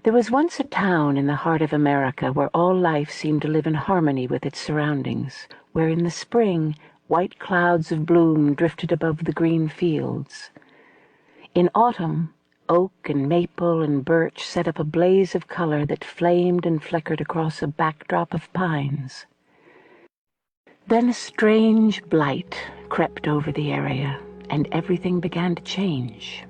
There was once a town in the heart of America where all life seemed to live in harmony with its surroundings, where in the spring white clouds of bloom drifted above the green fields. In autumn, oak and maple and birch set up a blaze of color that flamed and flickered across a backdrop of pines. Then a strange blight crept over the area, and everything began to change.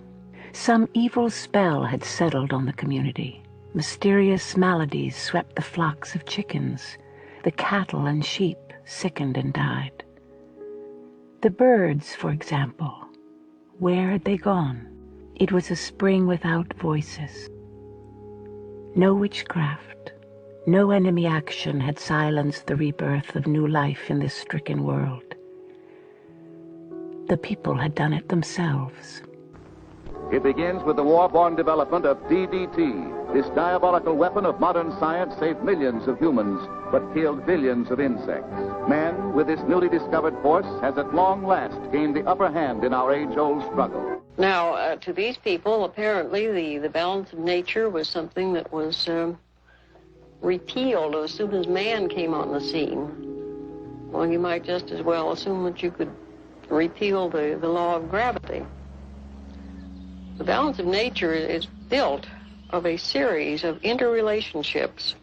Some evil spell had settled on the community. Mysterious maladies swept the flocks of chickens. The cattle and sheep sickened and died. The birds, for example, where had they gone? It was a spring without voices. No witchcraft, no enemy action had silenced the rebirth of new life in this stricken world. The people had done it themselves. It begins with the war-born development of DDT. This diabolical weapon of modern science saved millions of humans, but killed billions of insects. Man, with this newly discovered force, has at long last gained the upper hand in our age-old struggle. Now, to these people, apparently the balance of nature was something that was repealed as soon as man came on the scene. Well, you might just as well assume that you could repeal the law of gravity. The balance of nature is built of a series of interrelationships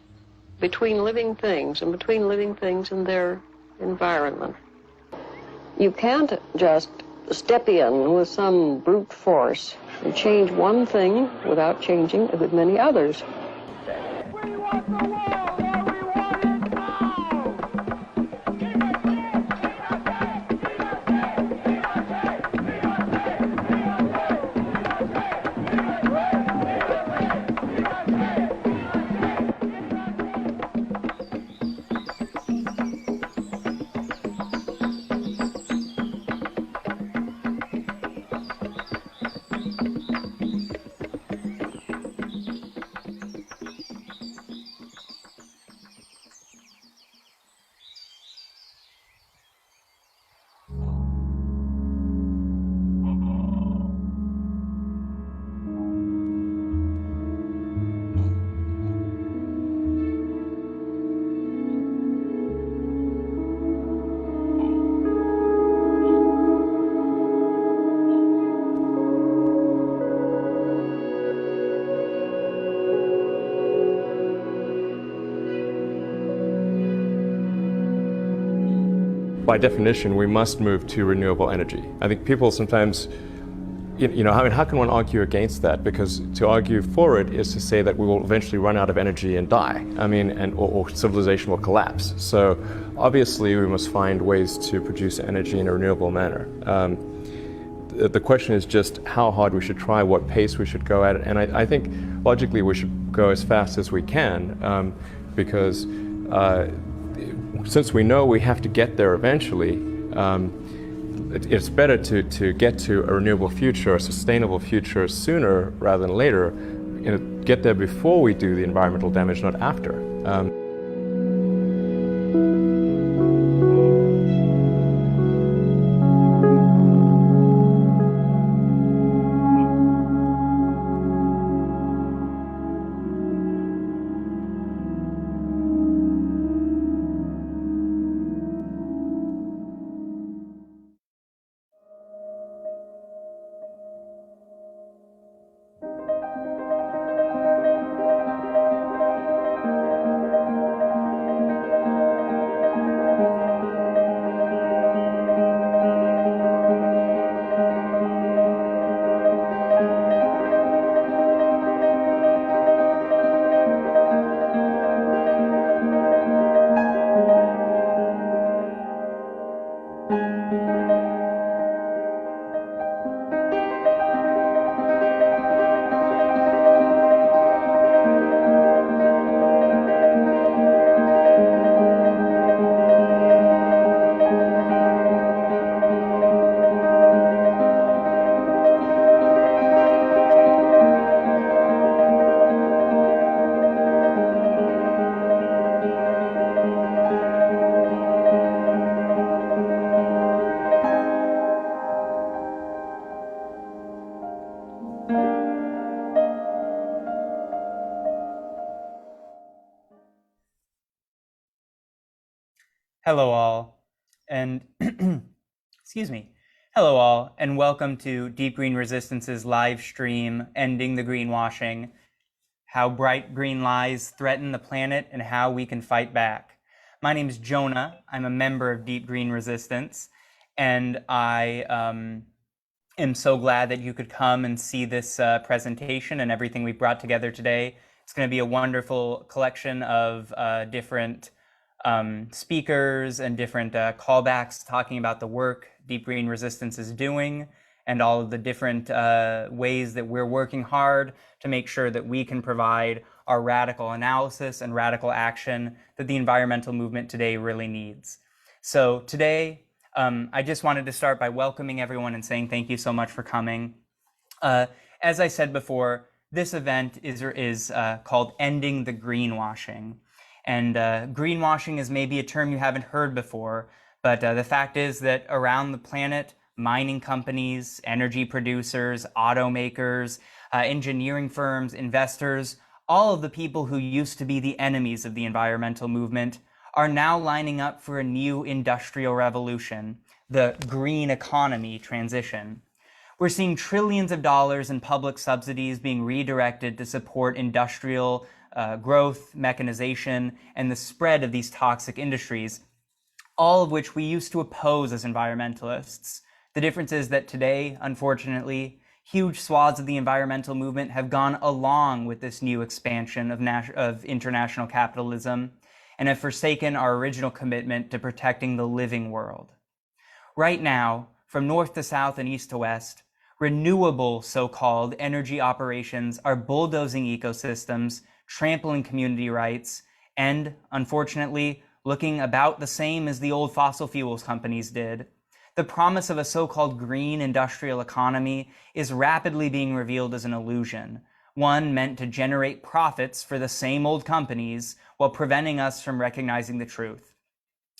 between living things and between living things and their environment. You can't just step in with some brute force and change one thing without changing a good many others. We want the world, and we want it now! By definition, we must move to renewable energy. I think people sometimes, how can one argue against that? Because to argue for it is to say that we will eventually run out of energy and die. Or civilization will collapse. So obviously we must find ways to produce energy in a renewable manner. The question is just how hard we should try, what pace we should go at it. And I think logically we should go as fast as we can because since we know we have to get there eventually, it's better to get to a renewable future, a sustainable future sooner rather than later. Get there before we do the environmental damage, not after. Hello all, and excuse me. Hello all, and welcome to Deep Green Resistance's live stream, Ending the Greenwashing, How Bright Green Lies Threaten the Planet and How We Can Fight Back. My name is Jonah. I'm a member of Deep Green Resistance, and I am so glad that you could come and see this presentation and everything we brought together today. It's going to be a wonderful collection of different speakers and different callbacks talking about the work Deep Green Resistance is doing and all of the different ways that we're working hard to make sure that we can provide our radical analysis and radical action that the environmental movement today really needs. So today, I just wanted to start by welcoming everyone and saying thank you so much for coming. As I said before, this event is called Ending the Greenwashing. And greenwashing is maybe a term you haven't heard before, but the fact is that around the planet, mining companies, energy producers, automakers, engineering firms, investors, all of the people who used to be the enemies of the environmental movement are now lining up for a new industrial revolution, the green economy transition. We're seeing trillions of dollars in public subsidies being redirected to support industrial growth, mechanization, and the spread of these toxic industries, all of which we used to oppose as environmentalists. The difference is that today, unfortunately, huge swaths of the environmental movement have gone along with this new expansion of international capitalism and have forsaken our original commitment to protecting the living world. Right now, from north to south and east to west, renewable so-called energy operations are bulldozing ecosystems, trampling community rights, and, unfortunately, looking about the same as the old fossil fuels companies did. The promise of a so-called green industrial economy is rapidly being revealed as an illusion, one meant to generate profits for the same old companies while preventing us from recognizing the truth,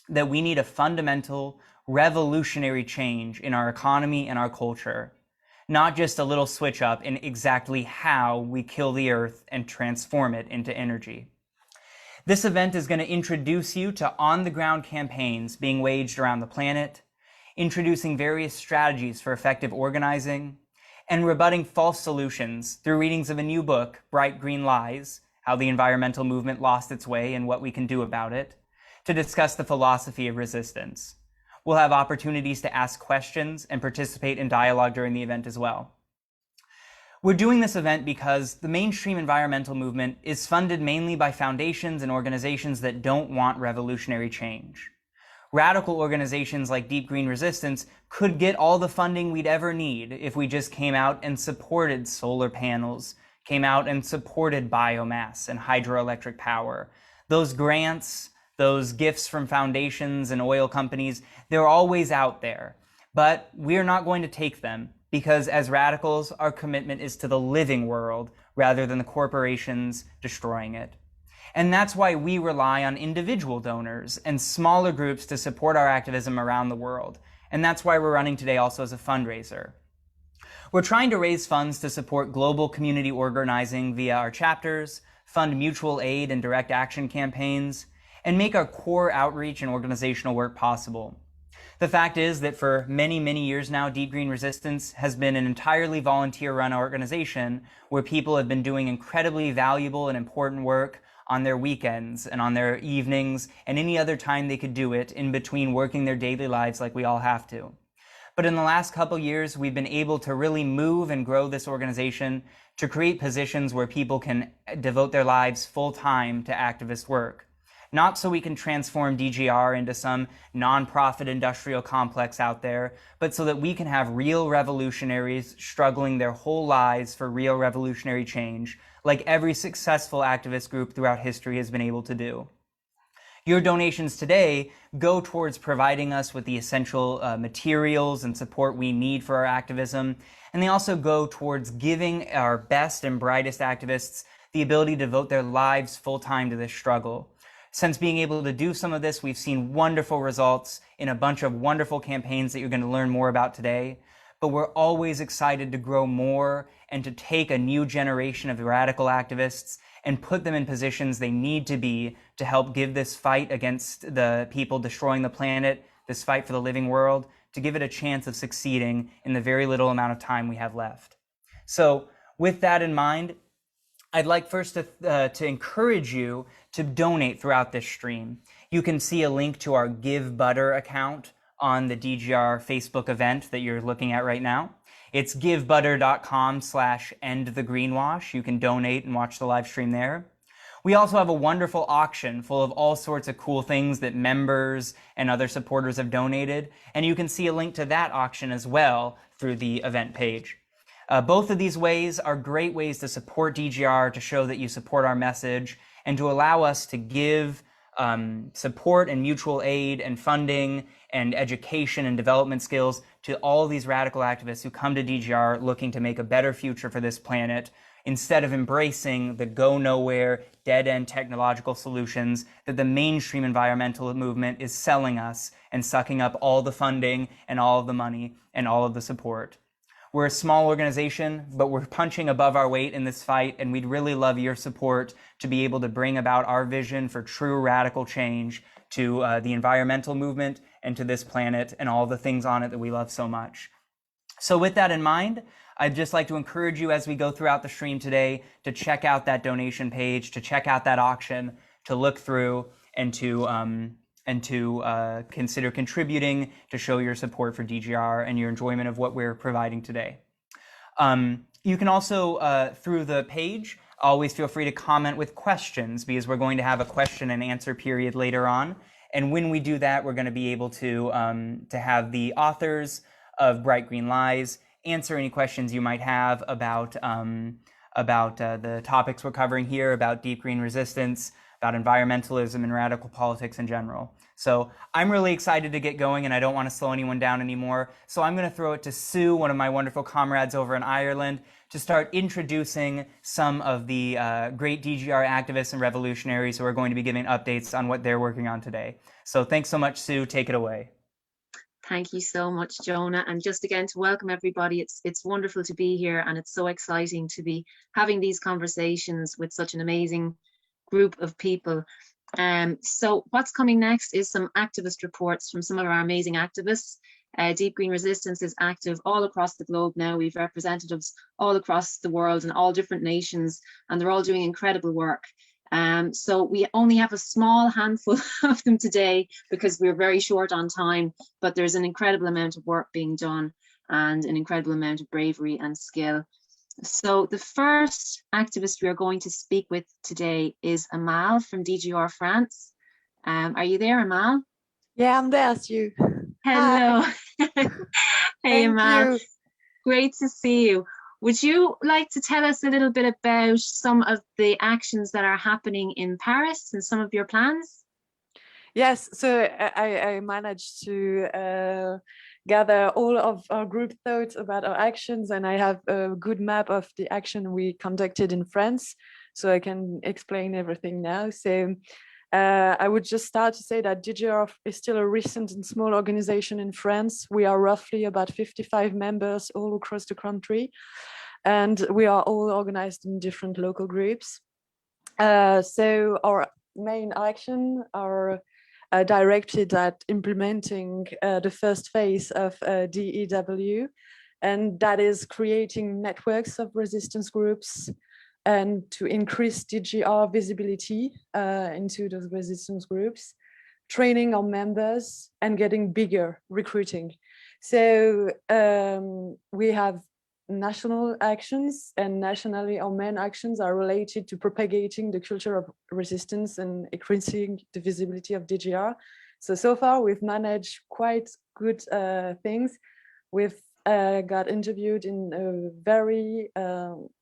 that we need a fundamental, revolutionary change in our economy and our culture, not just a little switch up in exactly how we kill the earth and transform it into energy. This event is going to introduce you to on-the-ground campaigns being waged around the planet, introducing various strategies for effective organizing, and rebutting false solutions through readings of a new book, Bright Green Lies, How the Environmental Movement Lost Its Way and What We Can Do About It, to discuss the philosophy of resistance. We'll have opportunities to ask questions and participate in dialogue during the event as well. We're doing this event because the mainstream environmental movement is funded mainly by foundations and organizations that don't want revolutionary change. Radical organizations like Deep Green Resistance could get all the funding we'd ever need if we just came out and supported solar panels, came out and supported biomass and hydroelectric power. Those grants, those gifts from foundations and oil companies, they're always out there. But we're not going to take them because as radicals, our commitment is to the living world rather than the corporations destroying it. And that's why we rely on individual donors and smaller groups to support our activism around the world. And that's why we're running today also as a fundraiser. We're trying to raise funds to support global community organizing via our chapters, fund mutual aid and direct action campaigns, and make our core outreach and organizational work possible. The fact is that for many, many years now, Deep Green Resistance has been an entirely volunteer-run organization where people have been doing incredibly valuable and important work on their weekends and on their evenings and any other time they could do it in between working their daily lives like we all have to. But in the last couple years, we've been able to really move and grow this organization to create positions where people can devote their lives full-time to activist work. Not so we can transform DGR into some nonprofit industrial complex out there, but so that we can have real revolutionaries struggling their whole lives for real revolutionary change, like every successful activist group throughout history has been able to do. Your donations today go towards providing us with the essential materials and support we need for our activism, and they also go towards giving our best and brightest activists the ability to devote their lives full-time to this struggle. Since being able to do some of this, we've seen wonderful results in a bunch of wonderful campaigns that you're going to learn more about today. but we're always excited to grow more and to take a new generation of radical activists and put them in positions they need to be to help give this fight against the people destroying the planet, this fight for the living world, to give it a chance of succeeding in the very little amount of time we have left. So with that in mind, I'd like first to encourage you to donate throughout this stream. You can see a link to our Give Butter account on the DGR Facebook event that you're looking at right now. It's givebutter.com/endthegreenwash. You can donate and watch the live stream there. We also have a wonderful auction full of all sorts of cool things that members and other supporters have donated, and you can see a link to that auction as well through the event page. Both of these ways are great ways to support DGR, to show that you support our message, and to allow us to give support and mutual aid and funding and education and development skills to all these radical activists who come to DGR looking to make a better future for this planet, instead of embracing the go-nowhere, dead-end technological solutions that the mainstream environmental movement is selling us and sucking up all the funding and all of the money and all of the support. We're a small organization, but we're punching above our weight in this fight, and we'd really love your support to be able to bring about our vision for true radical change to the environmental movement and to this planet and all the things on it that we love so much. So with that in mind, I'd just like to encourage you as we go throughout the stream today to check out that donation page, to check out that auction, to look through and to consider contributing to show your support for DGR and your enjoyment of what we're providing today. You can also, through the page, always feel free to comment with questions, because we're going to have a question and answer period later on. And when we do that, we're going to be able to have the authors of Bright Green Lies answer any questions you might have about the topics we're covering here, about deep green resistance, about environmentalism and radical politics in general. So I'm really excited to get going, and I don't want to slow anyone down anymore. So I'm going to throw it to Sue, one of my wonderful comrades over in Ireland, to start introducing some of the great DGR activists and revolutionaries who are going to be giving updates on what they're working on today. So thanks so much, Sue. Take it away. Thank you so much, Jonah. And just again to welcome everybody. It's wonderful to be here, and it's so exciting to be having these conversations with such an amazing group of people. So what's coming next is some activist reports from some of our amazing activists. Deep Green Resistance is active all across the globe now. We've representatives all across the world in all different nations, and they're all doing incredible work. So we only have a small handful of them today because we're very short on time, but there's an incredible amount of work being done and an incredible amount of bravery and skill. So the first activist we are going to speak with today is Amal from DGR France. Are you there, Amal? Yeah, I'm there, Sue. Hello. Hey, Amal. You. Great to see you. Would you like to tell us a little bit about some of the actions that are happening in Paris and some of your plans? Yes, so I managed to gather all of our group thoughts about our actions, and I have a good map of the action we conducted in France, so I can explain everything now. So I would just start to say that DGR is still a recent and small organization in France. We are roughly about 55 members all across the country, and we are all organized in different local groups. So our main action are directed at implementing the first phase of DEW, and that is creating networks of resistance groups and to increase DGR visibility into those resistance groups, training our members and getting bigger, recruiting. So we have national actions, and nationally our main actions are related to propagating the culture of resistance and increasing the visibility of DGR. So far we've managed quite good things. We've got interviewed in a very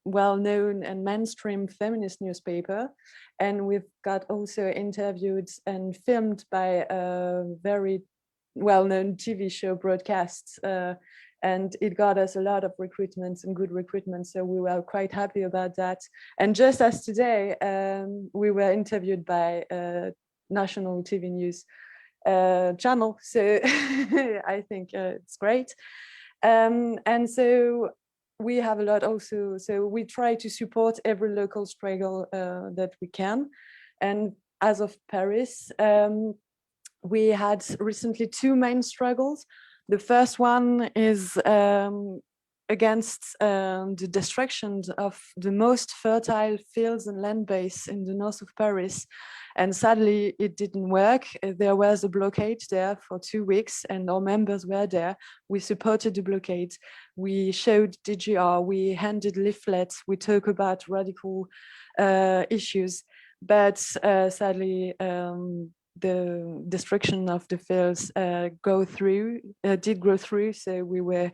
well-known and mainstream feminist newspaper, and we've got also interviewed and filmed by a very well-known TV show broadcasts, and it got us a lot of recruitments and good recruitment, so we were quite happy about that. And just as today, we were interviewed by a national TV news channel, so I think it's great. And so we have a lot also. So we try to support every local struggle that we can. And as of Paris, we had recently two main struggles. The first one is against the destruction of the most fertile fields and land base in the north of Paris. And sadly, it didn't work. There was a blockade there for 2 weeks, and our members were there. We supported the blockade. We showed DGR, we handed leaflets, we talk about radical issues. But sadly, the destruction of the fields did go through. So we were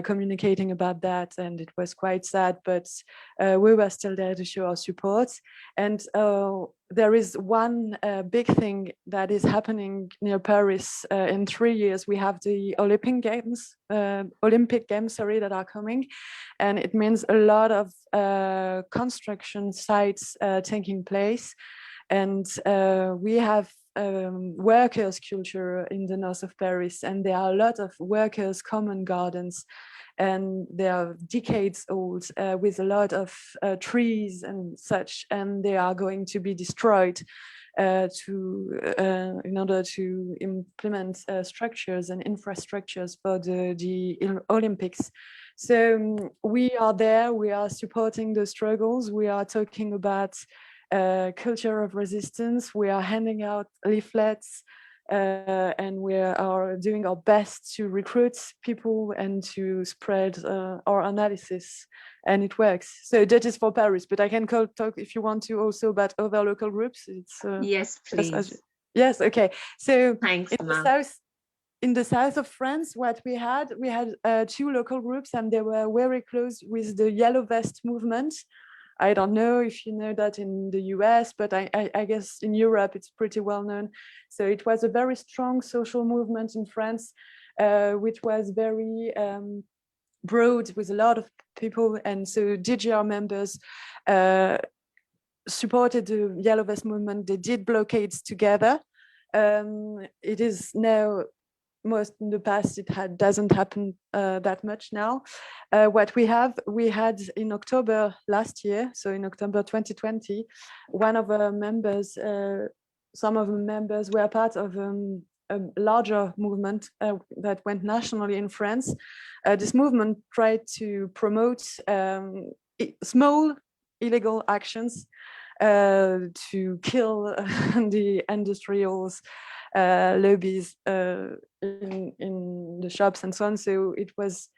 communicating about that, and it was quite sad, but we were still there to show our support. And there is one big thing that is happening near Paris. In 3 years, we have the Olympic Games, that are coming. And it means a lot of construction sites taking place. And we have workers' culture in the north of Paris, and there are a lot of workers' common gardens, and they are decades old with a lot of trees and such, and they are going to be destroyed in order to implement structures and infrastructures for the Olympics. So we are there, we are supporting the struggles, we are talking about culture of resistance, we are handing out leaflets, and we are doing our best to recruit people and to spread our analysis, and it works. So that is for Paris, but I can talk if you want to also about other local groups. It's yes, please. Yes, okay. So Thanks, in the south of France, what we had two local groups, and they were very close with the Yellow Vest movement. I don't know if you know that in the US, but I guess in Europe it's pretty well known. So it was a very strong social movement in France, which was very broad with a lot of people. And so DGR members supported the Yellow Vest movement. They did blockades together. It is now, most in the past, doesn't happen that much now. What we had in October last year, so in October 2020, one of our members, some of the members were part of a larger movement that went nationally in France. This movement tried to promote small illegal actions to kill the industrials, lobbies in the shops and so on. So it was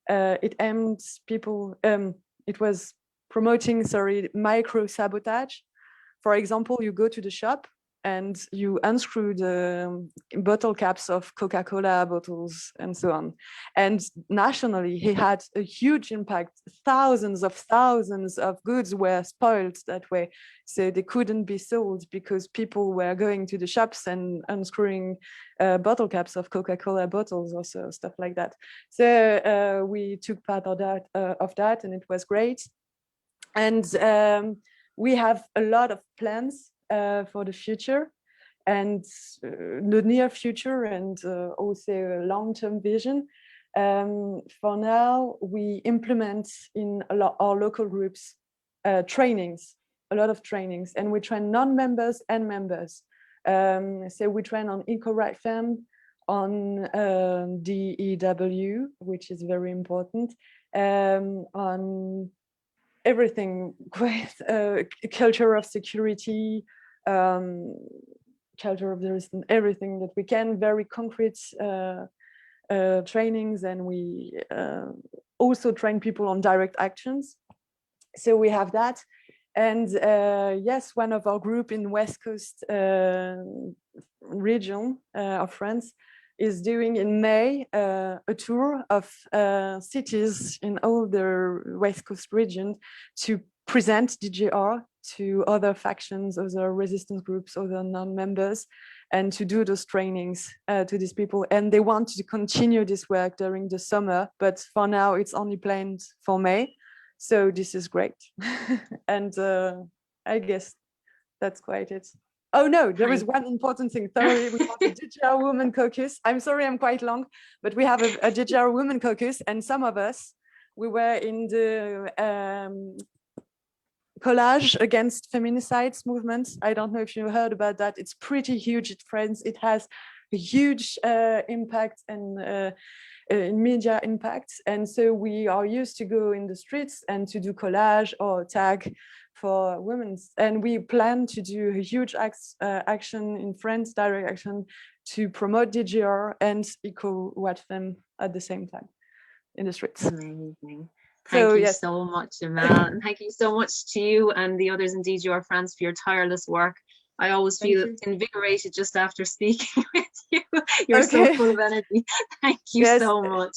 it aimed people. It was promoting, micro sabotage. For example, you go to the shop and you unscrew the bottle caps of Coca-Cola bottles and so on. And nationally, he had a huge impact. Thousands of goods were spoiled that way. So they couldn't be sold because people were going to the shops and unscrewing bottle caps of Coca-Cola bottles or so, stuff like that. So we took part of that, and it was great. And we have a lot of plans for the future, and the near future, and also a long-term vision. For now, we implement in our local groups trainings, a lot of trainings, and we train non-members and members. So we train on eco-right-fem, on DEW, which is very important, on everything with culture of security, culture of the resistance, everything that we can, very concrete trainings, and we also train people on direct actions. So we have that. And yes, one of our group in West Coast region of France is doing in May a tour of cities in all the West Coast region to present DGR to other factions, other resistance groups, other non-members, and to do those trainings to these people. And they want to continue this work during the summer, but for now it's only planned for May. So this is great. And I guess that's quite it. Oh no, there is one important thing. Sorry, we have a DGR Women Caucus. I'm sorry, I'm quite long, but we have a DGR Women Caucus, and some of us, we were in the collage against feminicides movement. I don't know if you heard about that. It's pretty huge at France. It has a huge impact and media impact. And so we are used to go in the streets and to do collage or tag for women. And we plan to do a huge action in France, direct action, to promote DGR and Eco Watfem at the same time in the streets. Amazing. Thank you so much, Amal, and thank you so much to you and the others in DGR France for your tireless work. I always feel invigorated just after speaking with you. You're so full of energy. Thank you so much.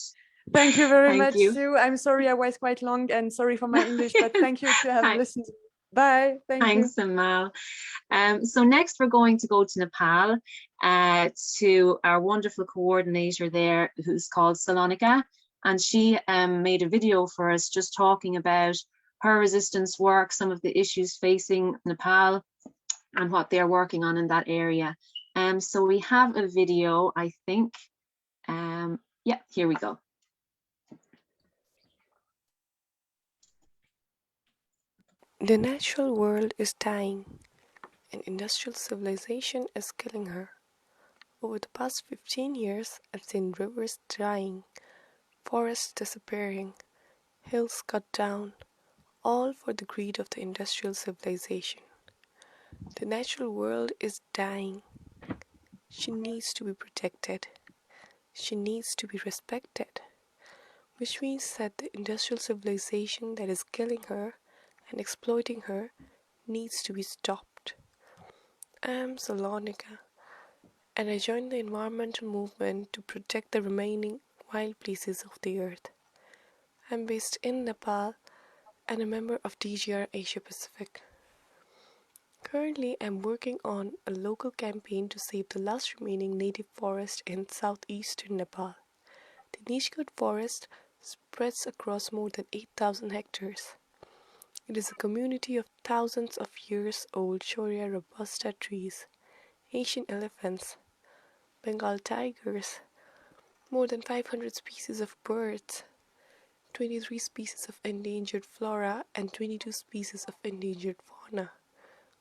Thank you very much, Sue. I'm sorry I was quite long and sorry for my English, but thank you to have listened. Bye. Thanks, Amal. So next we're going to go to Nepal to our wonderful coordinator there, who's called Salonika. And she made a video for us just talking about her resistance work, some of the issues facing Nepal and what they're working on in that area. So we have a video, I think. Yeah, here we go. The natural world is dying, and industrial civilization is killing her. Over the past 15 years, I've seen rivers drying, forests disappearing, hills cut down, all for the greed of the industrial civilization. The natural world is dying. She needs to be protected. She needs to be respected, which means that the industrial civilization that is killing her and exploiting her needs to be stopped. I'm Salonika, and I joined the environmental movement to protect the remaining wild places of the earth. I'm based in Nepal and a member of DGR Asia Pacific. Currently, I'm working on a local campaign to save the last remaining native forest in southeastern Nepal. The Nishkot forest spreads across more than 8,000 hectares. It is a community of thousands of years old Shorea robusta trees, Asian elephants, Bengal tigers, more than 500 species of birds, 23 species of endangered flora and 22 species of endangered fauna,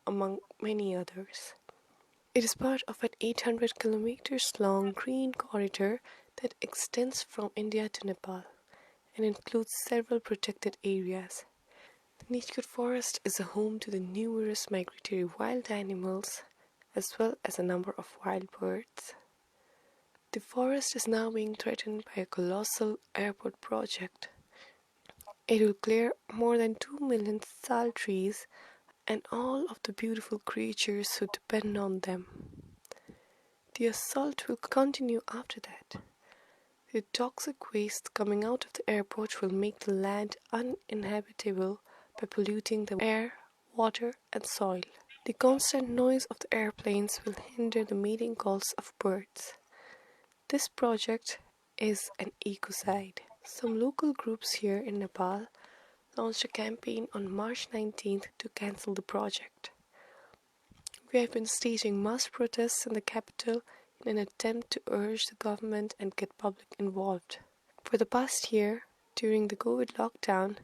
among many others. It is part of an 800 kilometers long green corridor that extends from India to Nepal and includes several protected areas. The Nishkot forest is a home to the numerous migratory wild animals as well as a number of wild birds. The forest is now being threatened by a colossal airport project. It will clear more than 2 million sal trees and all of the beautiful creatures who depend on them. The assault will continue after that. The toxic waste coming out of the airport will make the land uninhabitable by polluting the air, water, and soil. The constant noise of the airplanes will hinder the mating calls of birds. This project is an ecocide. Some local groups here in Nepal launched a campaign on March 19th to cancel the project. We have been staging mass protests in the capital in an attempt to urge the government and get public involved. For the past year, during the COVID lockdown,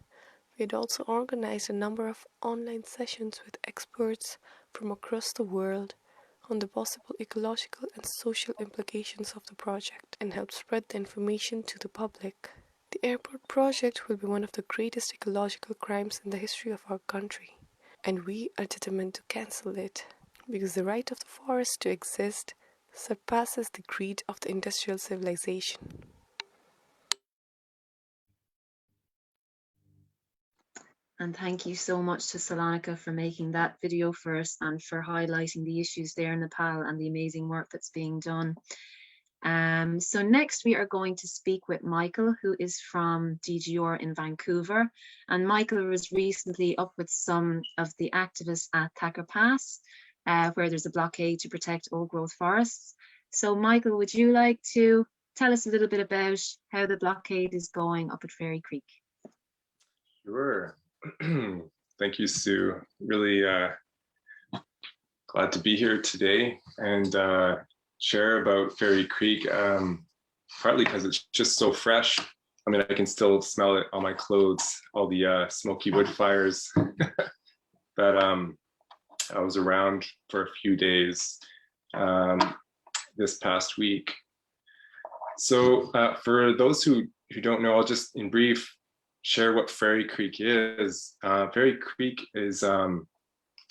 we had also organized a number of online sessions with experts from across the world on the possible ecological and social implications of the project and helped spread the information to the public. The airport project will be one of the greatest ecological crimes in the history of our country, and we are determined to cancel it, because the right of the forest to exist surpasses the greed of the industrial civilization. And thank you so much to Salonika for making that video for us and for highlighting the issues there in Nepal and the amazing work that's being done. So next we are going to speak with Michael, who is from DGR in Vancouver. And Michael was recently up with some of the activists at Thacker Pass, where there's a blockade to protect old growth forests. So Michael, would you like to tell us a little bit about how the blockade is going up at Fairy Creek? Sure. Thank you, Sue. Really Glad to be here today and share about Fairy Creek, partly because it's just so fresh. I mean, I can still smell it on my clothes, all the smoky wood fires. But I was around for a few days this past week. So for those who don't know, I'll just in brief share what Fairy Creek is. Fairy Creek is a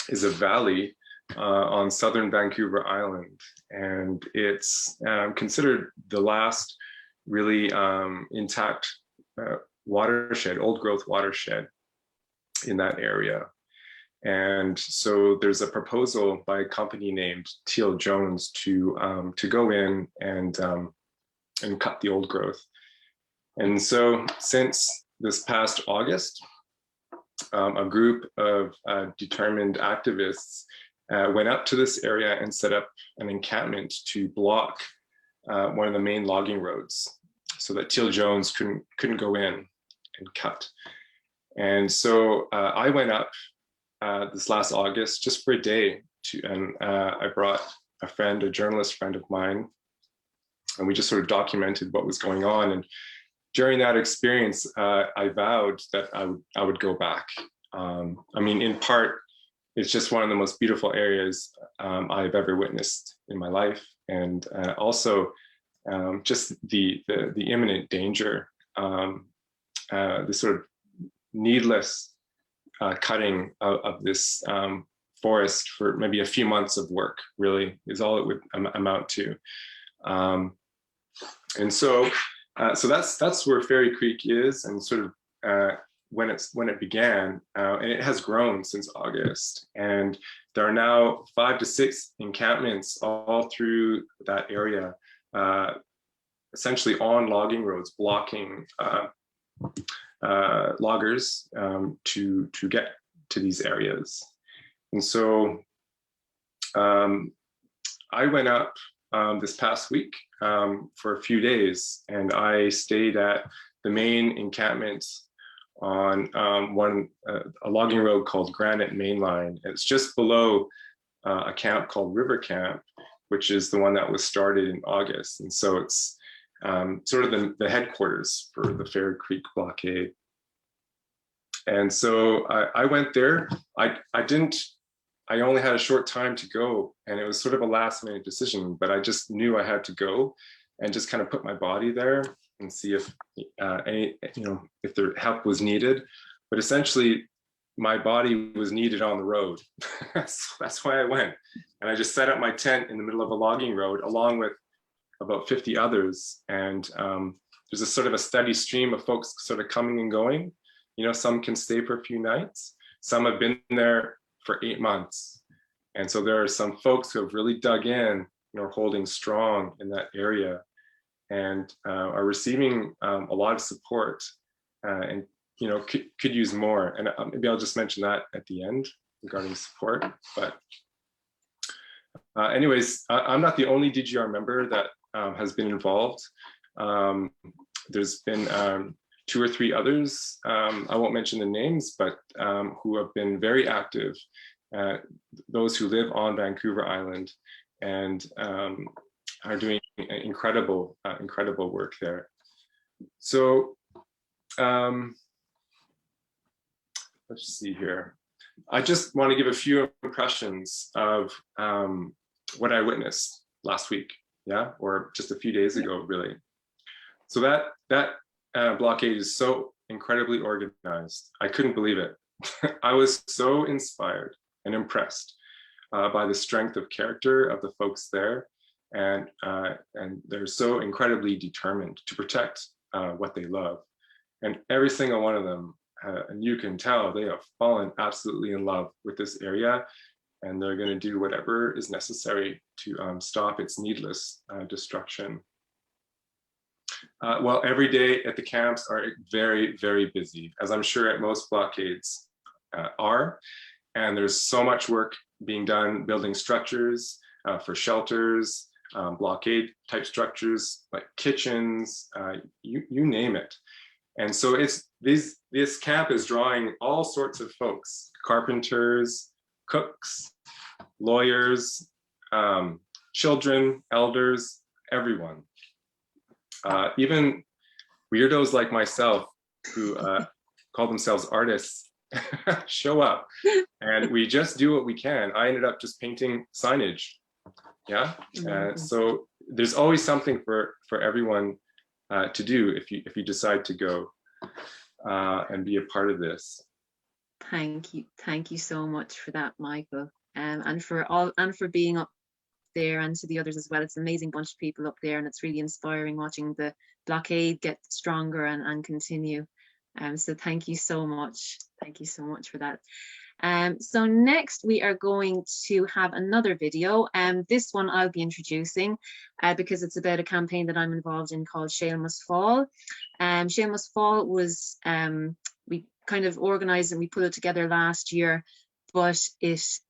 valley on southern Vancouver Island, and it's considered the last really intact watershed, old growth watershed in that area. And so there's a proposal by a company named Teal Jones to go in and cut the old growth. And so since this past August, a group of determined activists went up to this area and set up an encampment to block one of the main logging roads so that Teal Jones couldn't go in and cut. And so I went up this last August just for a day and I brought a friend, a journalist friend of mine, and we just sort of documented what was going on. And during that experience, I vowed that I would go back. I mean, in part, it's just one of the most beautiful areas I've ever witnessed in my life, and also just the imminent danger, the sort of needless cutting of this forest for maybe a few months of work really is all it would amount to. And so that's where Fairy Creek is, and sort of when it began, and it has grown since August. And there are now 5 to 6 encampments all through that area, essentially on logging roads, blocking loggers to get to these areas. And so I went up this past week for a few days, and I stayed at the main encampment on a logging road called Granite Mainline. It's just below a camp called River Camp, which is the one that was started in August. And so it's sort of the headquarters for the Fairy Creek blockade. And so I went there. I only had a short time to go, and it was sort of a last minute decision, but I just knew I had to go and just kind of put my body there and see if if their help was needed. But essentially my body was needed on the road. That's why I went. And I just set up my tent in the middle of a logging road along with about 50 others. And there's a sort of a steady stream of folks sort of coming and going. You know, some can stay for a few nights. Some have been there for 8 months. And so there are some folks who have really dug in, holding strong in that area, and are receiving a lot of support, and could use more. And maybe I'll just mention that at the end regarding support. But anyways, I'm not the only DGR member that has been involved. There's been 2 or 3 others, I won't mention the names, but who have been very active, those who live on Vancouver Island, and are doing incredible work there. So let's see here. I just want to give a few impressions of what I witnessed last week, or just a few days ago, really. So that blockade is so incredibly organized. I couldn't believe it. I was so inspired and impressed by the strength of character of the folks there, and they're so incredibly determined to protect what they love. And every single one of them, and you can tell, they have fallen absolutely in love with this area, and they're going to do whatever is necessary to stop its needless destruction. Well, every day at the camps are very, very busy, as I'm sure at most blockades are. And there's so much work being done building structures for shelters, blockade type structures like kitchens, you name it. And so this camp is drawing all sorts of folks, carpenters, cooks, lawyers, children, elders, everyone. Even weirdos like myself who call themselves artists show up, and we just do what we can. I ended up just painting signage. Yeah. So there's always something for everyone to do if you decide to go and be a part of this. Thank you so much for that, Michael, and for being up there, and to the others as well. It's an amazing bunch of people up there, and it's really inspiring watching the blockade get stronger and continue. So thank you so much. Thank you so much for that. So next we are going to have another video, and this one I'll be introducing because it's about a campaign that I'm involved in called Shale Must Fall. Shale Must Fall was, we kind of organized and we put it together last year, but it's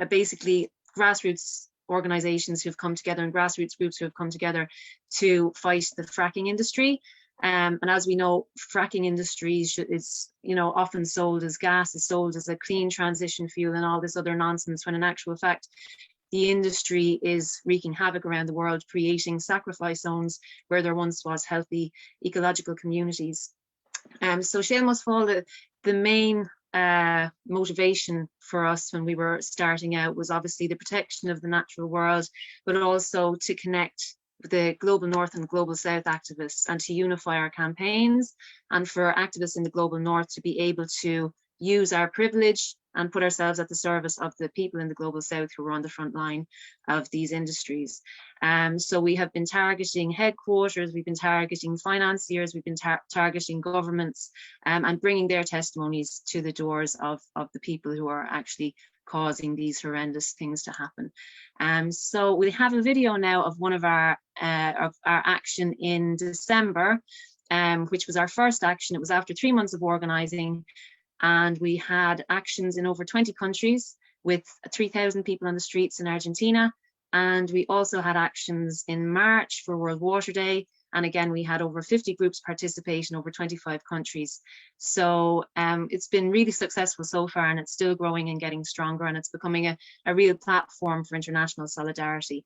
basically grassroots organizations who've come together and grassroots groups who have come together to fight the fracking industry. And as we know, fracking industry is, often sold as gas, is sold as a clean transition fuel and all this other nonsense, when in actual fact, the industry is wreaking havoc around the world, creating sacrifice zones where there once was healthy ecological communities. So Shale Must Fall, the main motivation for us when we were starting out was obviously the protection of the natural world, but also to connect the global north and global south activists and to unify our campaigns, and for activists in the global north to be able to use our privilege and put ourselves at the service of the people in the global south who are on the front line of these industries. So we have been targeting headquarters, we've been targeting financiers, we've been targeting governments, and bringing their testimonies to the doors of the people who are actually causing these horrendous things to happen. So we have a video now of one of our action in December, which was our first action. It was after 3 months of organizing, and we had actions in over 20 countries with 3,000 people on the streets in Argentina. And we also had actions in March for World Water Day. And again, we had over 50 groups participate in over 25 countries. So it's been really successful so far, and it's still growing and getting stronger, and it's becoming a real platform for international solidarity.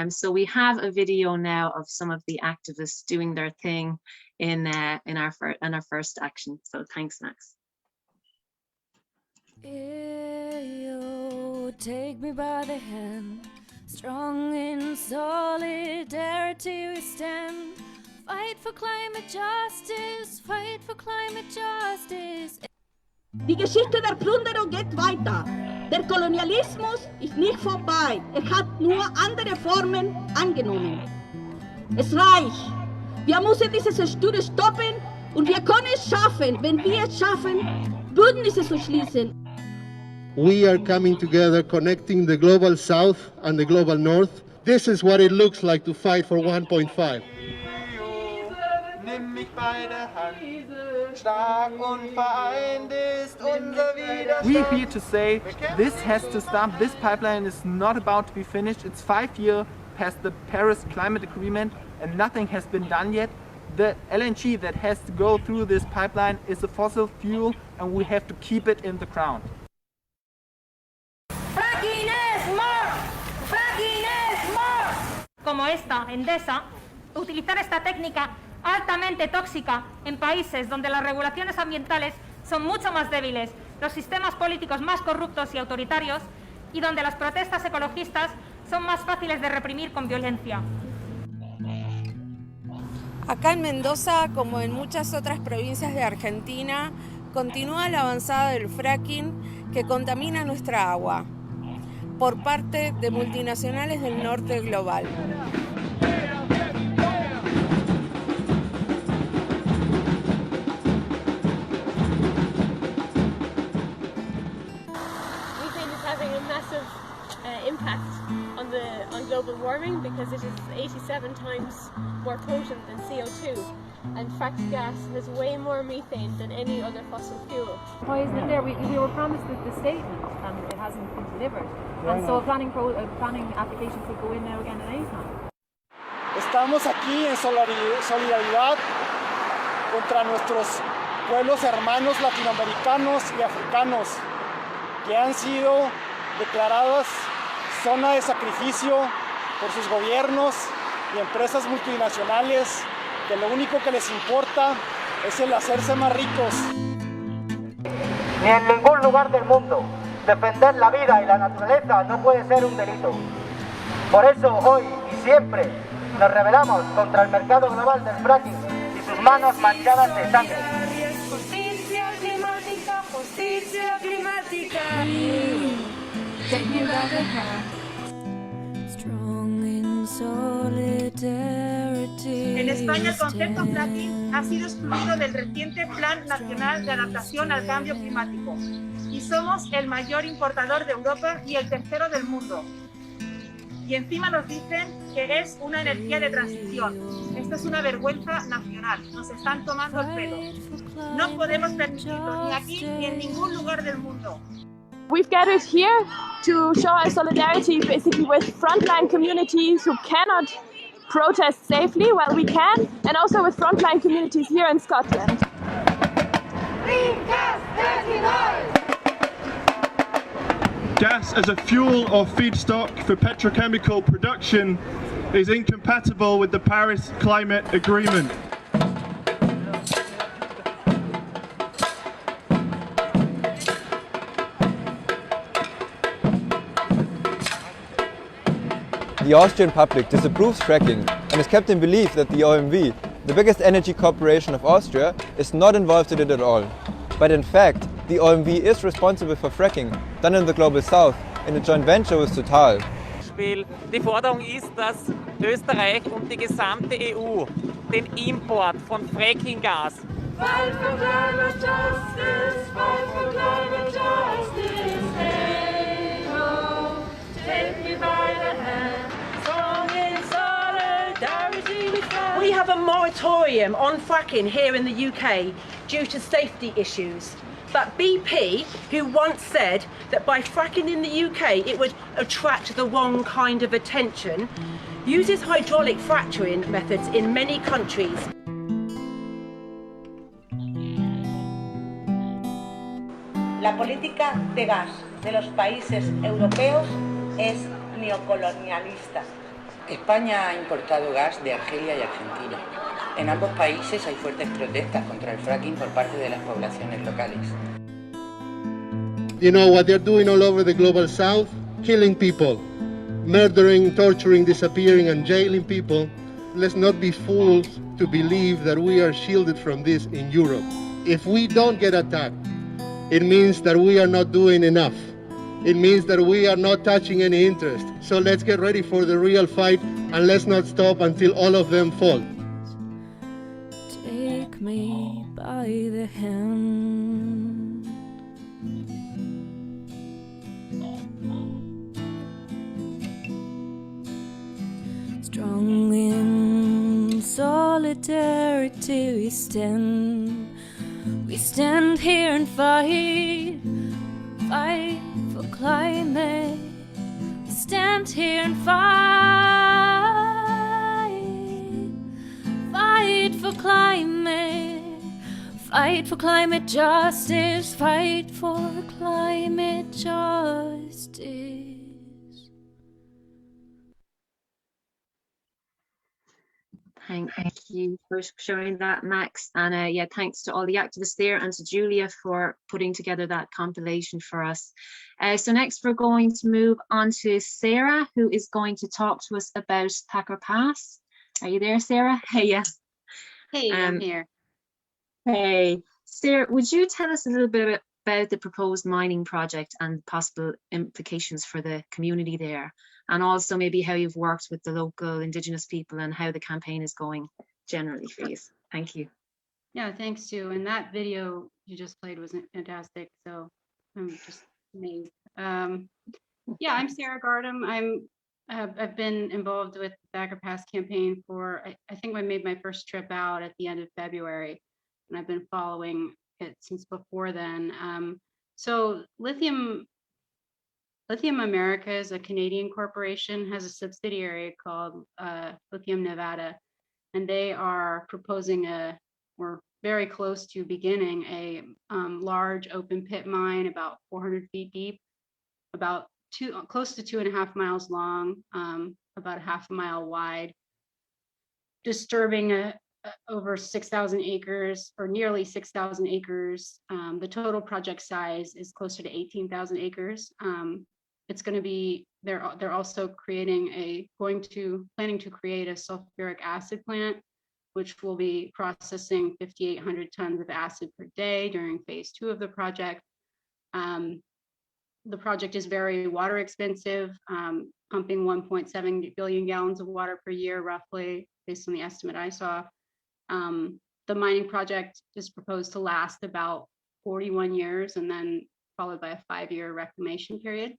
So we have a video now of some of the activists doing their thing in our first action. So thanks, Max. You take me by the hand, strong in solidarity we stand. Fight for climate justice, fight for climate justice. Die Geschichte der Plünderung geht weiter. Der Kolonialismus ist nicht vorbei. Hat nur andere Formen angenommen. Es reicht. Wir müssen diese Zerstörung stoppen, und wir können es schaffen, wenn wir es schaffen, Bündnisse zu schließen. We are coming together, connecting the global south and the global north. This is what it looks like to fight for 1.5. Nimm mich bei der Hand, stark und vereint ist unser Widerstand. We're here to say this has to stop. This pipeline is not about to be finished. It's 5 years past the Paris Climate Agreement and nothing has been done yet. The LNG that has to go through this pipeline is a fossil fuel, and we have to keep it in the ground. Como esta, Endesa, utilizar esta técnica altamente tóxica en países donde las regulaciones ambientales son mucho más débiles, los sistemas políticos más corruptos y autoritarios, y donde las protestas ecologistas son más fáciles de reprimir con violencia. Acá en Mendoza, como en muchas otras provincias de Argentina, continúa la avanzada del fracking que contamina nuestra agua por parte de multinacionales del norte global. Methane is having a massive impact on global warming because it is 87 times more potent than CO2, and fracked gas has way more methane than any other fossil fuel. Why isn't it there? We were promised the statement and it hasn't been delivered. And so a planning application could go in now again at any time. Estamos aquí en solidaridad contra nuestros pueblos hermanos latinoamericanos y africanos que han sido declaradas zona de sacrificio por sus gobiernos y empresas multinacionales, que lo único que les importa es el hacerse más ricos. Ni en ningún lugar del mundo defender la vida y la naturaleza no puede ser un delito. Por eso hoy y siempre nos rebelamos contra el mercado global del fracking y sus manos manchadas de sangre. Justicia climática, justicia climática. En España el concepto fracking ha sido excluido del reciente Plan Nacional de Adaptación al Cambio Climático y somos el mayor importador de Europa y el tercero del mundo. Y encima nos dicen que es una energía de transición. Esto es una vergüenza nacional. Nos están tomando el pelo. No podemos permitirlo ni aquí ni en ningún lugar del mundo. We've gathered here to show our solidarity basically with frontline communities who cannot protest safely while we can, and also with frontline communities here in Scotland. Gas as a fuel or feedstock for petrochemical production is incompatible with the Paris Climate Agreement. The Austrian public disapproves fracking and is kept in belief that the OMV, the biggest energy corporation of Austria, is not involved in it at all. But in fact, the OMV is responsible for fracking, done in the Global South, in a joint venture with Total. Die Forderung ist, dass Österreich und die gesamte EU den Import von Frackinggas. Fight for climate justice, fight for climate justice. Hey ho, take me by the hand. Strong in solidarity we stand. We have a moratorium on fracking here in the UK due to safety issues. But BP, who once said that by fracking in the UK it would attract the wrong kind of attention, uses hydraulic fracturing methods in many countries. La política de gas de los países europeos es neocolonialista. España ha importado gas de Argelia y Argentina. En ambos países hay fuertes protestas contra el fracking por parte de las poblaciones locales. You know what they're doing all over the global south? Killing people, murdering, torturing, disappearing and jailing people. Let's not be fools to believe that we are shielded from this in Europe. If we don't get attacked, it means that we are not doing enough. It means that we are not touching any interest. So let's get ready for the real fight and let's not stop until all of them fall. Take me by the hand. Strong in solidarity we stand. We stand here and fight, fight for climate. We stand here and fight, fight for climate. Fight for climate justice, fight for climate justice. Thank you for sharing that, Max. And yeah, thanks to all the activists there and to Julia for putting together that compilation for us. So next we're going to move on to Sarah, who is going to talk to us about Thacker Pass. Are you there, Sarah? Hey, yeah. Hey, I'm here. Hey, Sarah, would you tell us a little bit about the proposed mining project and possible implications for the community there? And also maybe how you've worked with the local Indigenous people and how the campaign is going generally, please. Thank you. Yeah, thanks, Sue. And that video you just played was fantastic. So I'm just amazed. Yeah, I'm Sarah Gardam. I've been involved with the Thacker Pass campaign for, I think I made my first trip out at the end of February, and I've been following it since before then. So Lithium America is a Canadian corporation, has a subsidiary called Lithium Nevada, and they are proposing or very close to beginning a large open pit mine about 400 feet deep, about close to 2.5 miles long, about a half a mile wide, disturbing over 6,000 acres, or nearly 6,000 acres. The total project size is closer to 18,000 acres. It's going to be, they're also planning to create a sulfuric acid plant, which will be processing 5,800 tons of acid per day during phase 2 of the project. The project is very water expensive, pumping 1.7 billion gallons of water per year, roughly, based on the estimate I saw. The mining project is proposed to last about 41 years and then followed by a 5-year reclamation period.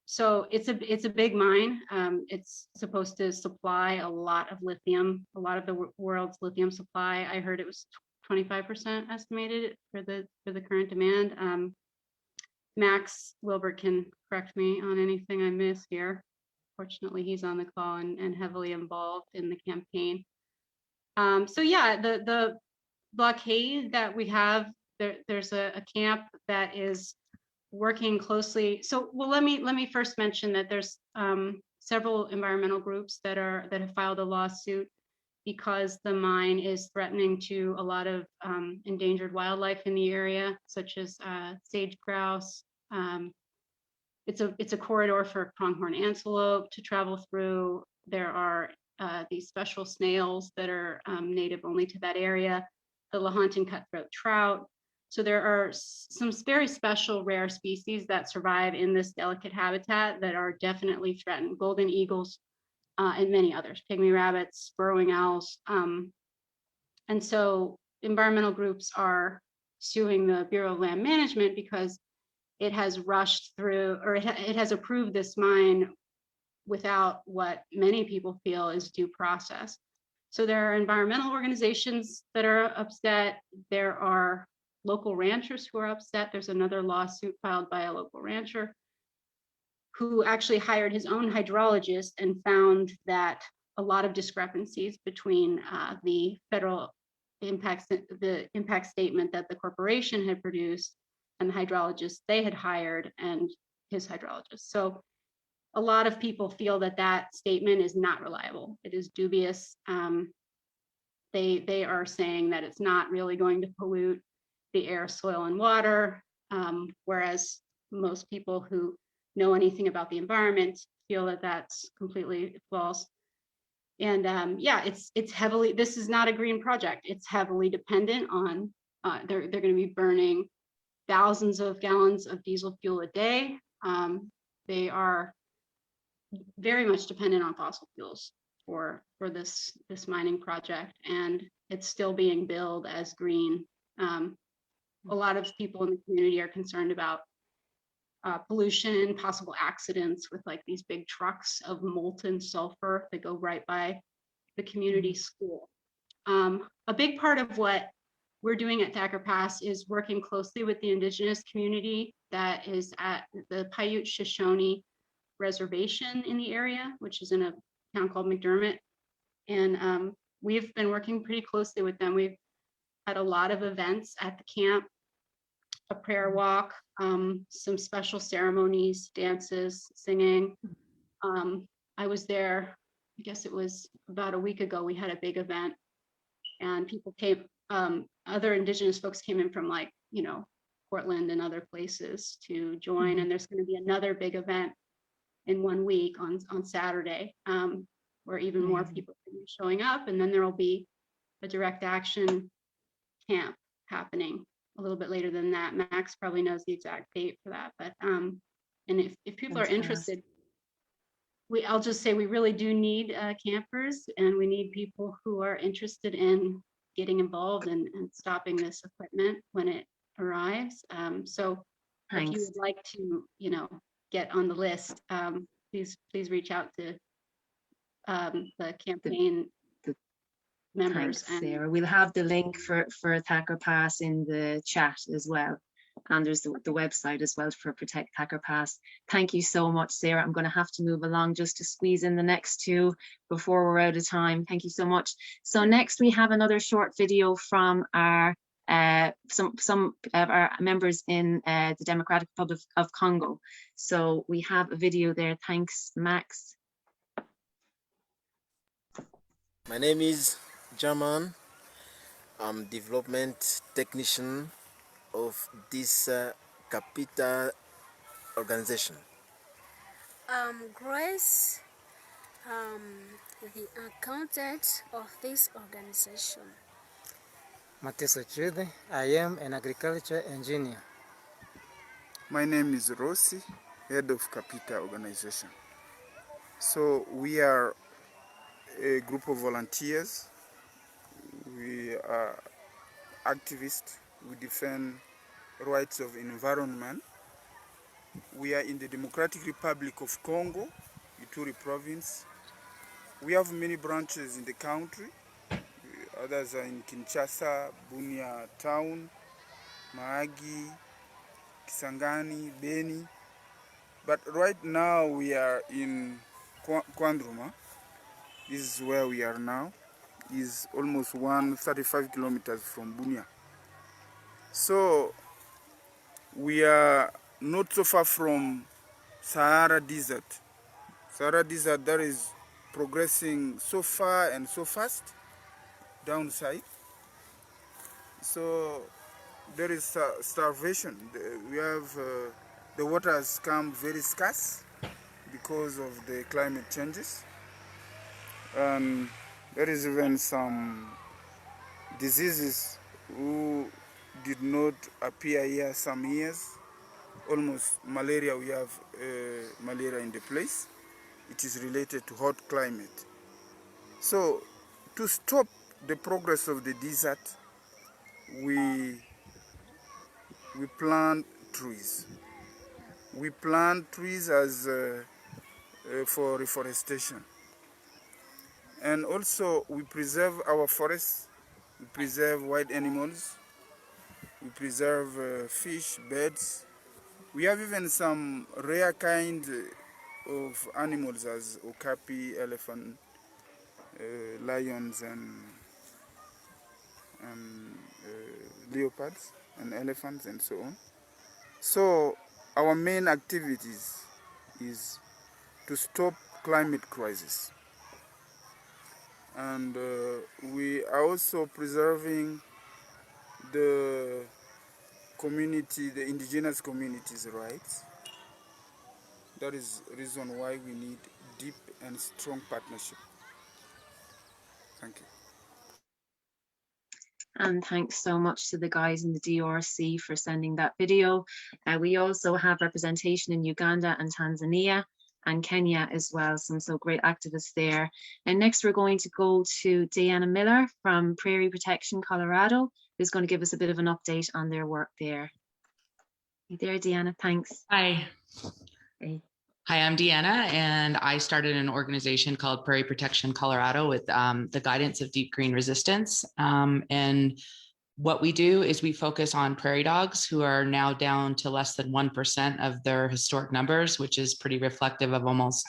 So it's a big mine. It's supposed to supply a lot of lithium, a lot of the world's lithium supply. I heard it was 25% estimated for the current demand. Max Wilbert can correct me on anything I miss here. Fortunately, he's on the call and heavily involved in the campaign. So yeah, the blockade that we have, there's a camp that is working closely. So, well, let me first mention that there's several environmental groups that have filed a lawsuit because the mine is threatening to a lot of endangered wildlife in the area, such as sage grouse. It's a corridor for pronghorn antelope to travel through. There are these special snails that are native only to that area, the Lahontan cutthroat trout. So there are some very special rare species that survive in this delicate habitat that are definitely threatened, golden eagles and many others, pygmy rabbits, burrowing owls. And so environmental groups are suing the Bureau of Land Management because it has rushed through, or it has approved this mine without what many people feel is due process. So there are environmental organizations that are upset. There are local ranchers who are upset. There's another lawsuit filed by a local rancher who actually hired his own hydrologist and found that a lot of discrepancies between the federal the impact statement that the corporation had produced and the hydrologist they had hired and his hydrologist. So a lot of people feel that that statement is not reliable. It is dubious. They are saying that it's not really going to pollute the air, soil, and water, whereas most people who know anything about the environment feel that that's completely false. And yeah, it's heavily, this is not a green project. It's heavily dependent on, they're going to be burning thousands of gallons of diesel fuel a day. They are very much dependent on fossil fuels for this mining project, and it's still being billed as green. A lot of people in the community are concerned about pollution, possible accidents with like these big trucks of molten sulfur that go right by the community school. A big part of what we're doing at Thacker Pass is working closely with the indigenous community that is at the Paiute Shoshone Reservation in the area, which is in a town called McDermott. And we've been working pretty closely with them. We've had a lot of events at the camp, a prayer walk, some special ceremonies, dances, singing. I was there, I guess it was about a week ago, we had a big event and people came, other indigenous folks came in from like, you know, Portland and other places to join. And there's going to be another big event in 1 week on Saturday, where even more people are showing up. And then there will be a direct action camp happening a little bit later than that. Max probably knows the exact date for that, but and if people are interested, I'll just say we really do need campers, and we need people who are interested in getting involved and stopping this equipment when it arrives. So if you would like to, you know, get on the list, please reach out to the campaign members. Thanks, Sarah. We'll have the link for Thacker Pass in the chat as well. and there's the website as well for Protect Thacker Pass. Thank you so much, Sarah. I'm going to have to move along just to squeeze in the next two before we're out of time. Thank you so much. So next we have another short video from our some of our members in the Democratic Republic of Congo. So we have a video there. Thanks, Max. My name is German. I'm development technician of this capital organization. Grace, the accountant of this organization. Mateso Chide, I am an agriculture engineer. My name is Rossi, head of Capita organization. So we are a group of volunteers. We are activists. We defend rights of environment. We are in the Democratic Republic of Congo, Ituri province. We have many branches in the country. Others are in Kinshasa, Bunia town, Mahagi, Kisangani, Beni. But right now we are in Kwandruma. This is where we are now. It's almost 135 kilometers from Bunia. So we are not so far from Sahara Desert. Sahara Desert that is progressing so far and so fast downside. So there is starvation. We have the water has come very scarce because of the climate changes. And there is even some diseases who did not appear here some years. Almost malaria, we have malaria in the place. It is related to hot climate. So to stop the progress of the desert, we plant trees. We plant trees as for reforestation. And also we preserve our forests, we preserve wild animals, we preserve fish, birds. We have even some rare kind of animals as okapi, elephant, lions and leopards and elephants and so on. So our main activities is to stop climate crisis. And we are also preserving the community, the indigenous communities' rights. That is the reason why we need deep and strong partnership. Thank you. And thanks so much to the guys in the DRC for sending that video. We also have representation in Uganda and Tanzania and Kenya as well, some so great activists there. And next we're going to go to Deanna Miller from Prairie Protection, Colorado, who's going to give us a bit of an update on their work there. You there, Deanna? Thanks. Hi. Hey. Hi, I'm Deanna, and I started an organization called Prairie Protection Colorado with the guidance of Deep Green Resistance. And what we do is we focus on prairie dogs who are now down to less than 1% of their historic numbers, which is pretty reflective of almost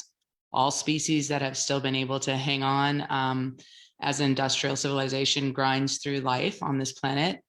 all species that have still been able to hang on as industrial civilization grinds through life on this planet.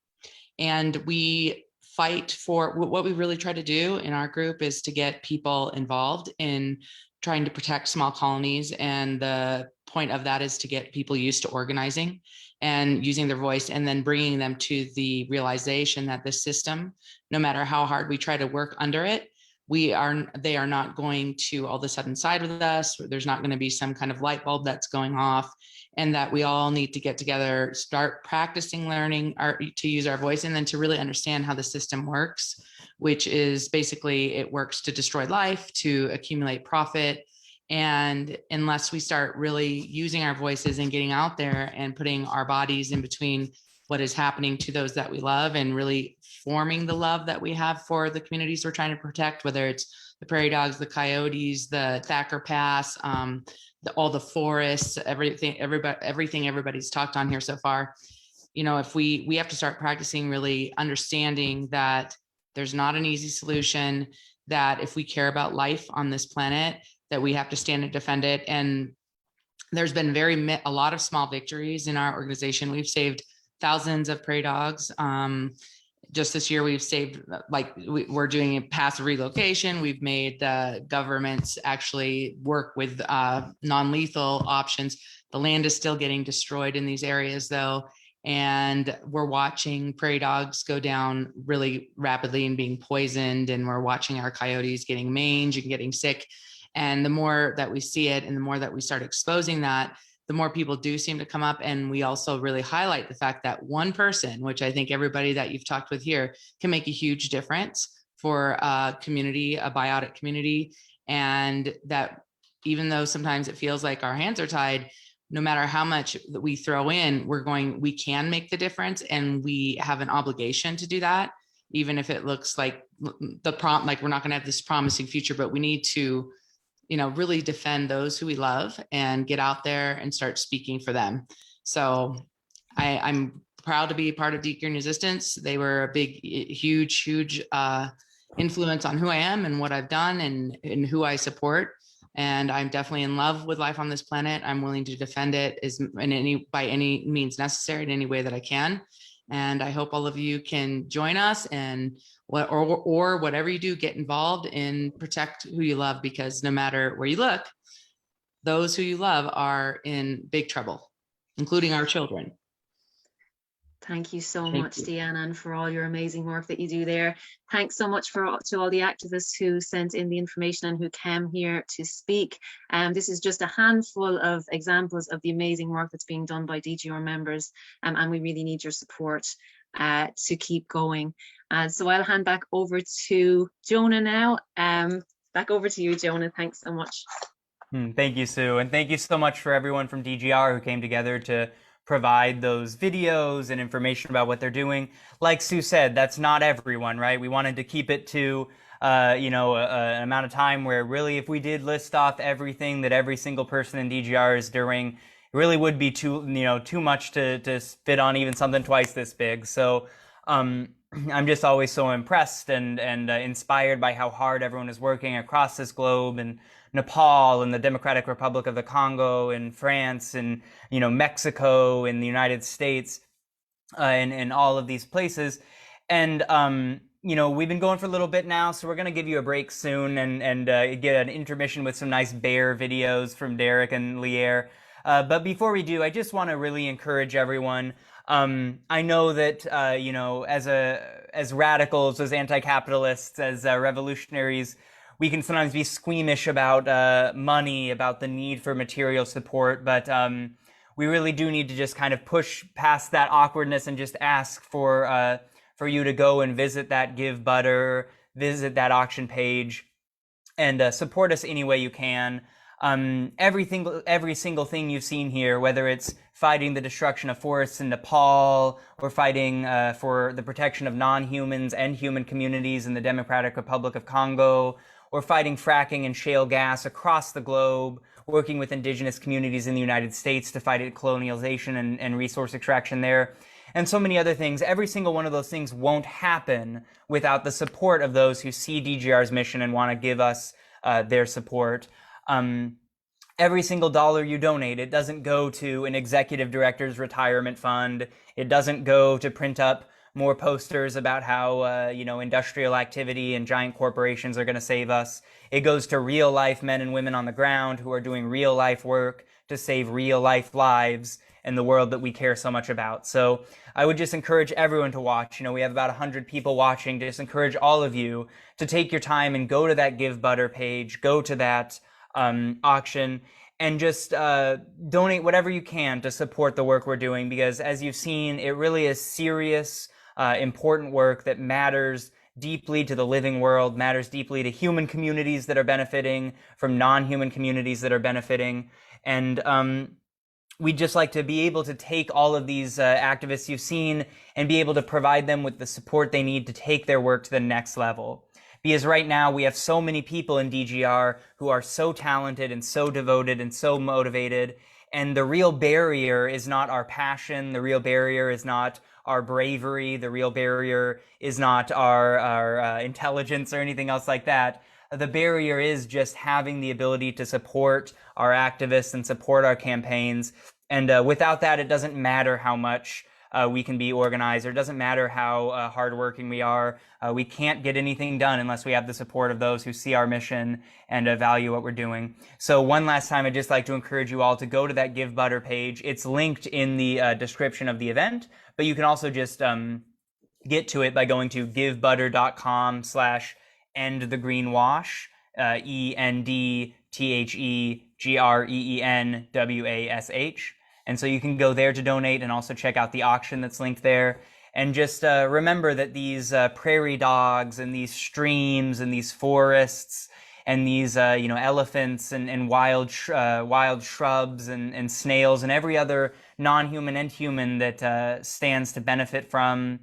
And we fight for what we really try to do in our group is to get people involved in trying to protect small colonies. And the point of that is to get people used to organizing and using their voice, and then bringing them to the realization that this system, no matter how hard we try to work under it, they are not going to all of a sudden side with us. There's not going to be some kind of light bulb that's going off, and that we all need to get together, start practicing learning to use our voice, and then to really understand how the system works, which is basically it works to destroy life, to accumulate profit. And unless we start really using our voices and getting out there and putting our bodies in between what is happening to those that we love and really forming the love that we have for the communities we're trying to protect, whether it's the prairie dogs, the coyotes, the Thacker Pass, all the forests, everything everybody's talked on here so far. You know, if we have to start practicing really understanding that There's not an easy solution, that if we care about life on this planet, that we have to stand and defend it. And there's been a lot of small victories in our organization. We've saved thousands of prairie dogs. Just this year, we've saved, we're doing a passive relocation. We've made the governments actually work with non-lethal options. The land is still getting destroyed in these areas though. And we're watching prairie dogs go down really rapidly and being poisoned. And we're watching our coyotes getting mange and getting sick. And the more that we see it and the more that we start exposing that, the more people do seem to come up. And we also really highlight the fact that one person, which I think everybody that you've talked with here, can make a huge difference for a community, a biotic community. And that even though sometimes it feels like our hands are tied, no matter how much that we throw in, we can make the difference, and we have an obligation to do that, even if it looks like like we're not going to have this promising future, but we need to, really defend those who we love and get out there and start speaking for them. So I'm proud to be part of Deep Green Resistance. They were a big, huge influence on who I am and what I've done and who I support. And I'm definitely in love with life on this planet. I'm willing to defend it by any means necessary, in any way that I can. And I hope all of you can join us, and or whatever you do, get involved and protect who you love, because no matter where you look, those who you love are in big trouble, including our children. Thank you so much, Deanna, and for all your amazing work that you do there. Thanks so much to all the activists who sent in the information and who came here to speak. This is just a handful of examples of the amazing work that's being done by DGR members, and we really need your support to keep going. So I'll hand back over to Jonah now. Back over to you, Jonah. Thanks so much. Thank you, Sue, and thank you so much for everyone from DGR who came together to provide those videos and information about what they're doing. Like Sue said, that's not everyone, right? We wanted to keep it to an amount of time where really, if we did list off everything that every single person in DGR is doing, it really would be too much to fit on even something twice this big. So I'm just always so impressed and inspired by how hard everyone is working across this globe, and Nepal and the Democratic Republic of the Congo and France and Mexico and the United States and all of these places. And we've been going for a little bit now, so we're going to give you a break soon and get an intermission with some nice bear videos from Derrick and Lierre. But before we do, I just want to really encourage everyone. I know that as radicals, as anti-capitalists, as revolutionaries, we can sometimes be squeamish about money, about the need for material support, but we really do need to just kind of push past that awkwardness and just ask for you to go and visit that Give Butter, visit that auction page, and support us any way you can. Every single thing you've seen here, whether it's fighting the destruction of forests in Nepal, or fighting for the protection of non-humans and human communities in the Democratic Republic of Congo, or fighting fracking and shale gas across the globe, working with indigenous communities in the United States to fight colonialization and resource extraction there, and so many other things. Every single one of those things won't happen without the support of those who see DGR's mission and want to give us their support. Every single dollar you donate, it doesn't go to an executive director's retirement fund. It doesn't go to print up more posters about how, industrial activity and giant corporations are going to save us. It goes to real life men and women on the ground who are doing real life work to save real life lives in the world that we care so much about. So I would just encourage everyone to watch. We have about 100 people watching. Just encourage all of you to take your time and go to that Give Butter page, go to that auction, and just donate whatever you can to support the work we're doing, because as you've seen, it really is serious, important work that matters deeply to the living world, matters deeply to human communities that are benefiting from non-human communities that are benefiting. And we'd just like to be able to take all of these activists you've seen and be able to provide them with the support they need to take their work to the next level. Because right now we have so many people in DGR who are so talented and so devoted and so motivated, And the real barrier is not our passion. The real barrier is not our bravery. The real barrier is not our intelligence or anything else like that. The barrier is just having the ability to support our activists and support our campaigns. And without that, it doesn't matter how much we can be organized, or it doesn't matter how hardworking we are. We can't get anything done unless we have the support of those who see our mission and value what we're doing. So one last time, I'd just like to encourage you all to go to that Give Butter page. It's linked in the description of the event, but you can also just get to it by going to givebutter.com/endthegreenwash, ENDTHEGREENWASH. And so you can go there to donate and also check out the auction that's linked there. And just remember that these prairie dogs and these streams and these forests and these elephants and wild shrubs and snails and every other non-human and human that stands to benefit from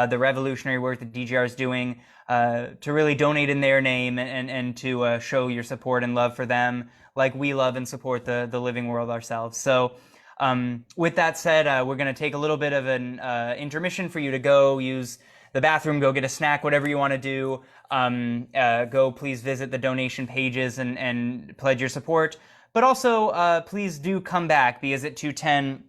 the revolutionary work that DGR is doing, to really donate in their name and to show your support and love for them, like we love and support the living world ourselves. So with that said, we're going to take a little bit of an intermission for you to go use the bathroom, go get a snack, whatever you want to do. Go please visit the donation pages and pledge your support. But also, please do come back, because at 2:10,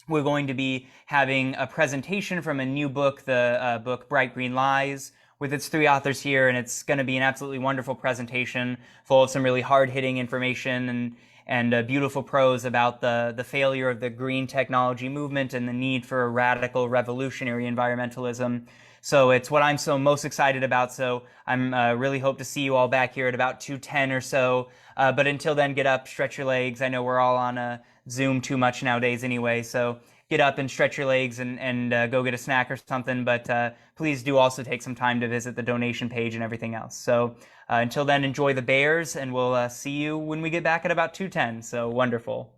we're going to be having a presentation from a new book, the book Bright Green Lies, with its 3 authors here, and it's going to be an absolutely wonderful presentation full of some really hard-hitting information and beautiful prose about the failure of the green technology movement and the need for a radical revolutionary environmentalism. So it's what I'm so most excited about. So I'm really hope to see you all back here at about 2:10 or so. But until then, get up, stretch your legs. I know we're all on Zoom too much nowadays anyway, so get up and stretch your legs and go get a snack or something. But please do also take some time to visit the donation page and everything else. So until then, enjoy the Bears, and we'll see you when we get back at about 2:10. So wonderful.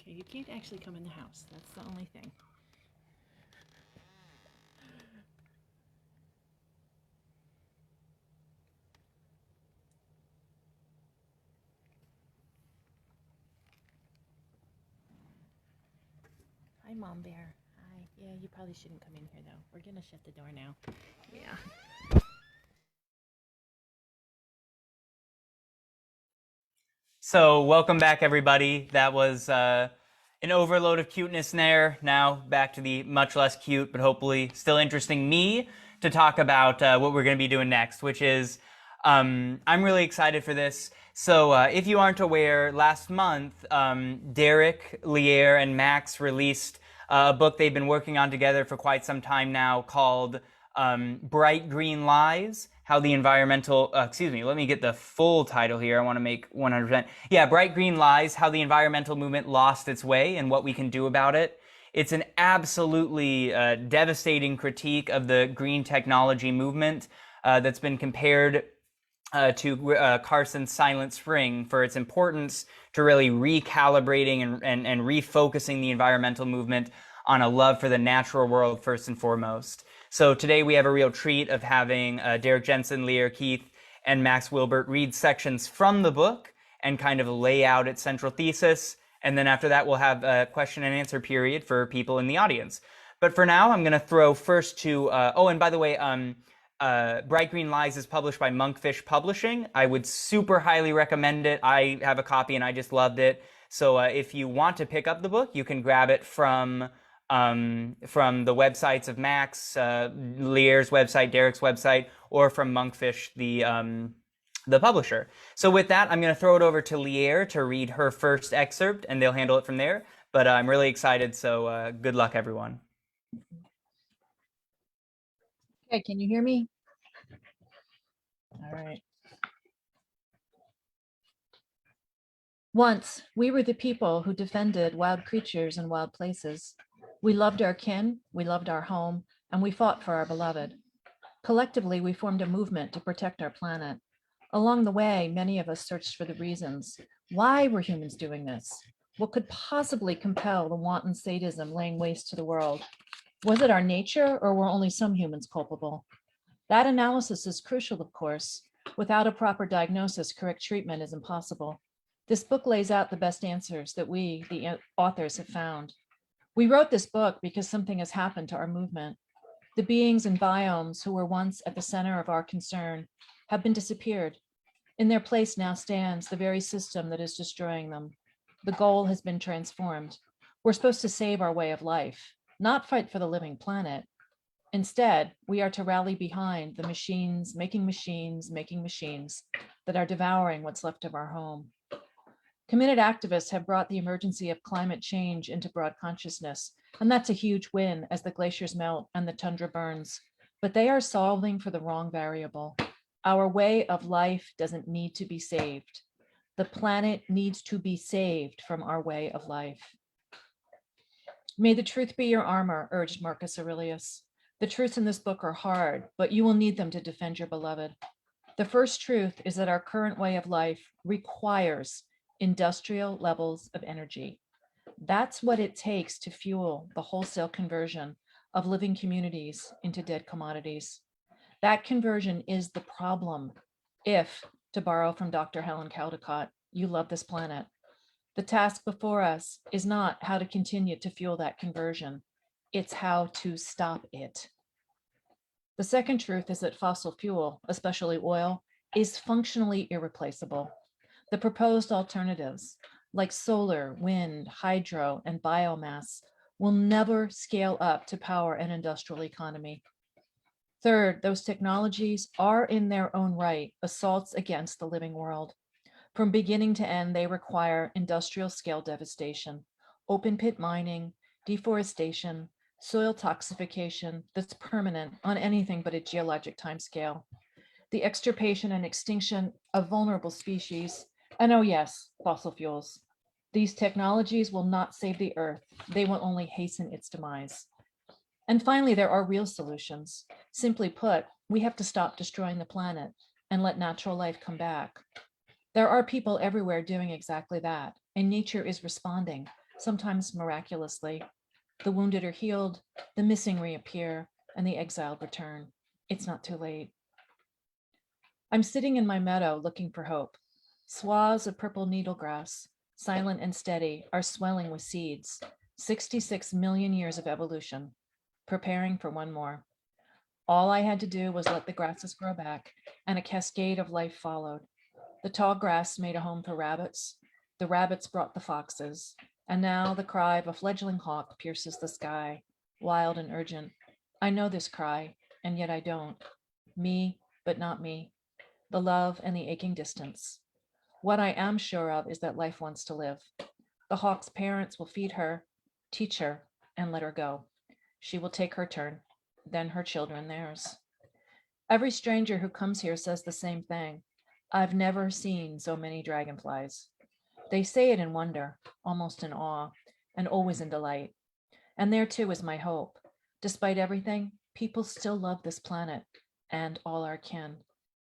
Okay, you can't actually come in the house. That's the only thing. Hi, Mom Bear. Hi. Yeah, you probably shouldn't come in here, though. We're going to shut the door now. Yeah. So welcome back, everybody. That was an overload of cuteness there. Now back to the much less cute, but hopefully still interesting me to talk about what we're going to be doing next, which is I'm really excited for this. So if you aren't aware, last month, Derrick, Lierre, and Max released a book they've been working on together for quite some time now called Bright Green Lies, how the environmental, let me get the full title here. I want to make 100%. Yeah, Bright Green Lies, how the environmental movement lost its way and what we can do about it. It's an absolutely devastating critique of the green technology movement that's been compared to Carson's Silent Spring for its importance to really recalibrating and refocusing the environmental movement on a love for the natural world first and foremost. So today we have a real treat of having Derrick Jensen, Lierre Keith, and Max Wilbert read sections from the book and kind of lay out its central thesis. And then after that, we'll have a question and answer period for people in the audience. But for now, I'm going to throw first to, oh, and by the way, Bright Green Lies is published by Monkfish Publishing. I would super highly recommend it. I have a copy and I just loved it. So if you want to pick up the book, you can grab it from the websites of Max, Lierre's website, Derrick's website, or from Monkfish, the publisher. So with that, I'm going to throw it over to Lierre to read her first excerpt, and they'll handle it from there. But I'm really excited, so good luck, everyone. Okay, can you hear me? All right. Once, we were the people who defended wild creatures and wild places. We loved our kin, we loved our home, and we fought for our beloved. Collectively, we formed a movement to protect our planet. Along the way, many of us searched for the reasons. Why were humans doing this? What could possibly compel the wanton sadism laying waste to the world? Was it our nature, or were only some humans culpable? That analysis is crucial, of course. Without a proper diagnosis, correct treatment is impossible. This book lays out the best answers that we, the authors, have found. We wrote this book because something has happened to our movement. The beings and biomes who were once at the center of our concern have been disappeared. In their place now stands the very system that is destroying them. The goal has been transformed. We're supposed to save our way of life, not fight for the living planet. Instead, we are to rally behind the machines making machines that are devouring what's left of our home. Committed activists have brought the emergency of climate change into broad consciousness, and that's a huge win as the glaciers melt and the tundra burns. But they are solving for the wrong variable. Our way of life doesn't need to be saved. The planet needs to be saved from our way of life. May the truth be your armor, urged Marcus Aurelius. The truths in this book are hard, but you will need them to defend your beloved. The first truth is that our current way of life requires industrial levels of energy. That's what it takes to fuel the wholesale conversion of living communities into dead commodities. That conversion is the problem if, to borrow from Dr. Helen Caldecott, you love this planet. The task before us is not how to continue to fuel that conversion. It's how to stop it. The second truth is that fossil fuel, especially oil, is functionally irreplaceable. The proposed alternatives, like solar, wind, hydro, and biomass, will never scale up to power an industrial economy. Third, those technologies are in their own right assaults against the living world. From beginning to end, they require industrial scale devastation, open pit mining, deforestation, soil toxification that's permanent on anything but a geologic timescale, the extirpation and extinction of vulnerable species, and oh yes, fossil fuels. These technologies will not save the earth. They will only hasten its demise. And finally, there are real solutions. Simply put, we have to stop destroying the planet and let natural life come back. There are people everywhere doing exactly that, and nature is responding. sometimes miraculously. The wounded are healed, the missing reappear, and the exiled return. It's not too late. I'm sitting in my meadow looking for hope. Swaths of purple needlegrass, silent and steady, are swelling with seeds. 66 million years of evolution, preparing for one more. All I had to do was let the grasses grow back, and a cascade of life followed. The tall grass made a home for rabbits. The rabbits brought the foxes. And now the cry of a fledgling hawk pierces the sky, wild and urgent. I know this cry, and yet I don't. Me, but not me. The love and the aching distance. What I am sure of is that life wants to live. The hawk's parents will feed her, teach her, and let her go. She will take her turn, then her children theirs. Every stranger who comes here says the same thing. I've never seen so many dragonflies. They say it in wonder, almost in awe, and always in delight. And there too is my hope. Despite everything, people still love this planet and all our kin.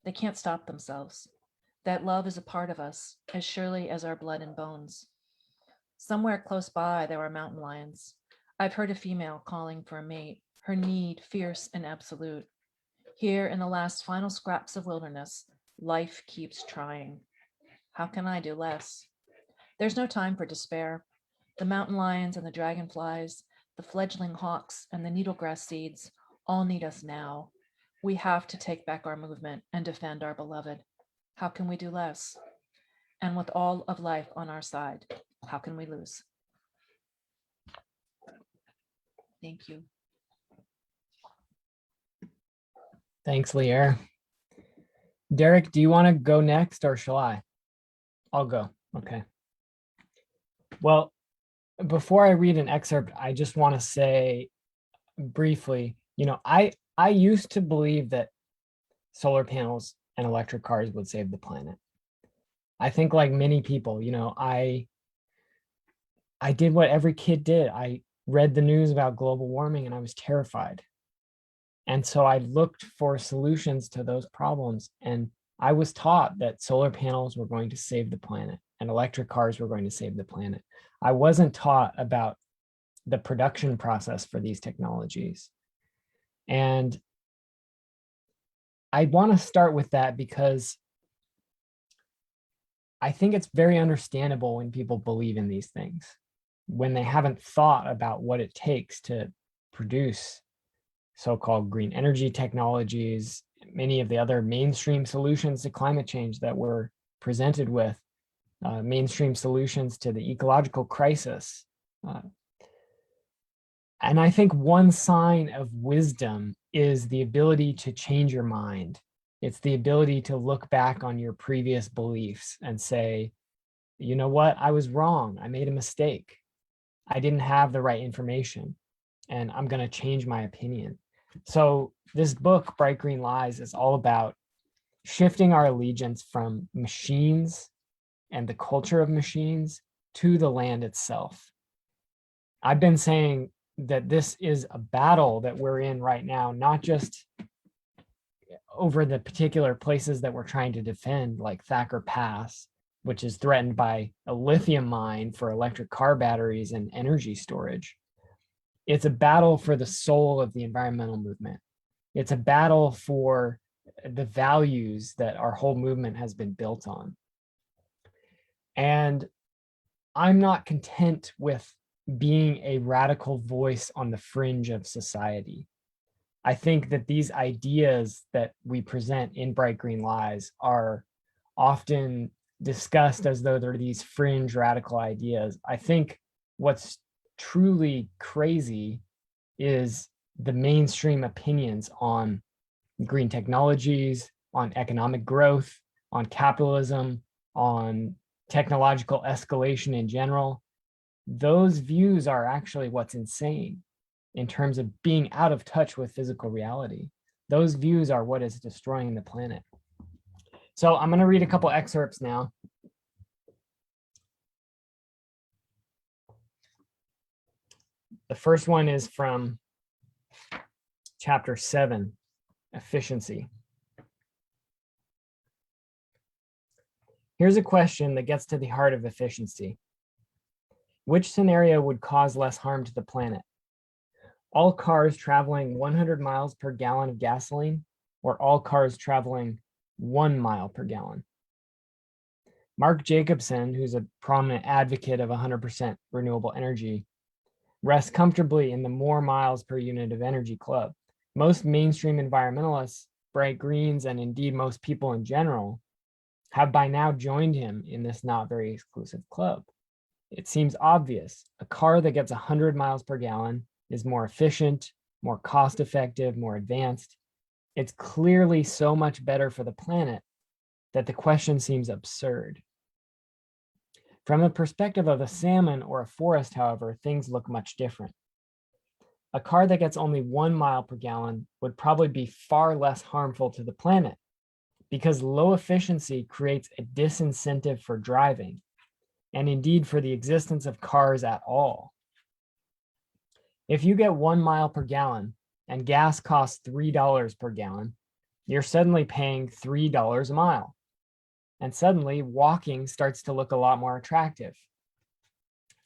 They can't stop themselves. That love is a part of us, as surely as our blood and bones. Somewhere close by, there are mountain lions. I've heard a female calling for a mate, her need fierce and absolute. Here in the last final scraps of wilderness, life keeps trying. How can I do less? There's no time for despair. The mountain lions and the dragonflies, the fledgling hawks and the needlegrass seeds all need us now. We have to take back our movement and defend our beloved. How can we do less? And with all of life on our side, how can we lose? Thank you. Thanks, Lierre. Derrick, do you want to go next or shall I? I'll go. Okay. Well, before I read an excerpt, I just want to say briefly, I used to believe that solar panels and electric cars would save the planet. I think like many people, I did what every kid did. I read the news about global warming and I was terrified. And so I looked for solutions to those problems. And I was taught that solar panels were going to save the planet and electric cars were going to save the planet. I wasn't taught about the production process for these technologies. And I want to start with that because I think it's very understandable when people believe in these things, when they haven't thought about what it takes to produce so-called green energy technologies, many of the other mainstream solutions to climate change that we're presented with, mainstream solutions to the ecological crisis. And I think one sign of wisdom is the ability to change your mind. It's the ability to look back on your previous beliefs and say, you know what, I was wrong. I made a mistake. I didn't have the right information and I'm going to change my opinion. So this book, Bright Green Lies, is all about shifting our allegiance from machines and the culture of machines to the land itself. I've been saying that this is a battle that we're in right now, not just over the particular places that we're trying to defend, like Thacker Pass, which is threatened by a lithium mine for electric car batteries and energy storage. It's a battle for the soul of the environmental movement. It's a battle for the values that our whole movement has been built on. And I'm not content with being a radical voice on the fringe of society. I think that these ideas that we present in Bright Green Lies are often discussed as though they're these fringe radical ideas. I think what's truly crazy is the mainstream opinions on green technologies, on economic growth, on capitalism, on technological escalation in general. Those views are actually what's insane in terms of being out of touch with physical reality. Those views are what is destroying the planet. So I'm going to read a couple excerpts now. The first one is from chapter 7, efficiency. Here's a question that gets to the heart of efficiency. Which scenario would cause less harm to the planet? All cars traveling 100 miles per gallon of gasoline, or all cars traveling 1 mile per gallon? Mark Jacobson, who's a prominent advocate of 100% renewable energy, rests comfortably in the more miles per unit of energy club. Most mainstream environmentalists, bright greens, and indeed most people in general have by now joined him in this not very exclusive club. It seems obvious. A car that gets 100 miles per gallon is more efficient, more cost effective, more advanced. It's clearly so much better for the planet that the question seems absurd. From the perspective of a salmon or a forest, however, things look much different. A car that gets only 1 mile per gallon would probably be far less harmful to the planet because low efficiency creates a disincentive for driving and indeed for the existence of cars at all. If you get 1 mile per gallon and gas costs $3 per gallon, you're suddenly paying $3 a mile. And suddenly walking starts to look a lot more attractive.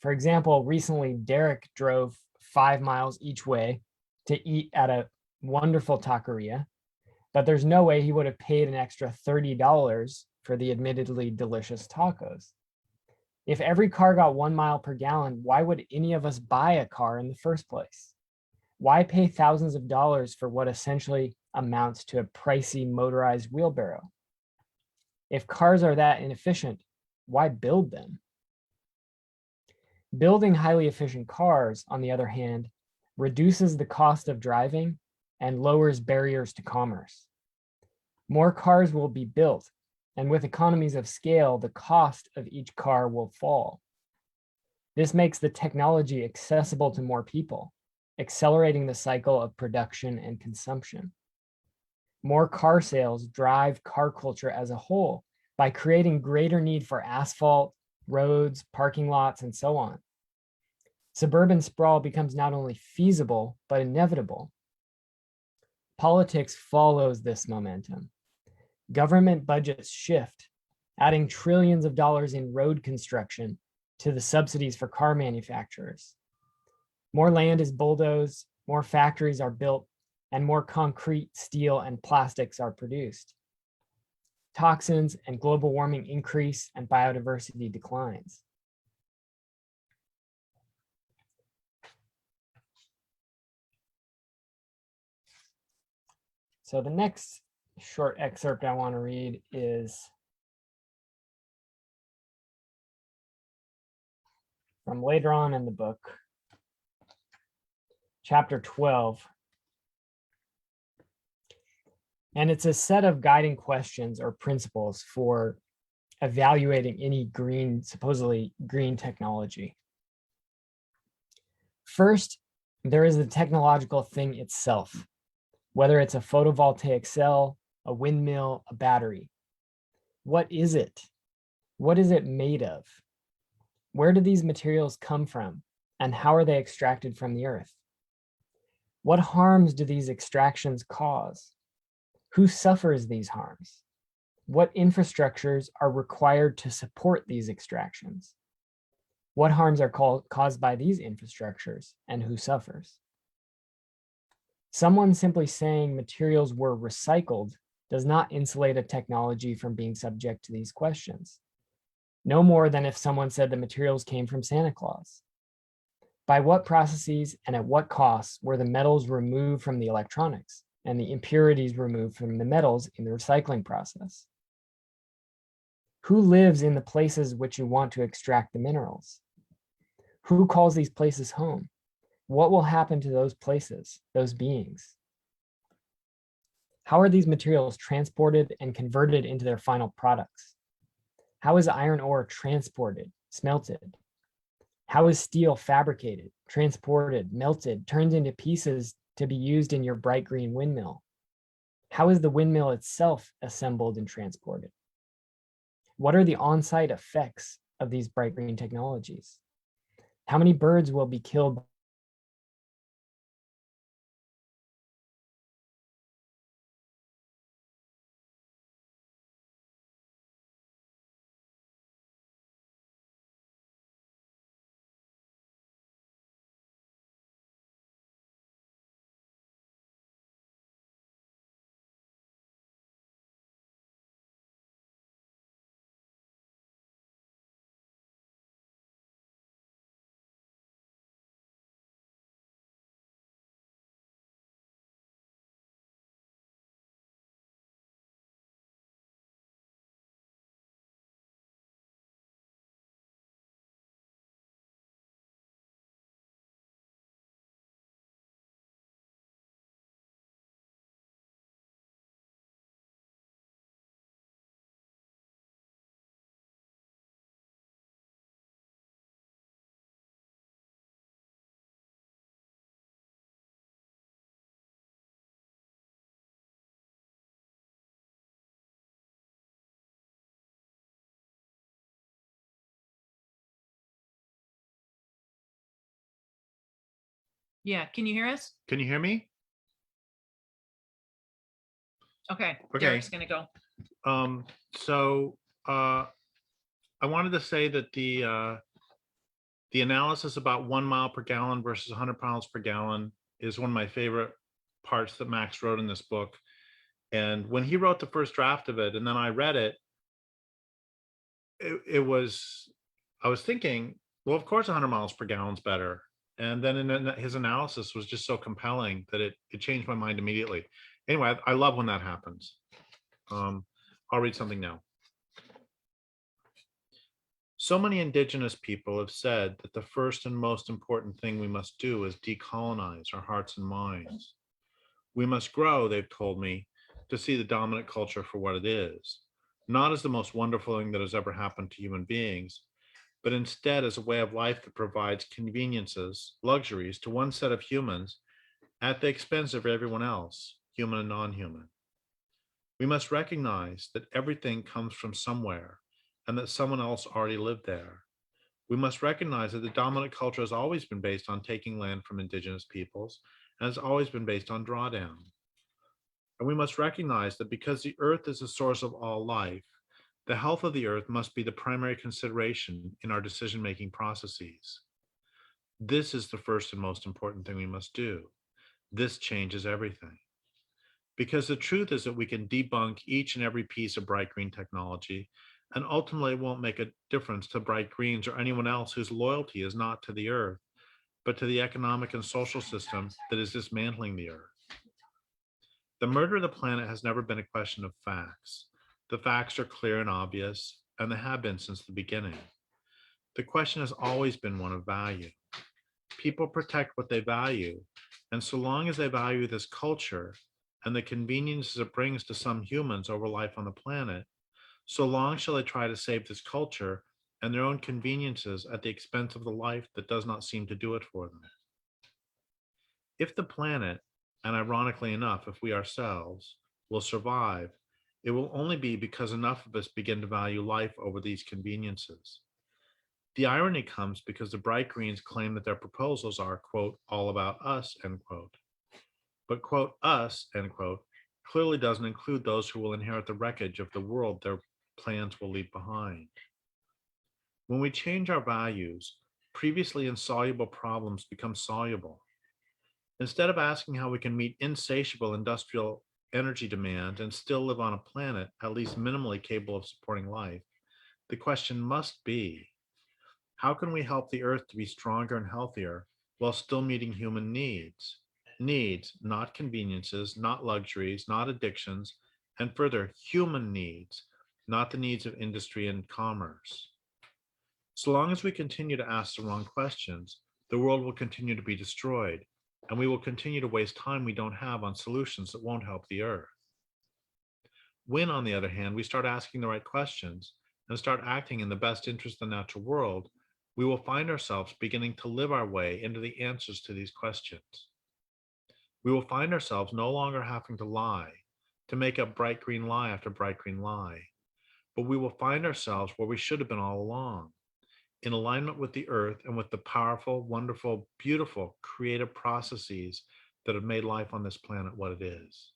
For example, recently Derrick drove 5 miles each way to eat at a wonderful taqueria, but there's no way he would have paid an extra $30 for the admittedly delicious tacos. If every car got 1 mile per gallon, why would any of us buy a car in the first place? Why pay thousands of dollars for what essentially amounts to a pricey motorized wheelbarrow? If cars are that inefficient, why build them? Building highly efficient cars, on the other hand, reduces the cost of driving and lowers barriers to commerce. More cars will be built, and with economies of scale, the cost of each car will fall. This makes the technology accessible to more people, accelerating the cycle of production and consumption. More car sales drive car culture as a whole by creating greater need for asphalt, roads, parking lots, and so on. Suburban sprawl becomes not only feasible, but inevitable. Politics follows this momentum. Government budgets shift, adding trillions of dollars in road construction to the subsidies for car manufacturers. More land is bulldozed, more factories are built, and more concrete, steel, and plastics are produced. Toxins and global warming increase and biodiversity declines. So the next short excerpt I want to read is from later on in the book, chapter 12. And it's a set of guiding questions or principles for evaluating any green, supposedly green technology. First, there is the technological thing itself, whether it's a photovoltaic cell, a windmill, a battery. What is it? What is it made of? Where do these materials come from? And how are they extracted from the earth? What harms do these extractions cause? Who suffers these harms? What infrastructures are required to support these extractions? What harms are caused by these infrastructures and who suffers? Someone simply saying materials were recycled does not insulate a technology from being subject to these questions. No more than if someone said the materials came from Santa Claus. By what processes and at what costs were the metals removed from the electronics and the impurities removed from the metals in the recycling process? Who lives in the places which you want to extract the minerals? Who calls these places home? What will happen to those places, those beings? How are these materials transported and converted into their final products? How is iron ore transported, smelted? How is steel fabricated, transported, melted, turned into pieces to be used in your bright green windmill? How is the windmill itself assembled and transported? What are the on-site effects of these bright green technologies? How many birds will be killed Yeah, can you hear us? Can you hear me? Okay, Okay. Derrick's gonna go. I wanted to say that the analysis about 1 mile per gallon versus 100 pounds per gallon is one of my favorite parts that Max wrote in this book. And when he wrote the first draft of it, and then I read it, I was thinking, well, of course 100 miles per gallon is better. And then his analysis was just so compelling that it changed my mind immediately. Anyway, I love when that happens. I'll read something now. So many indigenous people have said that the first and most important thing we must do is decolonize our hearts and minds. We must grow, they've told me, to see the dominant culture for what it is, not as the most wonderful thing that has ever happened to human beings, but instead as a way of life that provides conveniences, luxuries to one set of humans at the expense of everyone else, human and non-human. We must recognize that everything comes from somewhere and that someone else already lived there. We must recognize that the dominant culture has always been based on taking land from indigenous peoples and has always been based on drawdown. And we must recognize that because the earth is the source of all life, the health of the earth must be the primary consideration in our decision-making processes. This is the first and most important thing we must do. This changes everything. Because the truth is that we can debunk each and every piece of bright green technology, and ultimately it won't make a difference to bright greens or anyone else whose loyalty is not to the earth, but to the economic and social system that is dismantling the earth. The murder of the planet has never been a question of facts. The facts are clear and obvious, and they have been since the beginning. The question has always been one of value. People protect what they value, and so long as they value this culture and the conveniences it brings to some humans over life on the planet, so long shall they try to save this culture and their own conveniences at the expense of the life that does not seem to do it for them. If the planet, and ironically enough, if we ourselves, will survive, it will only be because enough of us begin to value life over these conveniences. The irony comes because the bright greens claim that their proposals are, quote, all about us, end quote. But, quote, us, end quote, clearly doesn't include those who will inherit the wreckage of the world their plans will leave behind. When we change our values, previously insoluble problems become soluble. Instead of asking how we can meet insatiable industrial energy demand and still live on a planet at least minimally capable of supporting life, the question must be, how can we help the earth to be stronger and healthier while still meeting human needs? Needs, not conveniences, not luxuries, not addictions, and further, human needs, not the needs of industry and commerce. So long as we continue to ask the wrong questions, the world will continue to be destroyed, and we will continue to waste time we don't have on solutions that won't help the earth. When, on the other hand, we start asking the right questions and start acting in the best interest of the natural world, we will find ourselves beginning to live our way into the answers to these questions. We will find ourselves no longer having to lie, to make up bright green lie after bright green lie, but we will find ourselves where we should have been all along, in alignment with the earth and with the powerful, wonderful, beautiful, creative processes that have made life on this planet what it is.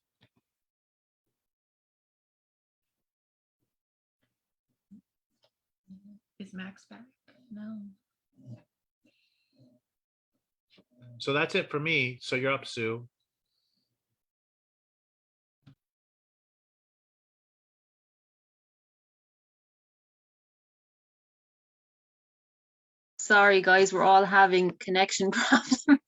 Is Max back? No. So that's it for me. So you're up, Sue. Sorry, guys, we're all having connection problems.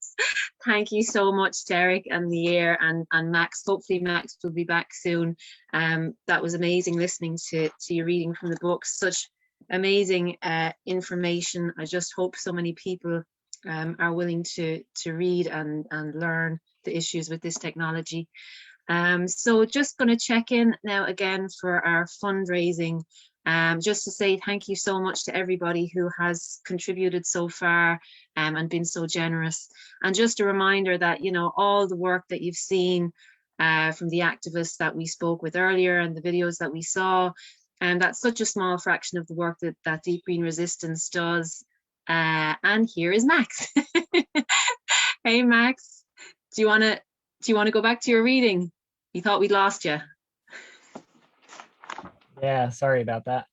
Thank you so much, Derrick and Lierre and Max. Hopefully Max will be back soon. That was amazing listening to your reading from the book. Such amazing information. I just hope so many people are willing to read and learn the issues with this technology. So just going to check in now again for our fundraising. Just to say thank you so much to everybody who has contributed so far and been so generous. And just a reminder that, you know, all the work that you've seen from the activists that we spoke with earlier and the videos that we saw, and that's such a small fraction of the work that Deep Green Resistance does. And here is Max. Hey Max, do you wanna go back to your reading? You thought we'd lost you. Yeah, sorry about that.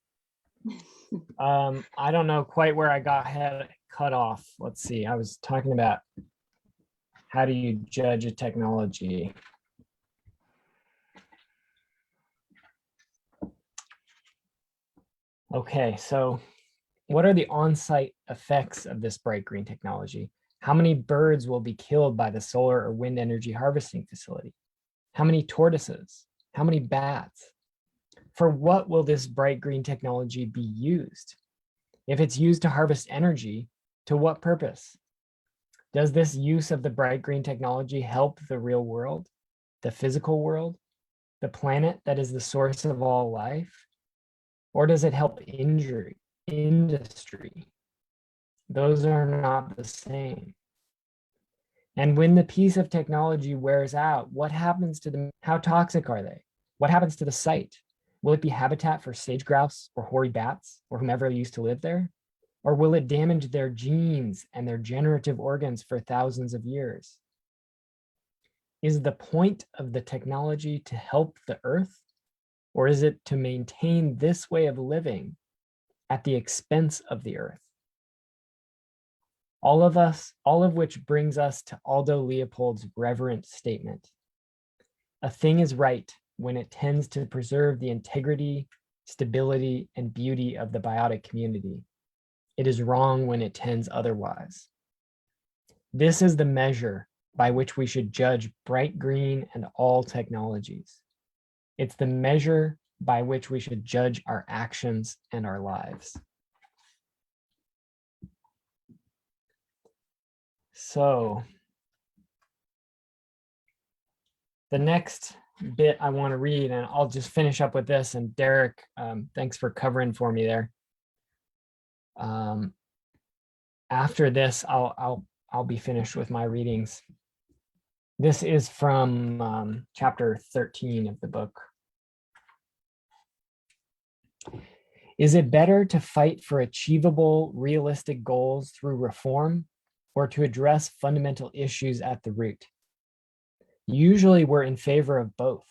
I don't know quite where I had cut off. Let's see. I was talking about how do you judge a technology. Okay, so what are the on-site effects of this bright green technology? How many birds will be killed by the solar or wind energy harvesting facility? How many tortoises? How many bats? For what will this bright green technology be used? If it's used to harvest energy, to what purpose? Does this use of the bright green technology help the real world, the physical world, the planet that is the source of all life? Or does it help industry? Those are not the same. And when the piece of technology wears out, what happens to them? How toxic are they? What happens to the site? Will it be habitat for sage grouse or hoary bats or whomever used to live there? Or will it damage their genes and their generative organs for thousands of years? Is the point of the technology to help the earth? Or is it to maintain this way of living at the expense of the earth? All of which brings us to Aldo Leopold's reverent statement. A thing is right when it tends to preserve the integrity, stability, and beauty of the biotic community. It is wrong when it tends otherwise. This is the measure by which we should judge bright green and all technologies. It's the measure by which we should judge our actions and our lives. So the next bit I want to read, and I'll just finish up with this, and Derrick, thanks for covering for me there. After this, I'll be finished with my readings. This is from chapter 13 of the book. Is it better to fight for achievable, realistic goals through reform, or to address fundamental issues at the root? Usually we're in favor of both.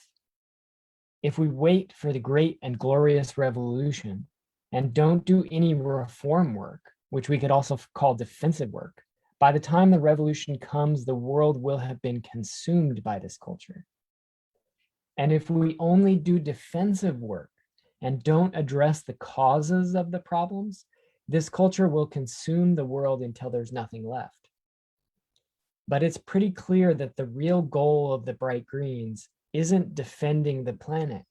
If we wait for the great and glorious revolution and don't do any reform work, which we could also call defensive work, by the time the revolution comes, the world will have been consumed by this culture. And if we only do defensive work and don't address the causes of the problems, this culture will consume the world until there's nothing left. But it's pretty clear that the real goal of the bright greens isn't defending the planet.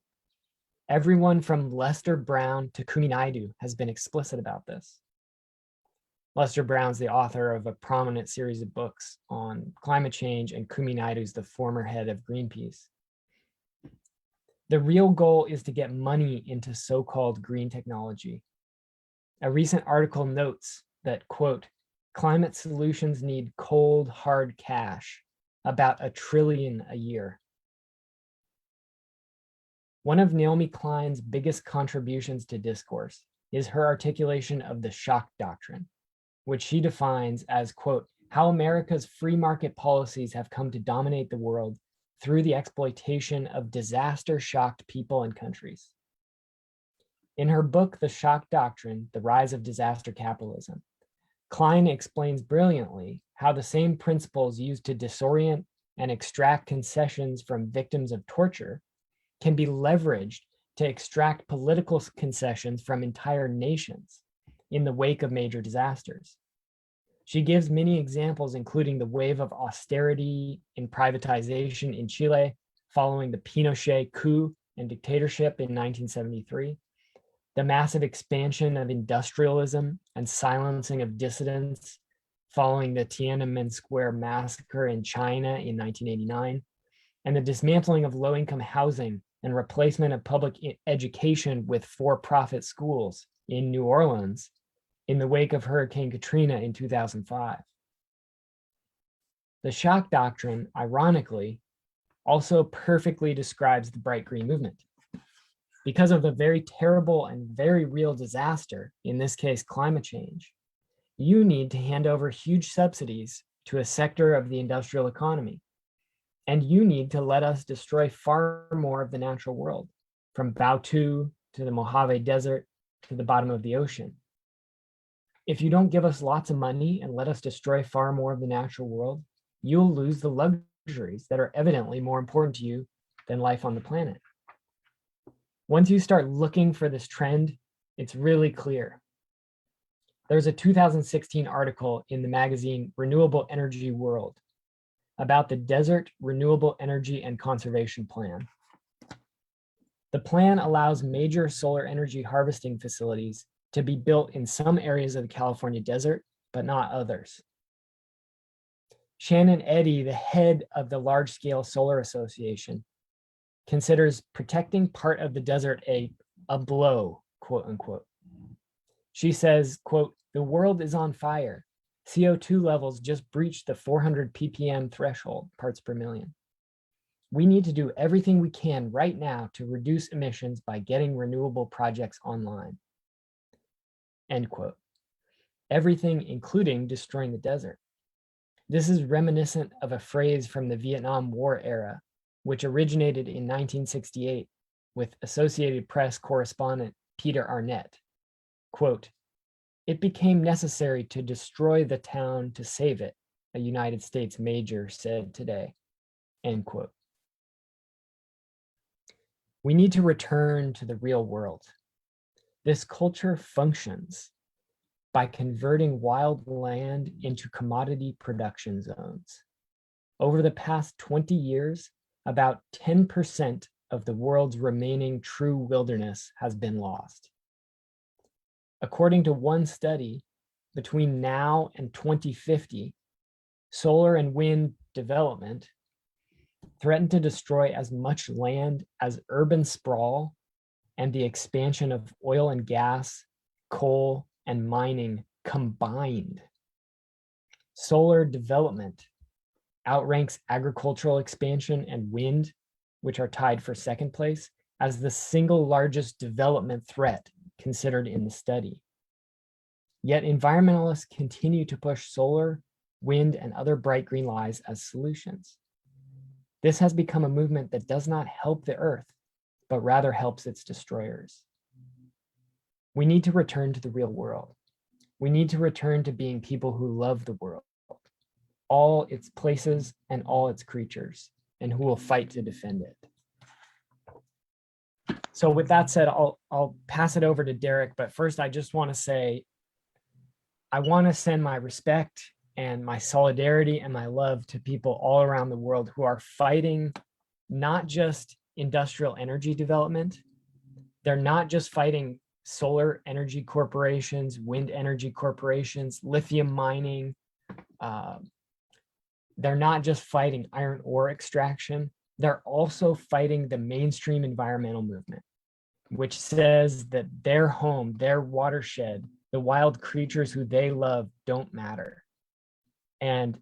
Everyone from Lester Brown to Kumi Naidoo has been explicit about this. Lester Brown's the author of a prominent series of books on climate change, and Kumi Naidoo's the former head of Greenpeace. The real goal is to get money into so-called green technology. A recent article notes that, quote, climate solutions need cold, hard cash, about $1 trillion a year. One of Naomi Klein's biggest contributions to discourse is her articulation of the shock doctrine, which she defines as, quote, how America's free market policies have come to dominate the world through the exploitation of disaster-shocked people and countries. In her book, The Shock Doctrine, The Rise of Disaster Capitalism, Klein explains brilliantly how the same principles used to disorient and extract concessions from victims of torture can be leveraged to extract political concessions from entire nations in the wake of major disasters. She gives many examples, including the wave of austerity in privatization in Chile following the Pinochet coup and dictatorship in 1973, the massive expansion of industrialism and silencing of dissidents following the Tiananmen Square massacre in China in 1989, and the dismantling of low-income housing and replacement of public education with for-profit schools in New Orleans in the wake of Hurricane Katrina in 2005. The shock doctrine, ironically, also perfectly describes the bright green movement. Because of the very terrible and very real disaster, in this case, climate change, you need to hand over huge subsidies to a sector of the industrial economy. And you need to let us destroy far more of the natural world, from Bautu to the Mojave Desert to the bottom of the ocean. If you don't give us lots of money and let us destroy far more of the natural world, you'll lose the luxuries that are evidently more important to you than life on the planet. Once you start looking for this trend, it's really clear. There's a 2016 article in the magazine Renewable Energy World about the Desert Renewable Energy and Conservation Plan. The plan allows major solar energy harvesting facilities to be built in some areas of the California desert, but not others. Shannon Eddy, the head of the Large Scale Solar Association, considers protecting part of the desert a blow, quote unquote. She says, quote, "The world is on fire. CO2 levels just breached the 400 ppm threshold, parts per million. We need to do everything we can right now to reduce emissions by getting renewable projects online." End quote. Everything, including destroying the desert. This is reminiscent of a phrase from the Vietnam War era, which originated in 1968 with Associated Press correspondent Peter Arnett. Quote, "It became necessary to destroy the town to save it," a United States major said today. End quote. We need to return to the real world. This culture functions by converting wild land into commodity production zones. Over the past 20 years, about 10% of the world's remaining true wilderness has been lost. According to one study, between now and 2050, solar and wind development threaten to destroy as much land as urban sprawl and the expansion of oil and gas, coal, and mining combined. Solar development outranks agricultural expansion and wind, which are tied for second place, as the single largest development threat considered in the study. Yet environmentalists continue to push solar, wind, and other bright green lies as solutions. This has become a movement that does not help the earth, but rather helps its destroyers. We need to return to the real world. We need to return to being people who love the world, all its places and all its creatures, and who will fight to defend it. So with that said, I'll pass it over to Derrick, but first I just want to say, I want to send my respect and my solidarity and my love to people all around the world who are fighting not just industrial energy development. They're not just fighting solar energy corporations, wind energy corporations, lithium mining. They're not just fighting iron ore extraction. They're also fighting the mainstream environmental movement, which says that their home, their watershed, the wild creatures who they love don't matter. And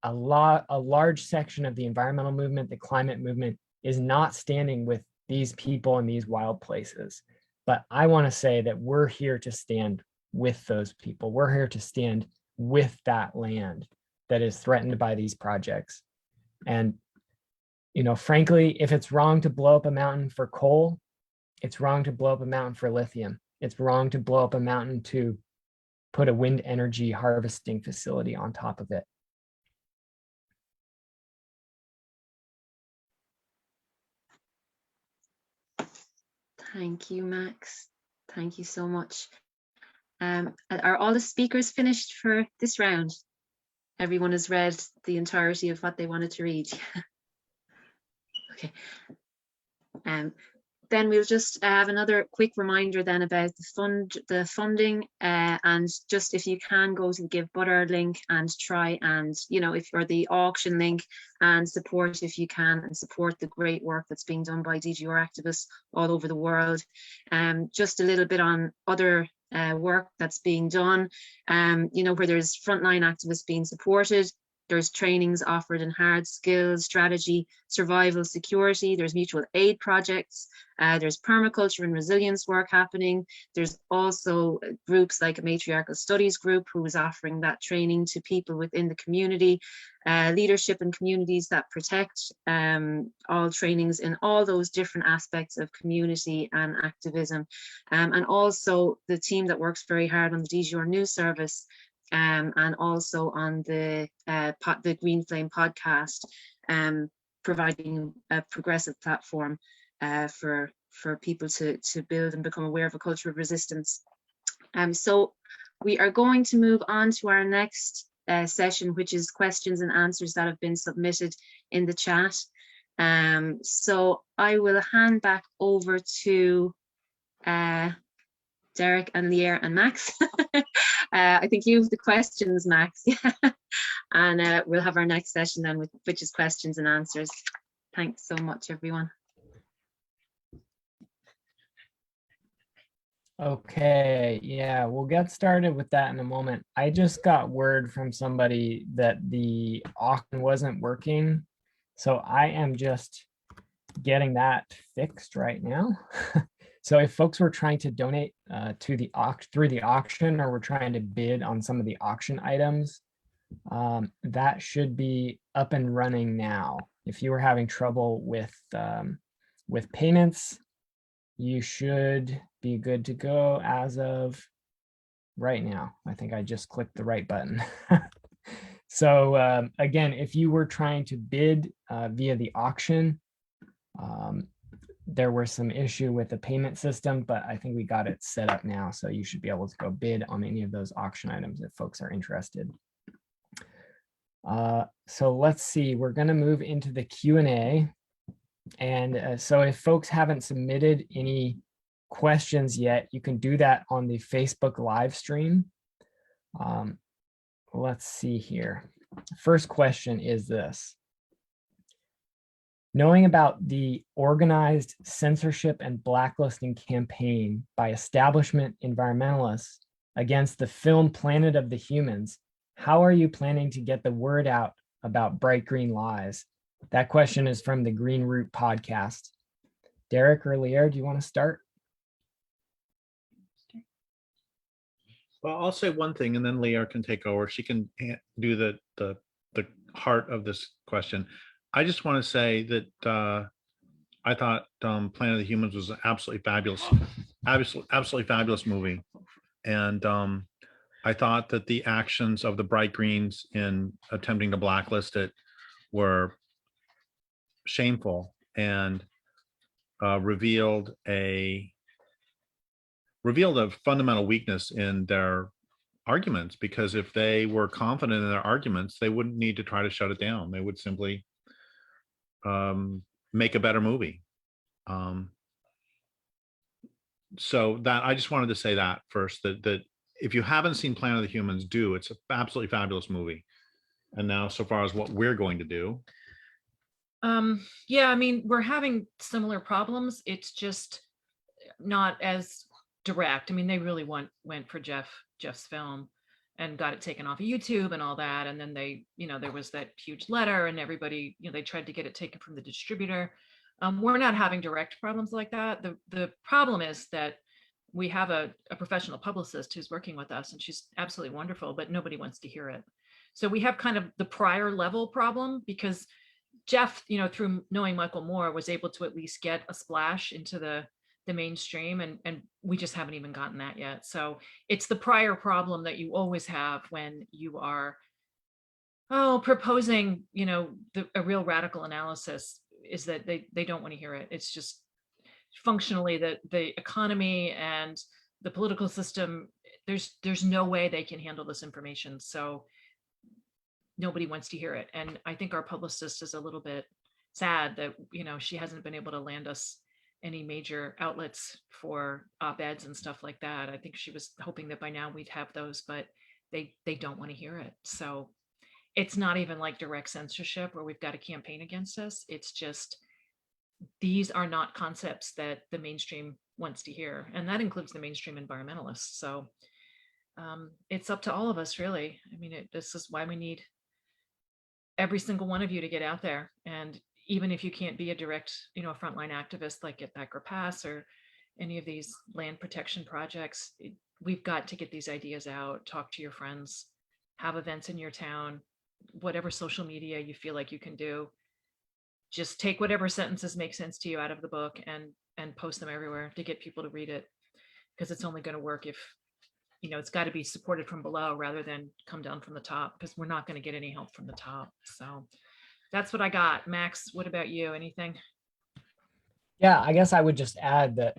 a large section of the environmental movement, the climate movement, is not standing with these people in these wild places. But I want to say that we're here to stand with those people. We're here to stand with that land that is threatened by these projects. And, you know, frankly, if it's wrong to blow up a mountain for coal, it's wrong to blow up a mountain for lithium. It's wrong to blow up a mountain to put a wind energy harvesting facility on top of it. Thank you, Max. Thank you so much. Are all the speakers finished for this round? Everyone has read the entirety of what they wanted to read. Okay. Then we'll just have another quick reminder then about the funding, and just if you can go to the Give Butter link and try and, you know, if you're the auction link, and support if you can, and support the great work that's being done by DGR activists all over the world. Just a little bit on other work that's being done, you know, where there's frontline activists being supported. There's trainings offered in hard skills, strategy, survival, security. There's mutual aid projects. There's permaculture and resilience work happening. There's also groups like a matriarchal studies group who is offering that training to people within the community, leadership in communities that protect, all trainings in all those different aspects of community and activism. And also the team that works very hard on the DGR News Service, and also on the Green Flame podcast, providing a progressive platform for people to build and become aware of a culture of resistance. So we are going to move on to our next session, which is questions and answers that have been submitted in the chat. So I will hand back over to Derrick and Lierre and Max. I think you have the questions, Max. And we'll have our next session then, which is questions and answers. Thanks so much, everyone. Okay, yeah, we'll get started with that in a moment. I just got word from somebody that the auction wasn't working, so I am just getting that fixed right now. So if folks were trying to donate to the through the auction, or were trying to bid on some of the auction items, that should be up and running now. If you were having trouble with payments, you should be good to go as of right now. I think I just clicked the right button. So again, if you were trying to bid via the auction, there was some issue with the payment system, but I think we got it set up now. So you should be able to go bid on any of those auction items if folks are interested. So let's see, we're going to move into the Q&A. And so if folks haven't submitted any questions yet, you can do that on the Facebook live stream. Let's see here. First question is this. Knowing about the organized censorship and blacklisting campaign by establishment environmentalists against the film Planet of the Humans, how are you planning to get the word out about bright green lies? That question is from the Green Root podcast. Derrick or Lierre, do you want to start? Well, I'll say one thing and then Lierre can take over. She can do the heart of this question. I just want to say that I thought Planet of the Humans was an absolutely fabulous movie. And I thought that the actions of the Bright Greens in attempting to blacklist it were shameful and revealed a fundamental weakness in their arguments, because if they were confident in their arguments, they wouldn't need to try to shut it down. They would simply make a better movie. So that I just wanted to say that first, that if you haven't seen Planet of the Humans, do. It's an absolutely fabulous movie. And now, so far as what we're going to do. Yeah, I mean, we're having similar problems. It's just not as direct. I mean, they really went for Jeff's film and got it taken off of YouTube and all that. And then they, there was that huge letter and everybody, they tried to get it taken from the distributor. We're not having direct problems like that. The problem is that we have a professional publicist who's working with us, and she's absolutely wonderful, but nobody wants to hear it. So we have kind of the prior level problem, because Jeff, through knowing Michael Moore, was able to at least get a splash into the mainstream, and we just haven't even gotten that yet. So it's the prior problem that you always have when you are proposing a real radical analysis, is that they don't want to hear it. It's just functionally the economy and the political system, there's no way they can handle this information, so nobody wants to hear it. And I think our publicist is a little bit sad that she hasn't been able to land us any major outlets for op-eds and stuff like that. I think she was hoping that by now we'd have those, but they don't want to hear it. So it's not even like direct censorship where we've got a campaign against us. It's just, these are not concepts that the mainstream wants to hear. And that includes the mainstream environmentalists. So it's up to all of us, really. I mean, this is why we need every single one of you to get out there. And even if you can't be a direct, a frontline activist like at Thacker Pass or any of these land protection projects, we've got to get these ideas out, talk to your friends, have events in your town, whatever social media you feel like you can do. Just take whatever sentences make sense to you out of the book and post them everywhere to get people to read it, because it's only going to work if it's got to be supported from below rather than come down from the top, because we're not going to get any help from the top. So that's what I got. Max, what about you? Anything? Yeah, I guess I would just add that,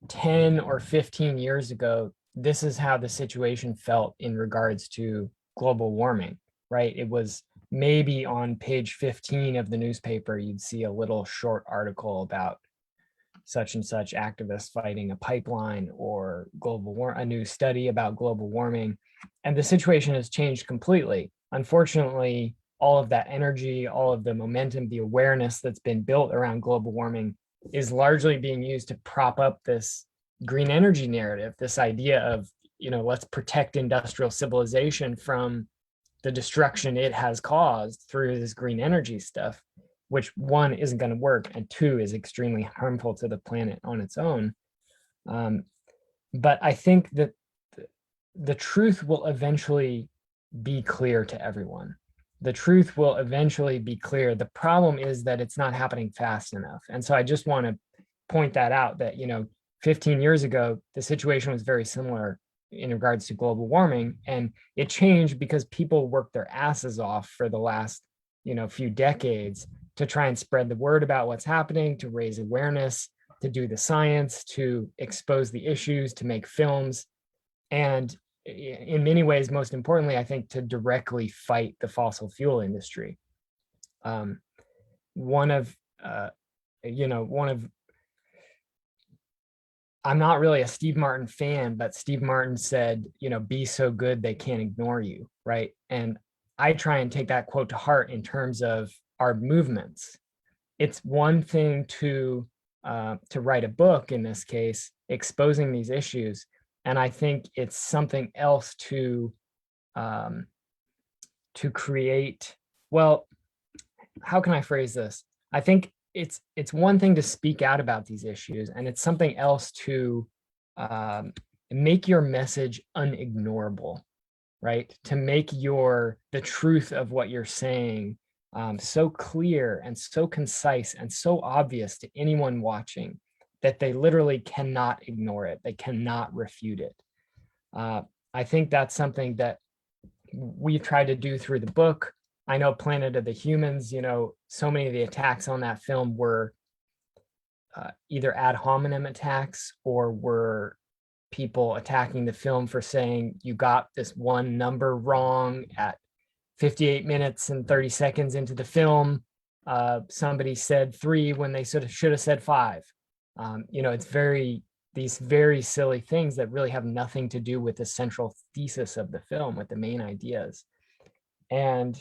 10 or 15 years ago, this is how the situation felt in regards to global warming, right? It was maybe on page 15 of the newspaper, you'd see a little short article about such and such activists fighting a pipeline or a new study about global warming. And the situation has changed completely. Unfortunately, all of that energy, all of the momentum, the awareness that's been built around global warming is largely being used to prop up this green energy narrative, this idea of, let's protect industrial civilization from the destruction it has caused through this green energy stuff, which one, isn't going to work, and two, is extremely harmful to the planet on its own. But I think that the truth will eventually be clear to everyone. The truth will eventually be clear. The problem is that it's not happening fast enough. And so I just want to point that out, that, 15 years ago, the situation was very similar in regards to global warming, and it changed because people worked their asses off for the last, few decades to try and spread the word about what's happening, to raise awareness, to do the science, to expose the issues, to make films, and in many ways, most importantly, I think, to directly fight the fossil fuel industry. I'm not really a Steve Martin fan, but Steve Martin said, be so good they can't ignore you, right? And I try and take that quote to heart in terms of our movements. It's one thing to write a book, in this case, exposing these issues, and I think it's something else to create. Well, how can I phrase this? I think it's one thing to speak out about these issues, and it's something else to make your message unignorable, right? To make the truth of what you're saying so clear and so concise and so obvious to anyone watching that they literally cannot ignore it. They cannot refute it. I think that's something that we tried to do through the book. I know Planet of the Humans, so many of the attacks on that film were either ad hominem attacks or were people attacking the film for saying you got this one number wrong at 58 minutes and 30 seconds into the film. Somebody said 3 when they should have said 5. It's these very silly things that really have nothing to do with the central thesis of the film, with the main ideas. And,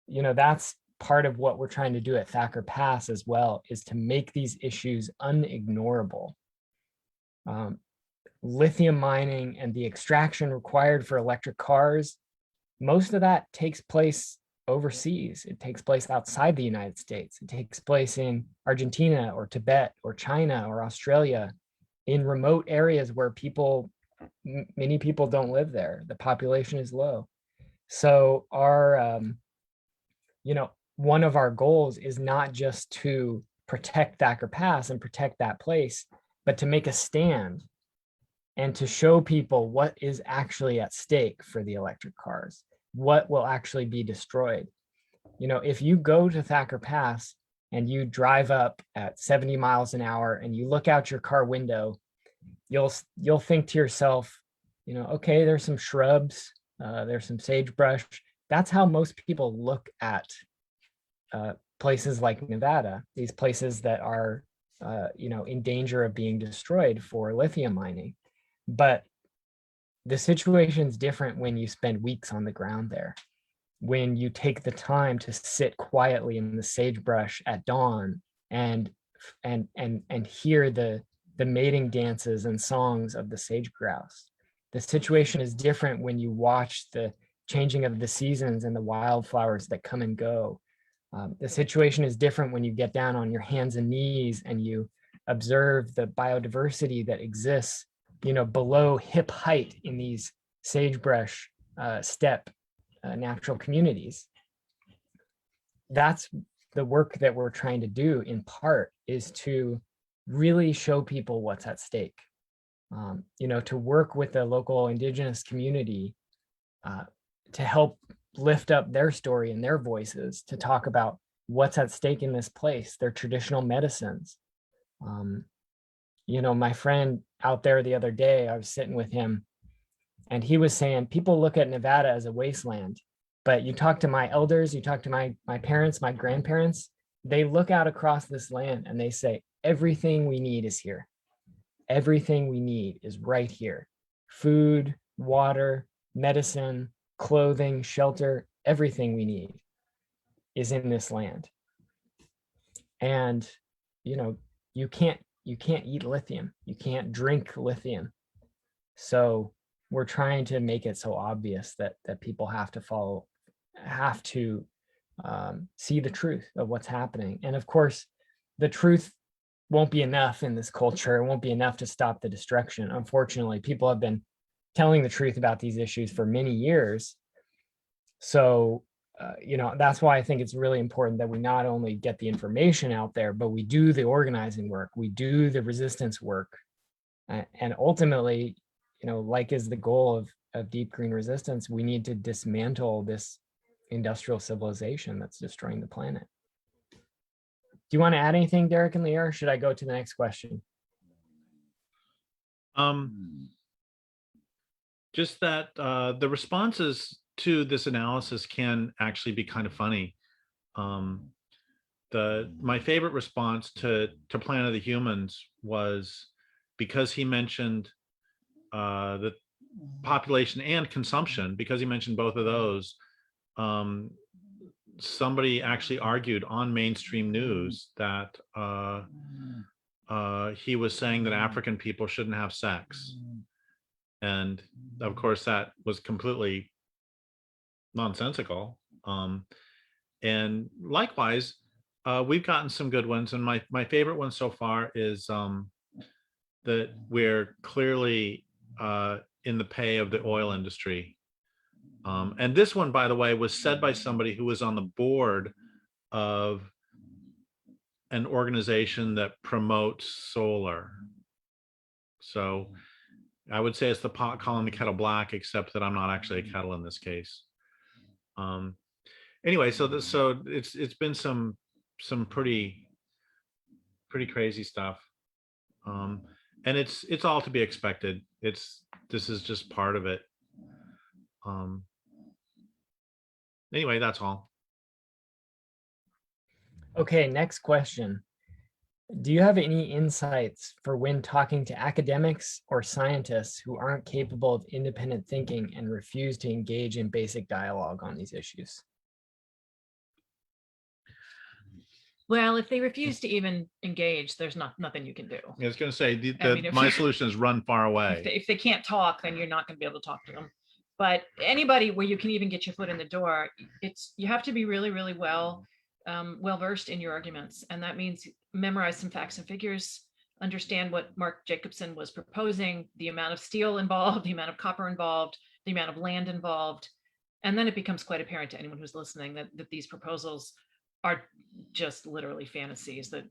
that's part of what we're trying to do at Thacker Pass as well, is to make these issues unignorable. Lithium mining and the extraction required for electric cars, most of that takes place overseas. It takes place outside the United States. It takes place in Argentina or Tibet or China or Australia, in remote areas where many people don't live there. The population is low. So our, one of our goals is not just to protect Thacker Pass and protect that place, but to make a stand and to show people what is actually at stake for the electric cars, what will actually be destroyed. If you go to Thacker Pass and you drive up at 70 miles an hour and you look out your car window, you'll think to yourself, okay, there's some shrubs, there's some sagebrush. That's how most people look at places like Nevada, these places that are, in danger of being destroyed for lithium mining. But the situation is different when you spend weeks on the ground there, when you take the time to sit quietly in the sagebrush at dawn and hear the mating dances and songs of the sage grouse. The situation is different when you watch the changing of the seasons and the wildflowers that come and go. The situation is different when you get down on your hands and knees and you observe the biodiversity that exists, below hip height in these sagebrush steppe natural communities. That's the work that we're trying to do, in part, is to really show people what's at stake. To work with the local indigenous community to help lift up their story and their voices, to talk about what's at stake in this place, their traditional medicines. My friend out there the other day, I was sitting with him, and he was saying, people look at Nevada as a wasteland, but you talk to my elders, you talk to my parents, my grandparents, they look out across this land and they say, everything we need is here. Everything we need is right here. Food, water, medicine, clothing, shelter, everything we need is in this land. And, you can't eat lithium. You can't drink lithium. So we're trying to make it so obvious that people have to see the truth of what's happening. And of course, the truth won't be enough in this culture. It won't be enough to stop the destruction. Unfortunately, people have been telling the truth about these issues for many years. So, that's why I think it's really important that we not only get the information out there, but we do the organizing work, we do the resistance work. And ultimately, like is the goal of deep green resistance, we need to dismantle this industrial civilization that's destroying the planet. Do you want to add anything, Derrick and Lierre, or should I go to the next question? Just that the responses to this analysis can actually be kind of funny. My favorite response to Planet of the Humans was, because he mentioned the population and consumption, because he mentioned both of those, somebody actually argued on mainstream news that he was saying that African people shouldn't have sex. And of course, that was completely nonsensical. And likewise, we've gotten some good ones. And my favorite one so far is that we're clearly in the pay of the oil industry. And this one, by the way, was said by somebody who was on the board of an organization that promotes solar. So I would say it's the pot calling the kettle black, except that I'm not actually a kettle in this case. Anyway, so it's been some pretty crazy stuff. And it's all to be expected. This is just part of it. Anyway, that's all. Okay, next question. Do you have any insights for when talking to academics or scientists who aren't capable of independent thinking and refuse to engage in basic dialogue on these issues? Well, if they refuse to even engage, there's nothing you can do. I was going to say, my solution is run far away. If they can't talk, then you're not going to be able to talk to them. But anybody where you can even get your foot in the door, you have to be really, really well versed in your arguments. And that means memorize some facts and figures, understand what Mark Jacobson was proposing, the amount of steel involved, the amount of copper involved, the amount of land involved. And then it becomes quite apparent to anyone who's listening that these proposals are just literally fantasies that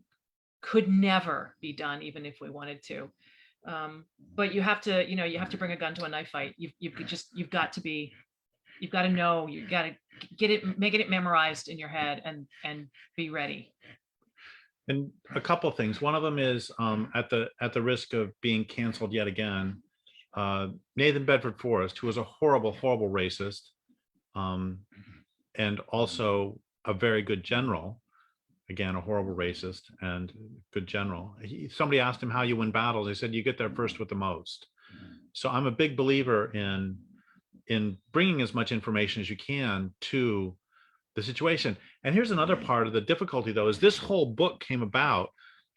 could never be done, even if we wanted to. But you have to bring a gun to a knife fight. You've got to know, you've got to make it memorized in your head and be ready. And a couple of things. One of them is at the risk of being canceled yet again, Nathan Bedford Forrest, who was a horrible, horrible racist, and also a very good general. Again, a horrible racist and good general. Somebody asked him how you win battles. He said, you get there first with the most. So I'm a big believer in bringing as much information as you can to the situation. And here's another part of the difficulty, though, is this whole book came about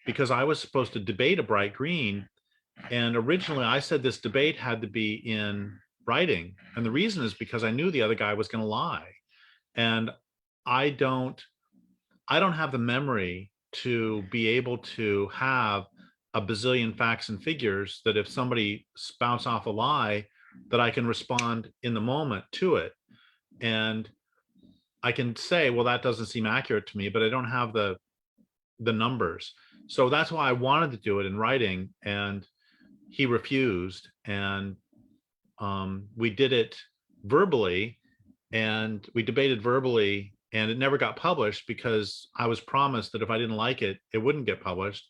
because I was supposed to debate a Bright Green. And originally I said this debate had to be in writing. And the reason is because I knew the other guy was going to lie. And I don't have the memory to be able to have a bazillion facts and figures that if somebody spouts off a lie, that I can respond in the moment to it. And I can say, well, that doesn't seem accurate to me, but I don't have the numbers. So that's why I wanted to do it in writing, and he refused. And we did it verbally, and we debated verbally, and it never got published because I was promised that if I didn't like it, it wouldn't get published.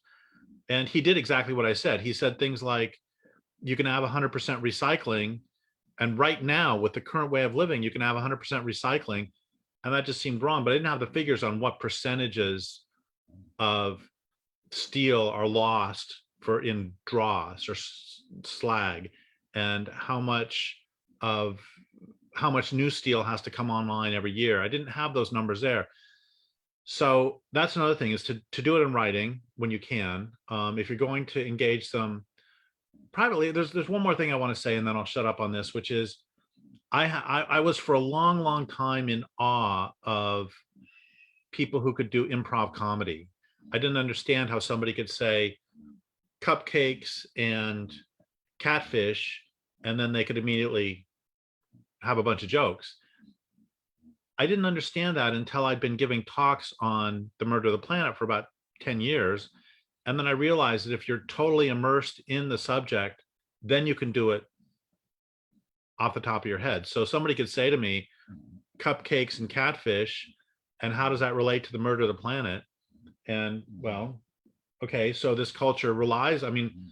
And he did exactly what I said. He said things like, you can have 100% recycling. And right now, with the current way of living, you can have 100% recycling. And that just seemed wrong. But I didn't have the figures on what percentages of steel are lost in dross or slag, and how much new steel has to come online every year. I didn't have those numbers there. So that's another thing, is to do it in writing when you can. If you're going to engage them privately, there's one more thing I want to say, and then I'll shut up on this, which is I was for a long time in awe of people who could do improv comedy. I didn't understand how somebody could say cupcakes and catfish, and then they could immediately have a bunch of jokes. I didn't understand that until I'd been giving talks on the murder of the planet for about 10 years. And then I realized that if you're totally immersed in the subject, then you can do it off the top of your head. So somebody could say to me, cupcakes and catfish, and how does that relate to the murder of the planet? And well, okay, so this culture relies, I mean,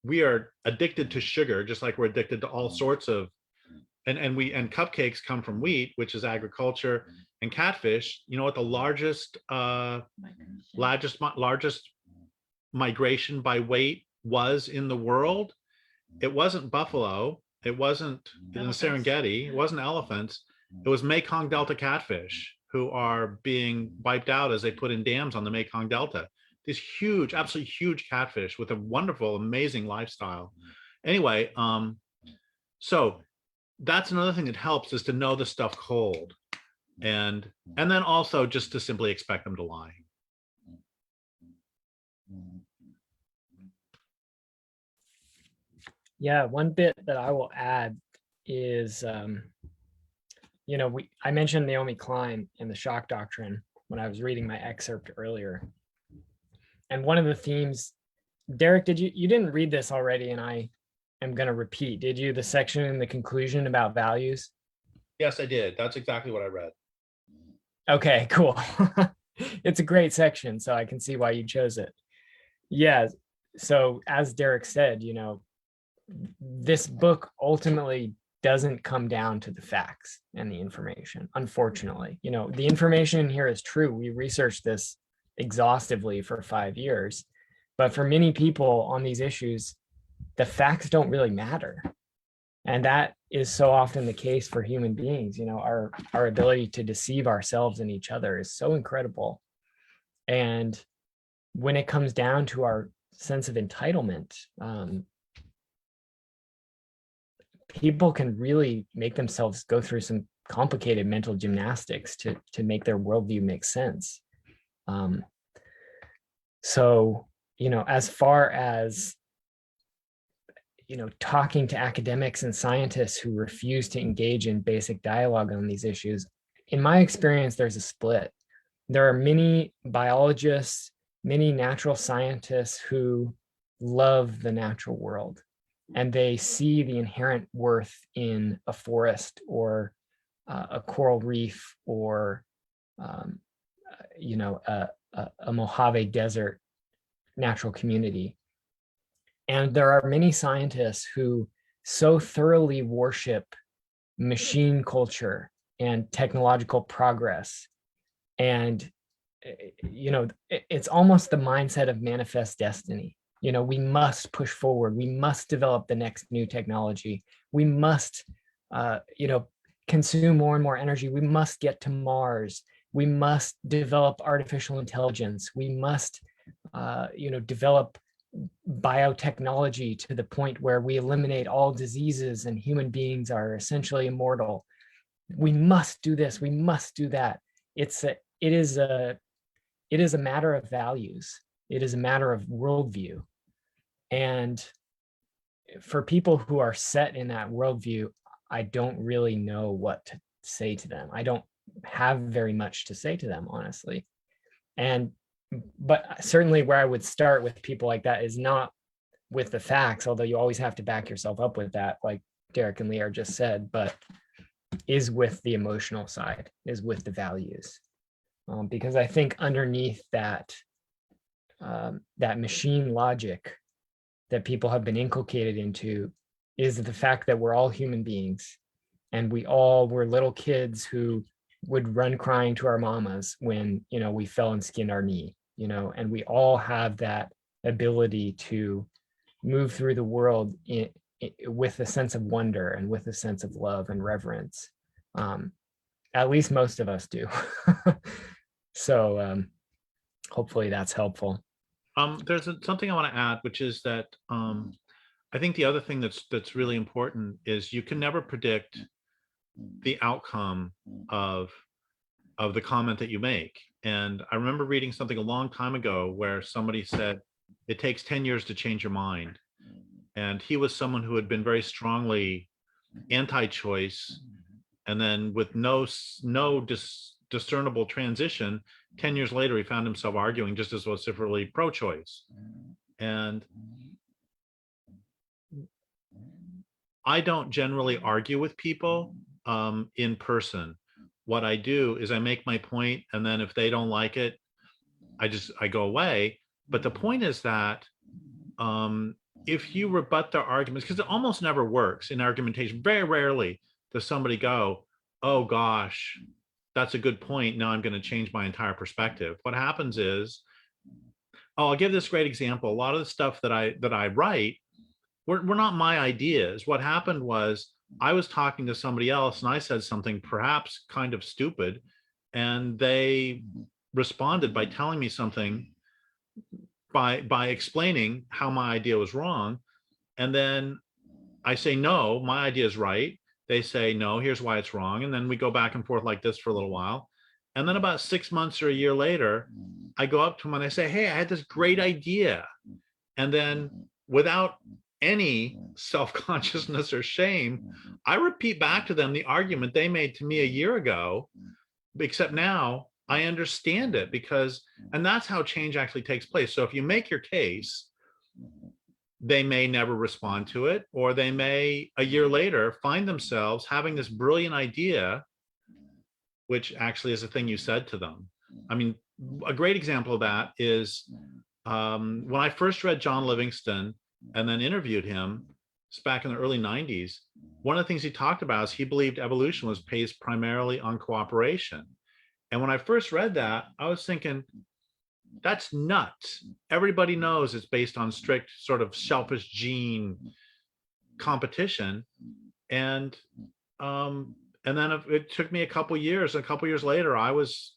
we are addicted to sugar, just like we're addicted to all sorts of, and cupcakes come from wheat, which is agriculture, and catfish, you know what the largest migration by weight was in the world? It wasn't buffalo, it wasn't in the Serengeti, it wasn't elephants, it was Mekong Delta catfish, who are being wiped out as they put in dams on the Mekong Delta. These huge, absolutely huge catfish with a wonderful, amazing lifestyle. Anyway, so that's another thing that helps, is to know the stuff cold, and then also just to simply expect them to lie. Yeah, one bit that I will add is, you know, I mentioned Naomi Klein and the shock doctrine when I was reading my excerpt earlier. And one of the themes, Derrick, you didn't read this already, and I am going to repeat, did you? The section in the conclusion about values? Yes, I did. That's exactly what I read. Okay, cool. It's a great section, so I can see why you chose it. Yeah, so as Derrick said, you know, this book ultimately doesn't come down to the facts and the information, unfortunately. You know, the information here is true. We researched this exhaustively for 5 years, but for many people on these issues, the facts don't really matter. And that is so often the case for human beings. You know, our ability to deceive ourselves and each other is so incredible. And when it comes down to our sense of entitlement, people can really make themselves go through some complicated mental gymnastics to make their worldview make sense. So, you know, as far as, you know, talking to academics and scientists who refuse to engage in basic dialogue on these issues, in my experience, there's a split. There are many biologists, many natural scientists who love the natural world, and they see the inherent worth in a forest or a coral reef or, you know, a Mojave Desert natural community. And there are many scientists who so thoroughly worship machine culture and technological progress. And, you know, it's almost the mindset of manifest destiny. You know, we must push forward. We must develop the next new technology. We must, you know, consume more and more energy. We must get to Mars. We must develop artificial intelligence. We must, you know, develop biotechnology to the point where we eliminate all diseases and human beings are essentially immortal. We must do this, we must do that. It is a matter of values. It is a matter of worldview. And for people who are set in that worldview, I don't really know what to say to them. I don't have very much to say to them, honestly. But certainly where I would start with people like that is not with the facts, although you always have to back yourself up with that, like Derrick and Lierre just said, but is with the emotional side, is with the values. Because I think underneath that, that machine logic that people have been inculcated into is the fact that we're all human beings, and we all were little kids who would run crying to our mamas when, you know, we fell and skinned our knee, you know, and we all have that ability to move through the world with a sense of wonder and with a sense of love and reverence. At least most of us do. So hopefully that's helpful. There's something I want to add, which is that I think the other thing that's really important is you can never predict the outcome of the comment that you make. And I remember reading something a long time ago where somebody said, it takes 10 years to change your mind. And he was someone who had been very strongly anti-choice. And then with no discernible transition, 10 years later, he found himself arguing just as vociferously pro-choice. And I don't generally argue with people in person. What I do is I make my point, and then if they don't like it, I go away. But the point is that if you rebut their arguments, because it almost never works in argumentation, very rarely does somebody go, oh gosh, that's a good point, now I'm going to change my entire perspective. What happens is, I'll give this great example. A lot of the stuff that I write were not my ideas. What happened was I was talking to somebody else and I said something perhaps kind of stupid, and they responded by telling me something, by explaining how my idea was wrong. And then I say, no, my idea is right. They say, no, here's why it's wrong. And then we go back and forth like this for a little while. And then about 6 months or a year later, I go up to them and I say, hey, I had this great idea. And then without any self-consciousness or shame, I repeat back to them the argument they made to me a year ago, except now I understand it and that's how change actually takes place. So if you make your case, they may never respond to it, or they may a year later find themselves having this brilliant idea, which actually is a thing you said to them. I mean, a great example of that is when I first read John Livingston and then interviewed him back in the early 90s, one of the things he talked about is he believed evolution was based primarily on cooperation. And when I first read that, I was thinking, that's nuts. Everybody knows it's based on strict sort of selfish gene competition. And then it took me a couple years. A couple years later, I was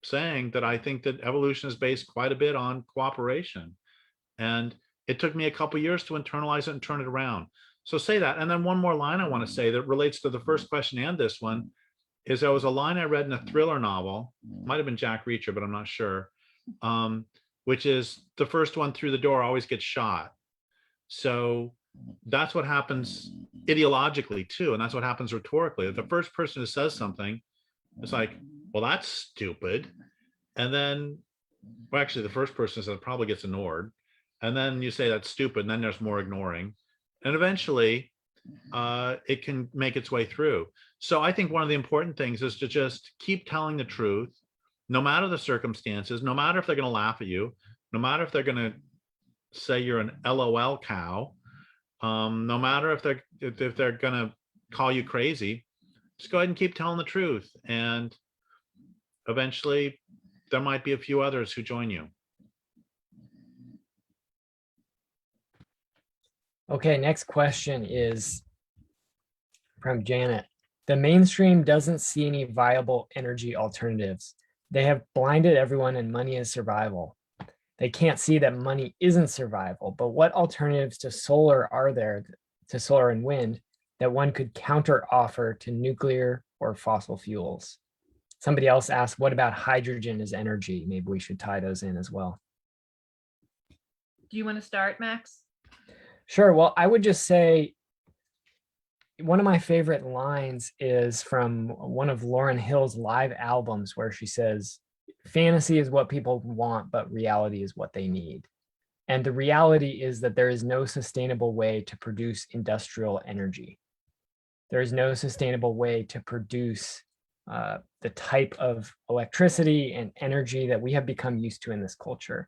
saying that I think that evolution is based quite a bit on cooperation. And it took me a couple years to internalize it and turn it around. So say that. And then one more line I want to say that relates to the first question and this one is there was a line I read in a thriller novel, might have been Jack Reacher, but I'm not sure, which is the first one through the door always gets shot. So that's what happens ideologically too. And that's what happens rhetorically. If the first person who says something, it's like, well, that's stupid. And then, well, actually the first person says it probably gets ignored. And then you say that's stupid, and then there's more ignoring. And eventually it can make its way through. So I think one of the important things is to just keep telling the truth, no matter the circumstances, no matter if they're going to laugh at you, no matter if they're going to say you're an LOL cow, no matter if they're going to call you crazy, just go ahead and keep telling the truth. And eventually there might be a few others who join you. Okay, next question is from Janet. The mainstream doesn't see any viable energy alternatives. They have blinded everyone and money is survival. They can't see that money isn't survival, but what alternatives to solar are there, to solar and wind, that one could counter offer to nuclear or fossil fuels? Somebody else asked, what about hydrogen as energy? Maybe we should tie those in as well. Do you want to start, Max? Sure. Well, I would just say one of my favorite lines is from one of Lauryn Hill's live albums, where she says, fantasy is what people want, but reality is what they need. And the reality is that there is no sustainable way to produce industrial energy. There is no sustainable way to produce the type of electricity and energy that we have become used to in this culture.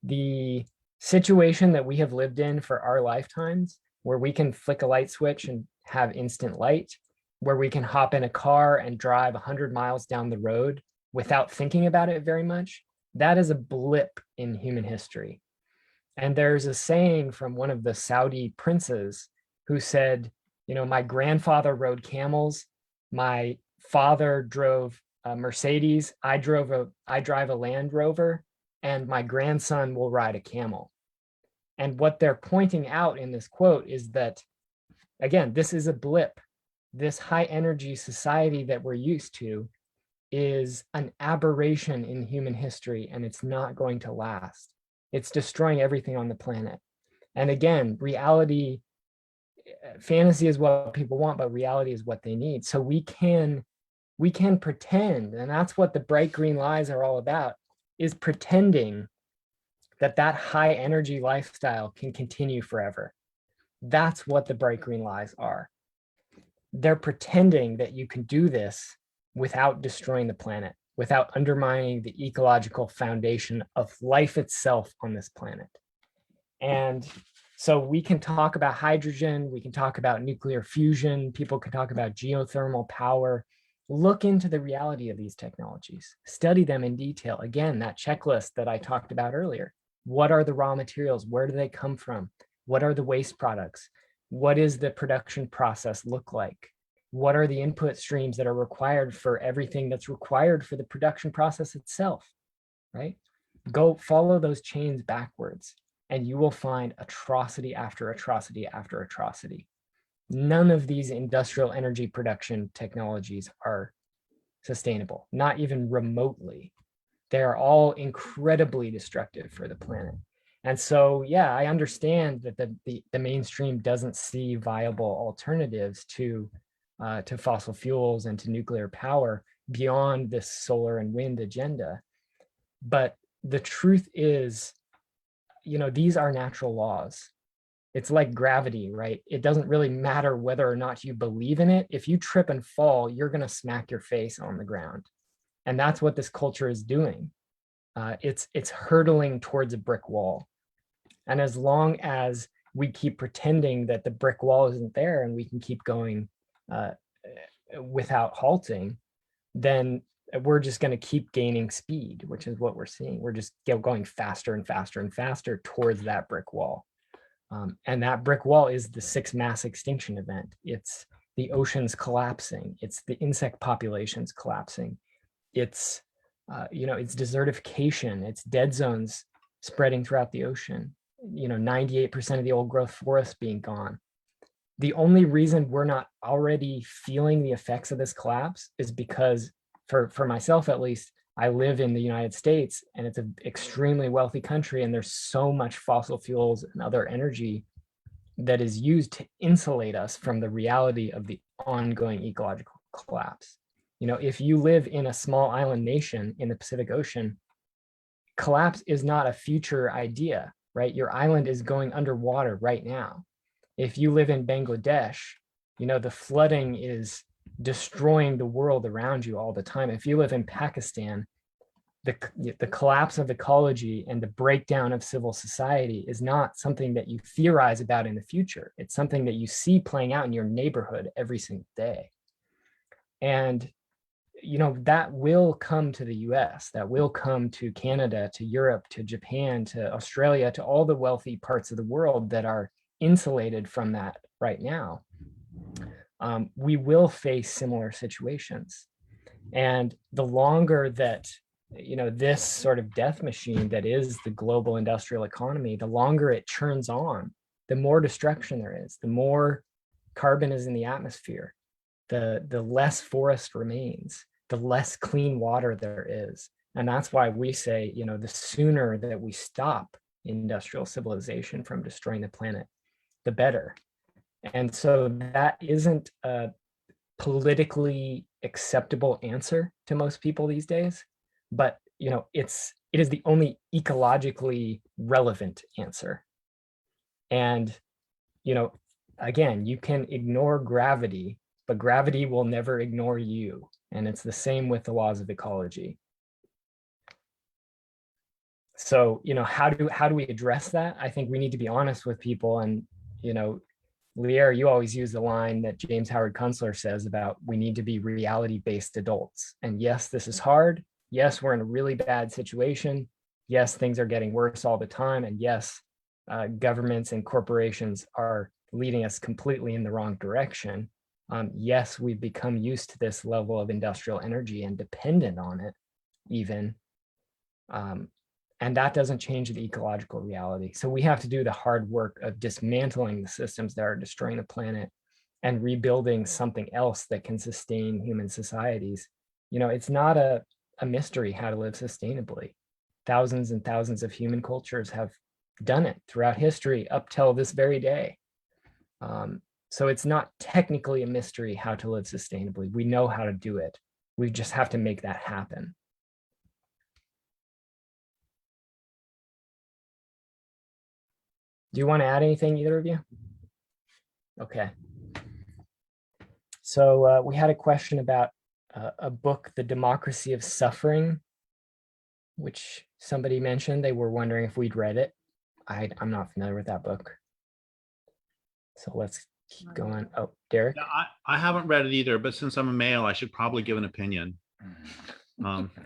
The situation that we have lived in for our lifetimes, where we can flick a light switch and have instant light, where we can hop in a car and drive 100 miles down the road without thinking about it very much, that is a blip in human history. And there's a saying from one of the Saudi princes who said, you know, my grandfather rode camels, my father drove a Mercedes, I drive a Land Rover, and my grandson will ride a camel. And what they're pointing out in this quote is that, again, this is a blip. This high energy society that we're used to is an aberration in human history, and it's not going to last. It's destroying everything on the planet. And again, reality, fantasy is what people want, but reality is what they need. So we can pretend, and that's what the bright green lies are all about, is pretending that that high energy lifestyle can continue forever. That's what the bright green lies are. They're pretending that you can do this without destroying the planet, without undermining the ecological foundation of life itself on this planet. And so we can talk about hydrogen, we can talk about nuclear fusion, people can talk about geothermal power. Look into the reality of these technologies, study them in detail. Again, that checklist that I talked about earlier. What are the raw materials? Where do they come from? What are the waste products? What is the production process look like? What are the input streams that are required for everything that's required for the production process itself, right? Go follow those chains backwards, and you will find atrocity after atrocity after atrocity. None of these industrial energy production technologies are sustainable, not even remotely. They are all incredibly destructive for the planet. And so, yeah, I understand that the mainstream doesn't see viable alternatives to fossil fuels and to nuclear power beyond this solar and wind agenda. But the truth is, you know, these are natural laws. It's like gravity, right? It doesn't really matter whether or not you believe in it. If you trip and fall, you're going to smack your face on the ground. And that's what this culture is doing. It's hurtling towards a brick wall. And as long as we keep pretending that the brick wall isn't there and we can keep going without halting, then we're just going to keep gaining speed, which is what we're seeing. We're just going faster and faster and faster towards that brick wall. And that brick wall is the 6th mass extinction event. It's the oceans collapsing. It's the insect populations collapsing. It's, it's desertification. It's dead zones spreading throughout the ocean. 98% of the old growth forest being gone. The only reason we're not already feeling the effects of this collapse is because, for myself at least, I live in the United States, and it's an extremely wealthy country, and there's so much fossil fuels and other energy that is used to insulate us from the reality of the ongoing ecological collapse. If you live in a small island nation in the Pacific Ocean, collapse is not a future idea, right? Your island is going underwater right now. If you live in Bangladesh, the flooding is destroying the world around you all the time. If you live in Pakistan, the collapse of ecology and the breakdown of civil society is not something that you theorize about in the future. It's something that you see playing out in your neighborhood every single day. And that will come to the US, that will come to Canada, to Europe, to Japan, to Australia, to all the wealthy parts of the world that are insulated from that right now. We will face similar situations. And the longer that this sort of death machine that is the global industrial economy, the longer it churns on, the more destruction there is, the more carbon is in the atmosphere, the less forest remains, the less clean water there is. And that's why we say, the sooner that we stop industrial civilization from destroying the planet, the better. And so that isn't a politically acceptable answer to most people these days, but it is the only ecologically relevant answer. And again, you can ignore gravity, but gravity will never ignore you. And it's the same with the laws of ecology. So how do we address that? I think we need to be honest with people. And Lierre, you always use the line that James Howard Kunstler says about we need to be reality-based adults. And yes, this is hard. Yes, we're in a really bad situation. Yes, things are getting worse all the time. And yes, governments and corporations are leading us completely in the wrong direction. Yes, we've become used to this level of industrial energy and dependent on it even. And that doesn't change the ecological reality. So we have to do the hard work of dismantling the systems that are destroying the planet and rebuilding something else that can sustain human societies. It's not a mystery how to live sustainably. Thousands and thousands of human cultures have done it throughout history up till this very day. So it's not technically a mystery how to live sustainably. We know how to do it. We just have to make that happen. Do you want to add anything, either of you? Okay. So we had a question about a book, The Democracy of Suffering, which somebody mentioned. They were wondering if we'd read it. I'm not familiar with that book. So let's keep going. Oh, Derrick? Yeah, I haven't read it either, but since I'm a male, I should probably give an opinion.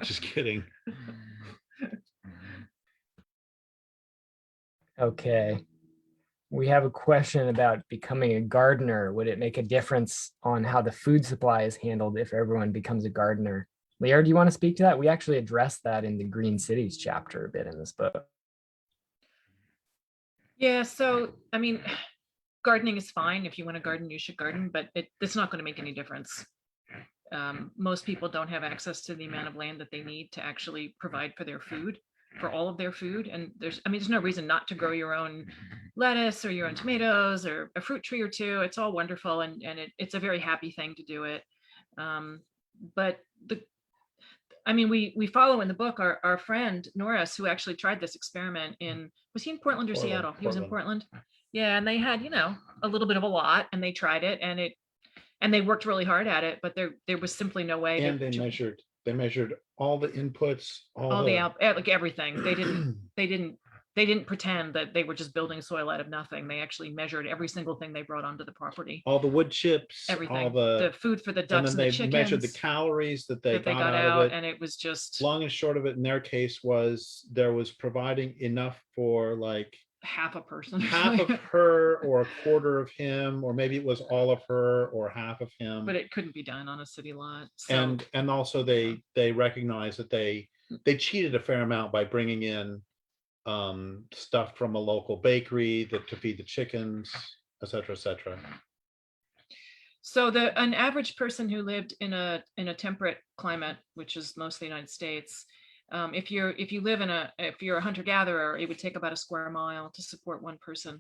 Just kidding. Okay. We have a question about becoming a gardener. Would it make a difference on how the food supply is handled if everyone becomes a gardener? Lierre, do you want to speak to that? We actually addressed that in the Green Cities chapter a bit in this book. Yeah, so, I mean, gardening is fine. If you want to garden, you should garden, but it's not going to make any difference. Most people don't have access to the amount of land that they need to actually provide for their food, for all of their food. And there's no reason not to grow your own lettuce or your own tomatoes or a fruit tree or two. It's all wonderful. And it's a very happy thing to do it. But we follow in the book our friend Norris, who actually tried this experiment was he in Portland or Seattle? He was in Portland. Yeah, and they had, a little bit of a lot, and they tried it, and they worked really hard at it, but there was simply no way. And they measured all the inputs, like everything. They didn't pretend that they were just building soil out of nothing. They actually measured every single thing they brought onto the property. All the wood chips, everything, the food for the ducks and the chickens. They measured the calories that they got out of it. And it was just long and short of it in their case was there was providing enough for like half a person, half of her or a quarter of him, or maybe it was all of her or half of him. But it couldn't be done on a city lot. So. And also they recognized that they cheated a fair amount by bringing in stuff from a local bakery to feed the chickens, et cetera, et cetera. So an average person who lived in a temperate climate, which is mostly the United States, if you're a hunter-gatherer, it would take about a square mile to support one person,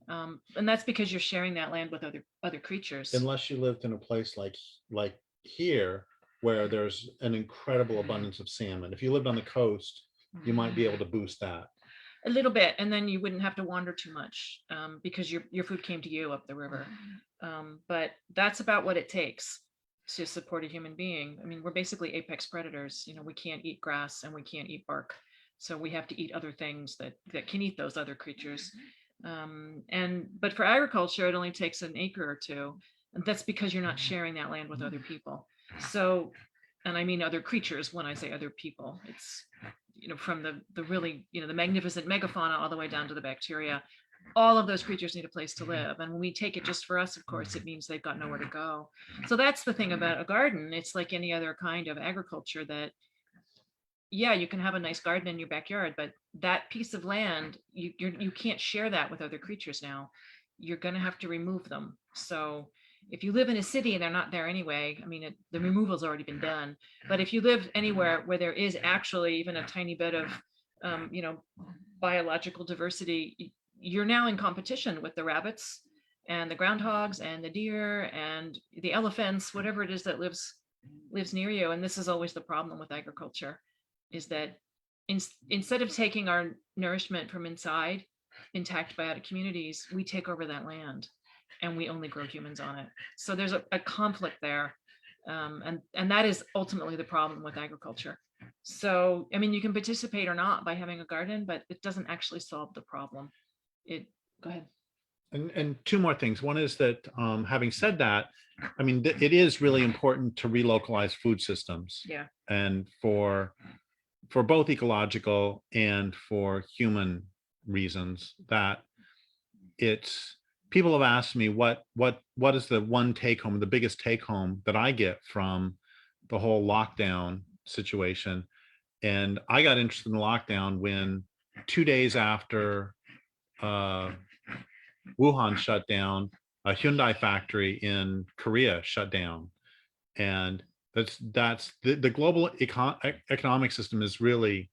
and that's because you're sharing that land with other creatures. Unless you lived in a place like here, where there's an incredible abundance of salmon. If you lived on the coast, you might be able to boost that a little bit, and then you wouldn't have to wander too much because your food came to you up the river. But that's about what it takes to support a human being. I mean, we're basically apex predators. We can't eat grass and we can't eat bark, so we have to eat other things that can eat those other creatures. But for agriculture, it only takes an acre or two, and that's because you're not sharing that land with other people. So, and I mean other creatures when I say other people. It's from the really the magnificent megafauna all the way down to the bacteria. All of those creatures need a place to live, and when we take it just for us, of course, it means they've got nowhere to go. So that's the thing about a garden. It's like any other kind of agriculture, that yeah, you can have a nice garden in your backyard, but that piece of land, you can't share that with other creatures now. You're going to have to remove them. So if you live in a city and they're not there anyway, I mean, the removal's already been done. But if you live anywhere where there is actually even a tiny bit of, biological diversity, you're now in competition with the rabbits and the groundhogs and the deer and the elephants, whatever it is that lives near you. And this is always the problem with agriculture, is that instead of taking our nourishment from inside intact biotic communities, we take over that land and we only grow humans on it. So there's a conflict there. And that is ultimately the problem with agriculture. So, I mean, you can participate or not by having a garden, but it doesn't actually solve the problem. Go ahead. And two more things. One is that, having said that, I mean, it is really important to relocalize food systems. Yeah. And for both ecological and for human reasons, that people have asked me what is the one take home, the biggest take home that I get from the whole lockdown situation. And I got interested in the lockdown when 2 days after Wuhan shut down, a Hyundai factory in Korea shut down. And that's the global economic system is really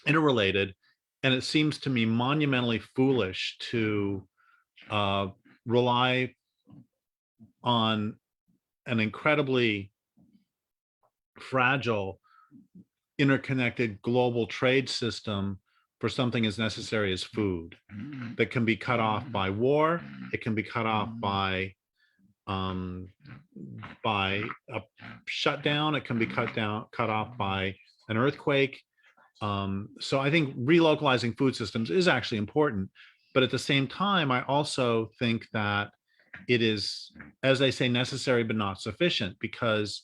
interrelated. And it seems to me monumentally foolish to rely on an incredibly fragile, interconnected global trade system for something as necessary as food that can be cut off by war. It can be cut off by a shutdown. It can be cut off by an earthquake. So I think relocalizing food systems is actually important. But at the same time, I also think that it is, as they say, necessary but not sufficient, because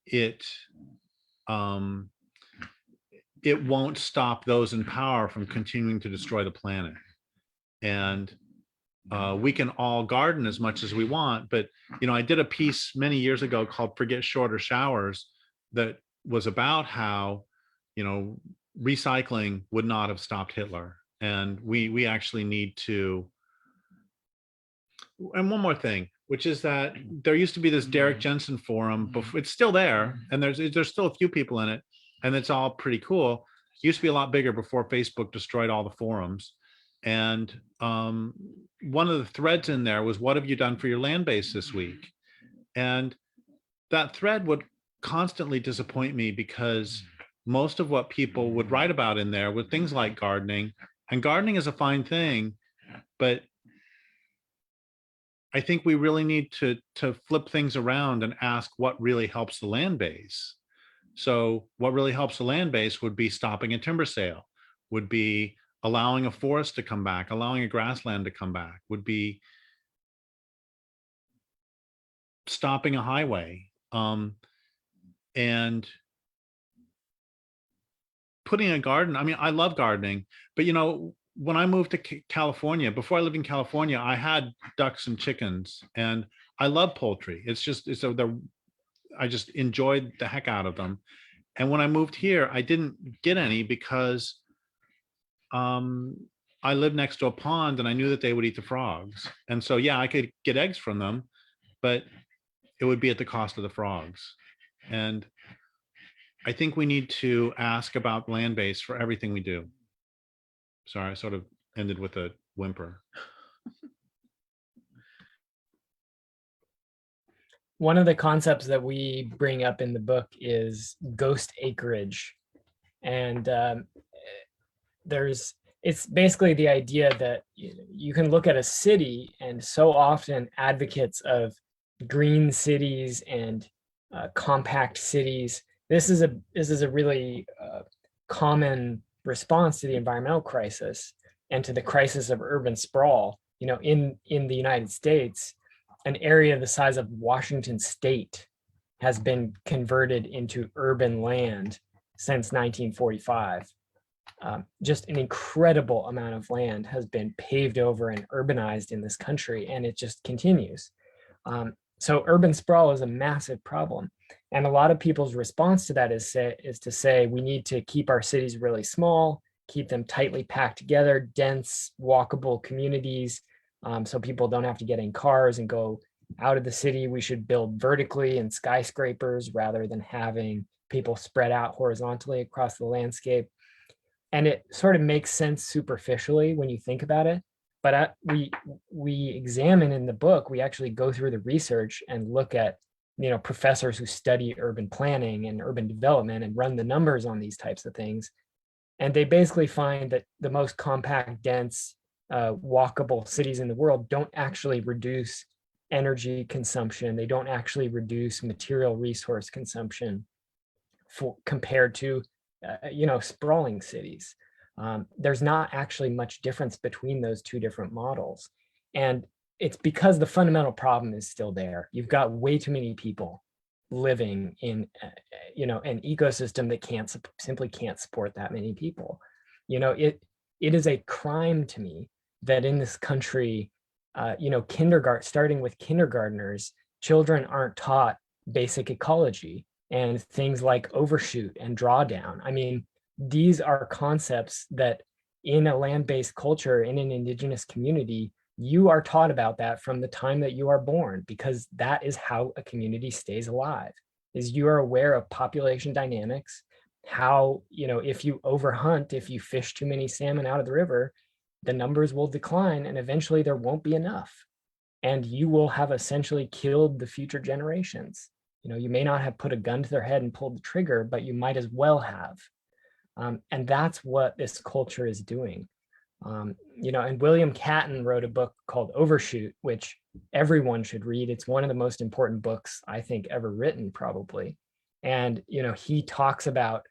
it won't stop those in power from continuing to destroy the planet. And we can all garden as much as we want, but I did a piece many years ago called "Forget Shorter Showers" that was about how recycling would not have stopped Hitler. And we actually need to. And one more thing, which is that there used to be this Derrick Jensen forum. Before, it's still there, and there's still a few people in it, and it's all pretty cool. It used to be a lot bigger before Facebook destroyed all the forums. And one of the threads in there was, "What have you done for your land base this week?" And that thread would constantly disappoint me, because most of what people would write about in there were things like gardening. And gardening is a fine thing, but I think we really need to flip things around and ask what really helps the land base. So what really helps the land base would be stopping a timber sale, would be allowing a forest to come back, allowing a grassland to come back, would be stopping a highway, and putting a garden. I mean, I love gardening, but when I moved to California, before I lived in California, I had ducks and chickens, and I love poultry. I just enjoyed the heck out of them. And when I moved here, I didn't get any because I lived next to a pond and I knew that they would eat the frogs. And so, yeah, I could get eggs from them, but it would be at the cost of the frogs. And I think we need to ask about land base for everything we do. Sorry, I sort of ended with a whimper. One of the concepts that we bring up in the book is ghost acreage. And it's basically the idea that you can look at a city, and so often advocates of green cities and compact cities. This is a really common response to the environmental crisis and to the crisis of urban sprawl. In the United States, an area the size of Washington State has been converted into urban land since 1945. Just an incredible amount of land has been paved over and urbanized in this country, and it just continues. So urban sprawl is a massive problem. And a lot of people's response to that is to say we need to keep our cities really small, keep them tightly packed together, dense, walkable communities, so people don't have to get in cars and go out of the city. We should build vertically in skyscrapers rather than having people spread out horizontally across the landscape. And it sort of makes sense superficially when you think about it. But we examine in the book, we actually go through the research and look at, professors who study urban planning and urban development and run the numbers on these types of things. And they basically find that the most compact, dense, walkable cities in the world don't actually reduce energy consumption. They don't actually reduce material resource consumption compared to, sprawling cities. There's not actually much difference between those two different models. And it's because the fundamental problem is still there. You've got way too many people living in, an ecosystem that simply can't support that many people. It is a crime to me that in this country, starting with kindergartners, children aren't taught basic ecology and things like overshoot and drawdown. I mean, these are concepts that in a land-based culture, in an indigenous community, you are taught about that from the time that you are born, because that is how a community stays alive, is you are aware of population dynamics, how, if you overhunt, if you fish too many salmon out of the river, the numbers will decline and eventually there won't be enough. And you will have essentially killed the future generations. You may not have put a gun to their head and pulled the trigger, but you might as well have. And that's what this culture is doing. And William Catton wrote a book called Overshoot, which everyone should read. It's one of the most important books I think ever written, probably. And, he talks about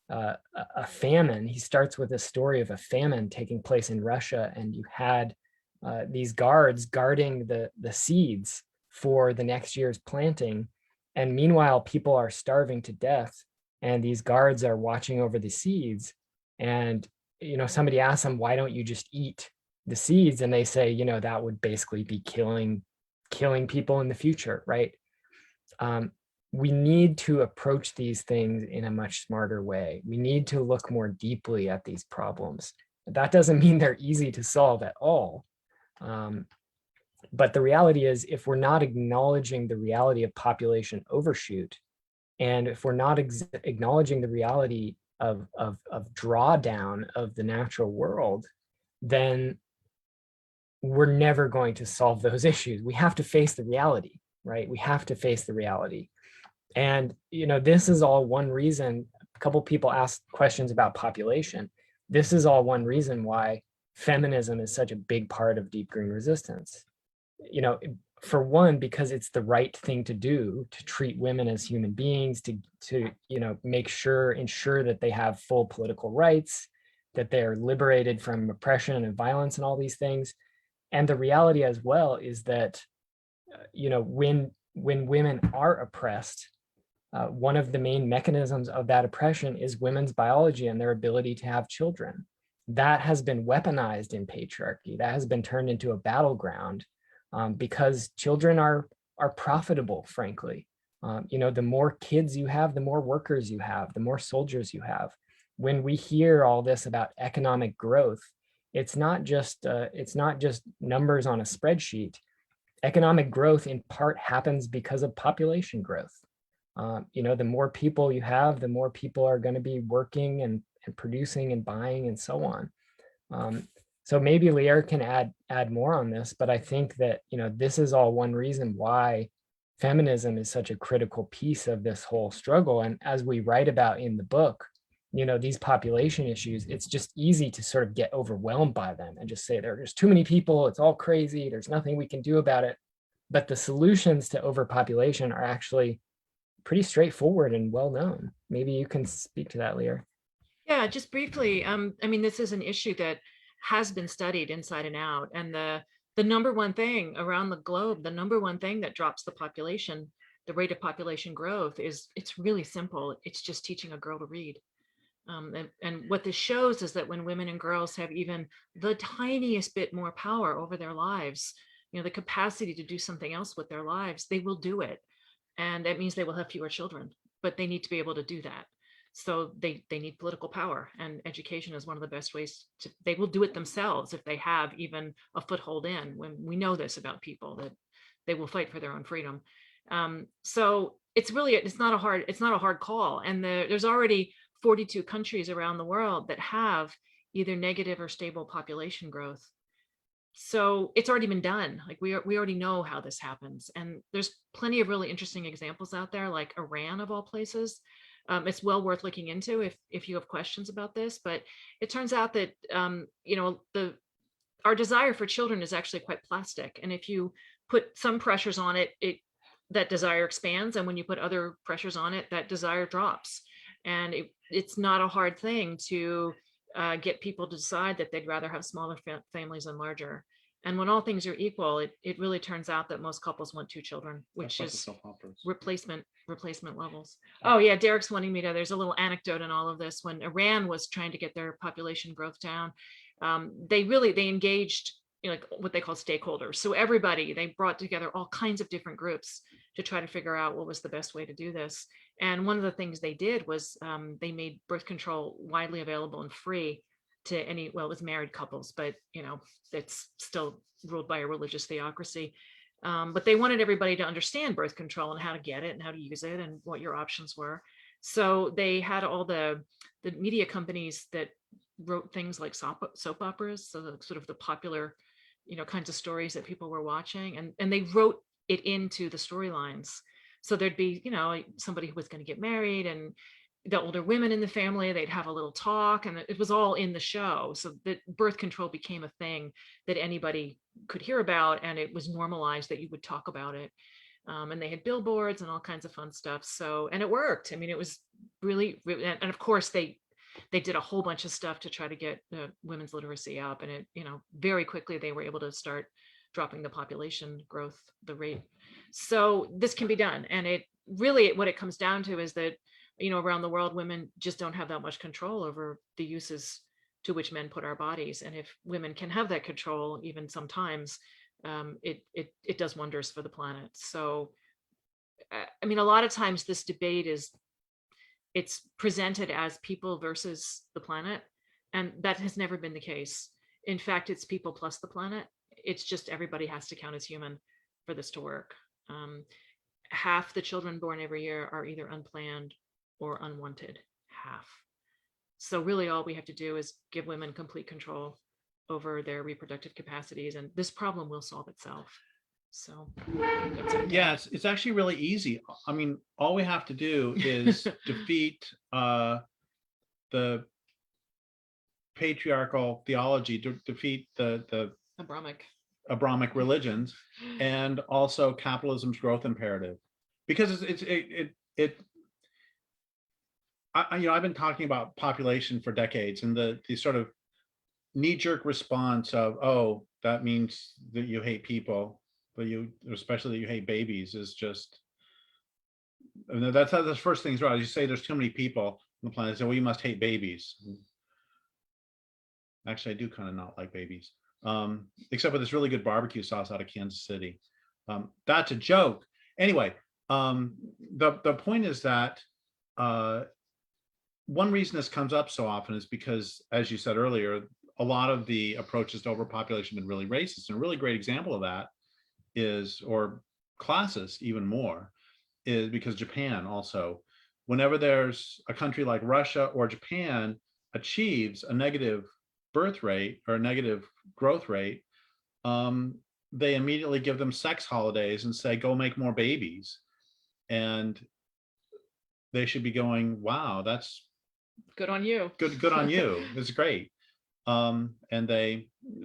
a famine. He starts with a story of a famine taking place in Russia, and you had these guards guarding the seeds for the next year's planting. And meanwhile, people are starving to death, and these guards are watching over the seeds. And somebody asks them, why don't you just eat the seeds? And they say, that would basically be killing people in the future, right? We need to approach these things in a much smarter way. We need to look more deeply at these problems. That doesn't mean they're easy to solve at all. But the reality is, if we're not acknowledging the reality of population overshoot, and if we're not acknowledging the reality of drawdown of the natural world, then we're never going to solve those issues. We have to face the reality, right? We have to face the reality. And, this is all one reason. A couple people asked questions about population. This is all one reason why feminism is such a big part of deep green resistance. For one, because it's the right thing to do, to treat women as human beings, to ensure that they have full political rights, that they're liberated from oppression and violence and all these things. And the reality as well is that, when women are oppressed, one of the main mechanisms of that oppression is women's biology and their ability to have children. That has been weaponized in patriarchy. That has been turned into a battleground. Because children are profitable, frankly. The more kids you have, the more workers you have, the more soldiers you have. When we hear all this about economic growth, it's not just numbers on a spreadsheet. Economic growth in part happens because of population growth. The more people you have, the more people are going to be working and producing and buying and so on. So maybe Lierre can add more on this, but I think that, this is all one reason why feminism is such a critical piece of this whole struggle. And as we write about in the book, these population issues, it's just easy to sort of get overwhelmed by them and just say there's too many people, it's all crazy, there's nothing we can do about it. But the solutions to overpopulation are actually pretty straightforward and well known. Maybe you can speak to that, Lierre. Yeah, just briefly. This is an issue that has been studied inside and out, and the number one thing around the globe, the number one thing that drops the population, the rate of population growth, is it's really simple. It's just teaching a girl to read. And what this shows is that when women and girls have even the tiniest bit more power over their lives, the capacity to do something else with their lives, they will do it. And that means they will have fewer children, but they need to be able to do that. So they need political power, and education is one of the best ways to, they will do it themselves if they have even a foothold in, when we know this about people, that they will fight for their own freedom. So it's not a hard call. And there's already 42 countries around the world that have either negative or stable population growth. So it's already been done. Like we already know how this happens. And there's plenty of really interesting examples out there, like Iran of all places. It's well worth looking into if you have questions about this. But it turns out that our desire for children is actually quite plastic. And if you put some pressures on it, that desire expands. And when you put other pressures on it, that desire drops. And it's not a hard thing to get people to decide that they'd rather have smaller families than larger. And when all things are equal, it really turns out that most couples want 2 children, which is replacement levels. Oh yeah, Derrick's wanting me to, there's a little anecdote in all of this. When Iran was trying to get their population growth down, they engaged like what they call stakeholders. So they brought together all kinds of different groups to try to figure out what was the best way to do this. And one of the things they did was they made birth control widely available and free to it was married couples, but it's still ruled by a religious theocracy. But they wanted everybody to understand birth control and how to get it and how to use it and what your options were. So they had all the media companies that wrote things like soap operas, so sort of the popular kinds of stories that people were watching, and they wrote it into the storylines. So there'd be somebody who was going to get married, and the older women in the family, they'd have a little talk, and it was all in the show. So that birth control became a thing that anybody could hear about, and it was normalized that you would talk about it. And they had billboards and all kinds of fun stuff. So, and it worked. I mean, it was really, and of course they did a whole bunch of stuff to try to get women's literacy up, and it, very quickly they were able to start dropping the population growth, the rate. So this can be done. And it really, what it comes down to is that, around the world, women just don't have that much control over the uses to which men put our bodies. And if women can have that control, even sometimes, it does wonders for the planet. So, I mean, a lot of times this debate it's presented as people versus the planet, and that has never been the case. In fact, it's people plus the planet. It's just everybody has to count as human for this to work. Half the children born every year are either unplanned or unwanted, half. So really all we have to do is give women complete control over their reproductive capacities, and this problem will solve itself. So yeah, it's actually really easy. I mean, all we have to do is defeat the patriarchal theology, defeat the Abrahamic religions, and also capitalism's growth imperative. Because I've been talking about population for decades, and the sort of knee-jerk response of, oh, that means that you hate people, but especially that you hate babies, is just, that's how the first thing's right. You say there's too many people on the planet, so well, you must hate babies. Actually, I do kind of not like babies, except for this really good barbecue sauce out of Kansas City. That's a joke. Anyway, the point is that one reason this comes up so often is because, as you said earlier, a lot of the approaches to overpopulation have been really racist. And a really great example of that is, or classist even more, is because Japan also, whenever there's a country like Russia or Japan achieves a negative birth rate or a negative growth rate, they immediately give them sex holidays and say, go make more babies. And they should be going, wow, that's good on you. Good on you. It's great. And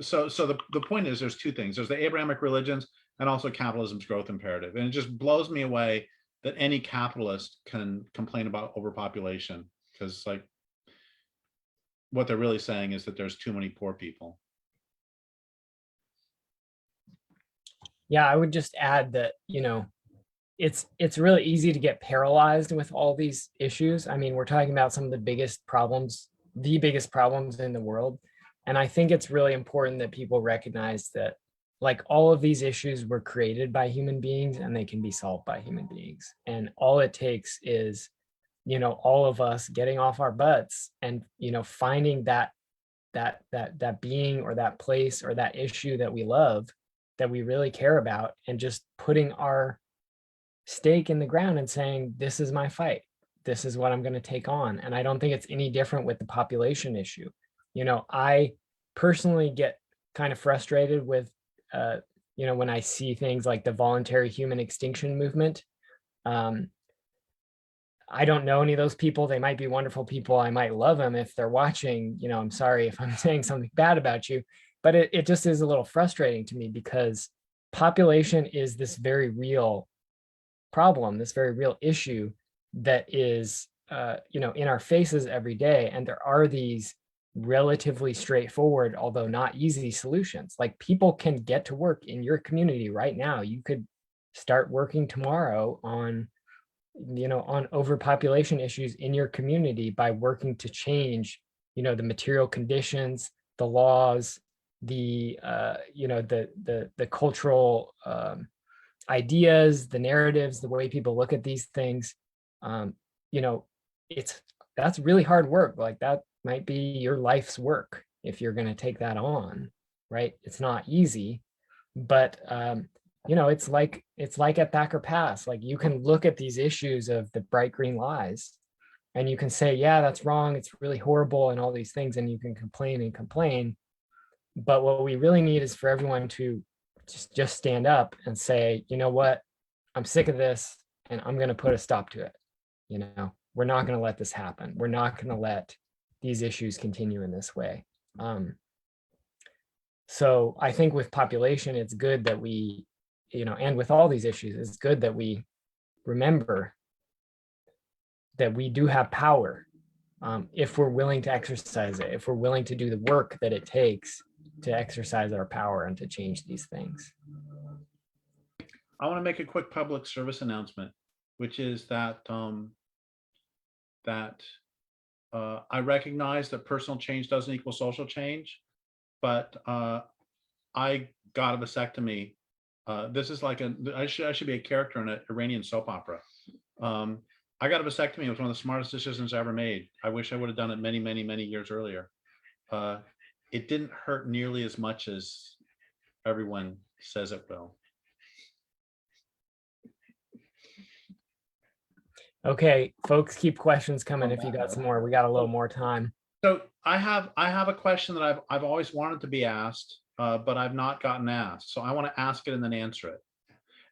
so the point is, there's two things. There's the Abrahamic religions and also capitalism's growth imperative. And it just blows me away that any capitalist can complain about overpopulation, because like what they're really saying is that there's too many poor people. Yeah, I would just add that, it's really easy to get paralyzed with all these issues. I mean, we're talking about some of the biggest problems in the world. And I think it's really important that people recognize that like all of these issues were created by human beings and they can be solved by human beings. And all it takes is, all of us getting off our butts and, finding that being or that place or that issue that we love, that we really care about, and just putting our stake in the ground and saying, this is my fight. This is what I'm going to take on. And I don't think it's any different with the population issue. I personally get kind of frustrated with, when I see things like the voluntary human extinction movement. I don't know any of those people. They might be wonderful people. I might love them if they're watching. I'm sorry if I'm saying something bad about you, but it just is a little frustrating to me, because population is this very real problem, this very real issue that is, in our faces every day. And there are these relatively straightforward, although not easy, solutions. Like, people can get to work in your community right now. You could start working tomorrow on overpopulation issues in your community by working to change, the material conditions, the laws, the cultural ideas, the narratives, the way people look at these things. That's really hard work. Like, that might be your life's work if you're going to take that on, right? It's not easy, but it's like at Thacker Pass. Like, you can look at these issues of the bright green lies and you can say, yeah, that's wrong, it's really horrible and all these things, and you can complain and complain. But what we really need is for everyone to just stand up and say, you know what, I'm sick of this and I'm going to put a stop to it. We're not going to let this happen. We're not going to let these issues continue in this way. So I think with population, it's good that we, and with all these issues, it's good that we remember that we do have power, if we're willing to exercise it, if we're willing to do the work that it takes to exercise our power and to change these things. I want to make a quick public service announcement, which is that I recognize that personal change doesn't equal social change, but I got a vasectomy. This is like I should be a character in an Iranian soap opera. I got a vasectomy. It was one of the smartest decisions I ever made. I wish I would have done it many, many, many years earlier. It didn't hurt nearly as much as everyone says it will. Okay, folks, keep questions coming if you got some more. We got a little more time. So I have a question that I've always wanted to be asked, but I've not gotten asked. So I want to ask it and then answer it.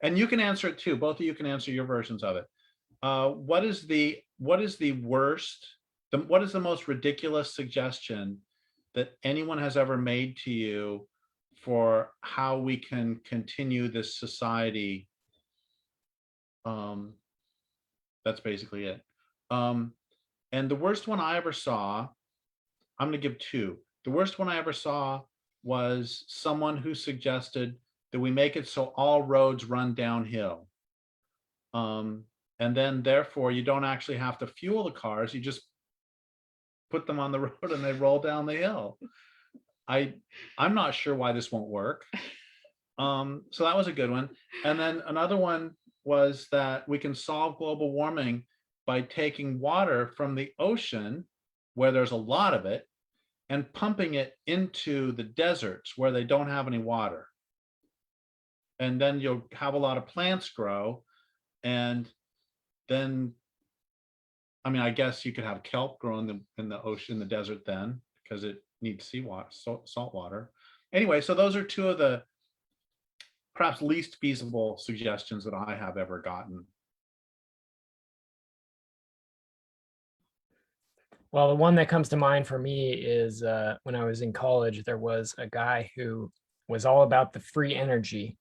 And you can answer it too. Both of you can answer your versions of it. What is the worst? What is the most ridiculous suggestion that anyone has ever made to you for how we can continue this society? That's basically it. And the worst one I ever saw, I'm going to give two. The worst one I ever saw was someone who suggested that we make it so all roads run downhill. And then therefore you don't actually have to fuel the cars. You just put them on the road and they roll down the hill. I'm not sure why this won't work. So that was a good one. And then another one was that we can solve global warming by taking water from the ocean, where there's a lot of it, and pumping it into the deserts where they don't have any water. And then you'll have a lot of plants grow. And then, I mean, I guess you could have kelp grow in the ocean, the desert then, because it needs seawater, salt water. Anyway, so those are two of the perhaps least feasible suggestions that I have ever gotten. Well, the one that comes to mind for me is when I was in college, there was a guy who was all about the free energy.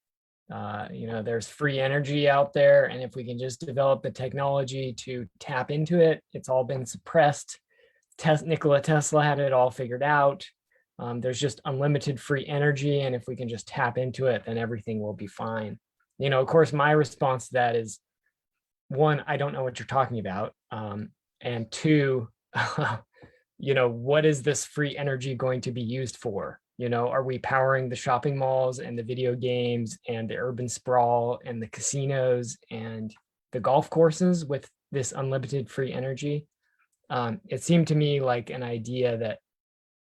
There's free energy out there, and if we can just develop the technology to tap into it, it's all been suppressed. Nikola Tesla had it all figured out. There's just unlimited free energy, and if we can just tap into it, then everything will be fine. Of course, my response to that is, one, I don't know what you're talking about, and two, what is this free energy going to be used for? You know, are we powering the shopping malls and the video games and the urban sprawl and the casinos and the golf courses with this unlimited free energy? It seemed to me like an idea that,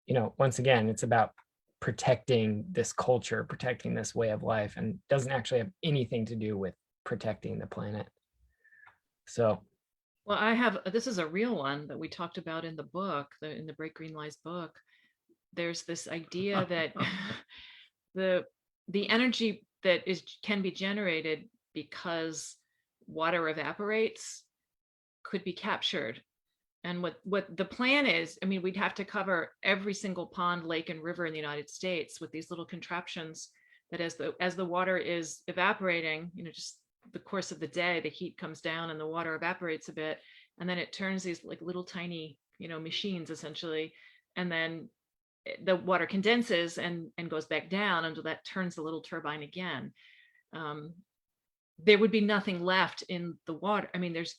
you know, once again, it's about protecting this culture, protecting this way of life, and doesn't actually have anything to do with protecting the planet. So, well, this is a real one that we talked about in the book, in the Break Green Lies book. There's this idea that the energy that can be generated because water evaporates could be captured. And what the plan is, I mean, we'd have to cover every single pond, lake, and river in the United States with these little contraptions that as the water is evaporating, you know, just the course of the day, the heat comes down and the water evaporates a bit, and then it turns these like little tiny, you know, machines essentially, and then the water condenses and goes back down until that turns the little turbine again. There would be nothing left in the water. I mean, there's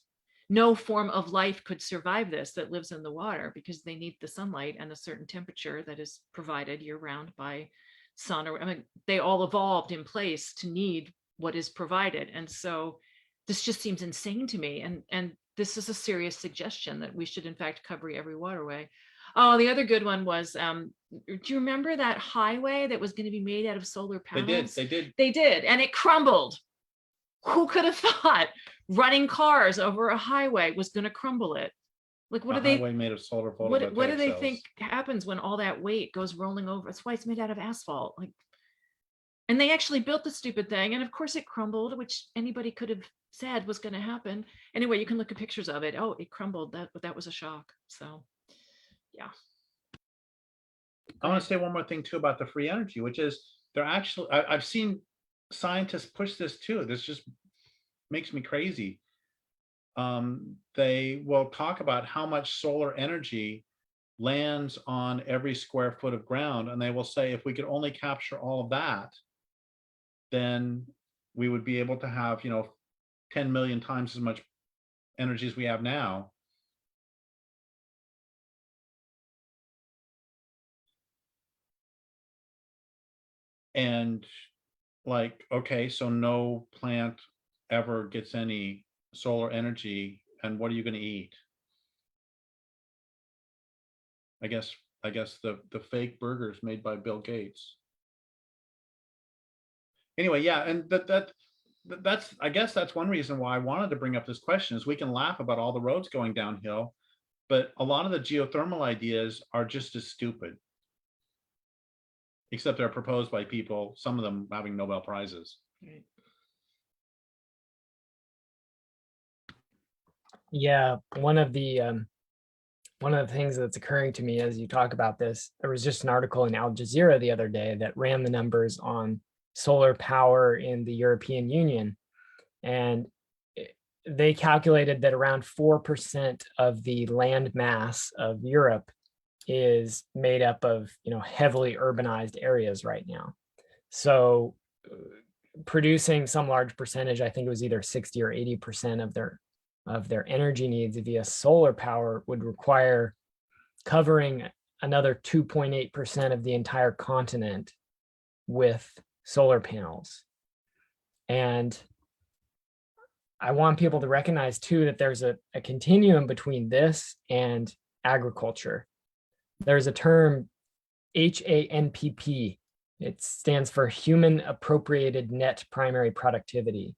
no form of life could survive this that lives in the water, because they need the sunlight and a certain temperature that is provided year round by sun. Or I mean, they all evolved in place to need what is provided. And so this just seems insane to me. And this is a serious suggestion that we should in fact cover every waterway. Oh, the other good one was, do you remember that highway that was going to be made out of solar panels? They did. They did, and it crumbled. Who could have thought running cars over a highway was going to crumble it? Like, what do they? Highway made of solar What do they cells. think happens when all that weight goes rolling over? That's why it's made out of asphalt. Like, and they actually built the stupid thing, and of course it crumbled, which anybody could have said was going to happen. Anyway, you can look at pictures of it. Oh, it crumbled. That was a shock. So, yeah. I want to say one more thing too about the free energy, which is they're actually, I've seen scientists push this too. This just makes me crazy. They will talk about how much solar energy lands on every square foot of ground, and they will say if we could only capture all of that, then we would be able to have, you know, 10 million times as much energy as we have now. And like, okay, so no plant ever gets any solar energy, and what are you going to eat? I guess the fake burgers made by Bill Gates. Anyway, yeah, and that's I guess that's one reason why I wanted to bring up this question, is we can laugh about all the roads going downhill, but a lot of the geothermal ideas are just as stupid. Except they're proposed by people, some of them having Nobel Prizes. Right. yeah, one of the things that's occurring to me as you talk about this, there was just an article in Al Jazeera the other day that ran the numbers on solar power in the European Union, and they calculated that around 4% of the land mass of Europe is made up of, you know, heavily urbanized areas right now. So producing some large percentage, I think it was either 60 or 80% of their energy needs via solar power would require covering another 2.8% of the entire continent with solar panels. And I want people to recognize too that there's a continuum between this and agriculture. There's a term, HANPP. It stands for Human Appropriated Net Primary Productivity.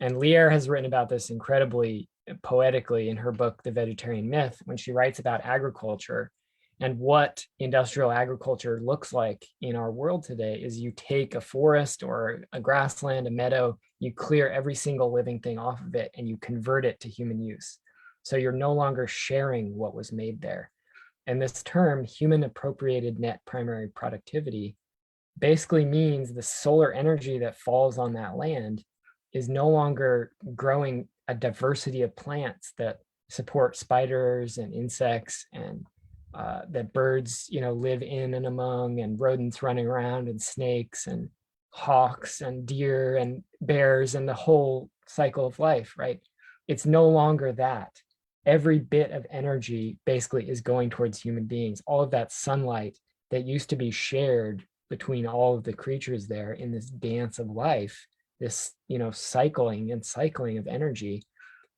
And Lierre has written about this incredibly poetically in her book, The Vegetarian Myth, when she writes about agriculture and what industrial agriculture looks like in our world today. Is you take a forest or a grassland, a meadow, you clear every single living thing off of it and you convert it to human use. So you're no longer sharing what was made there. And this term, human appropriated net primary productivity, basically means the solar energy that falls on that land is no longer growing a diversity of plants that support spiders and insects, and that birds, you know, live in and among, and rodents running around, and snakes and hawks and deer and bears, and the whole cycle of life, right? It's no longer that. Every bit of energy basically is going towards human beings. All of that sunlight that used to be shared between all of the creatures there in this dance of life, this, you know, cycling of energy,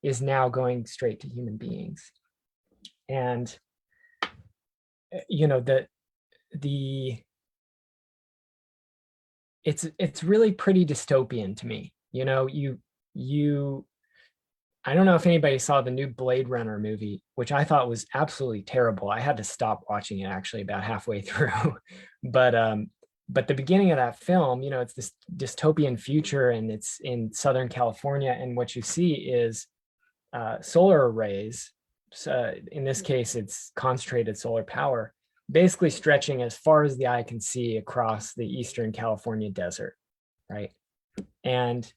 is now going straight to human beings. And you know, it's really pretty dystopian to me. You know, I don't know if anybody saw the new Blade Runner movie, which I thought was absolutely terrible. I had to stop watching it actually about halfway through. But the beginning of that film, you know, it's this dystopian future, and it's in Southern California, and what you see is solar arrays. So in this case, it's concentrated solar power, basically stretching as far as the eye can see across the Eastern California desert, right? And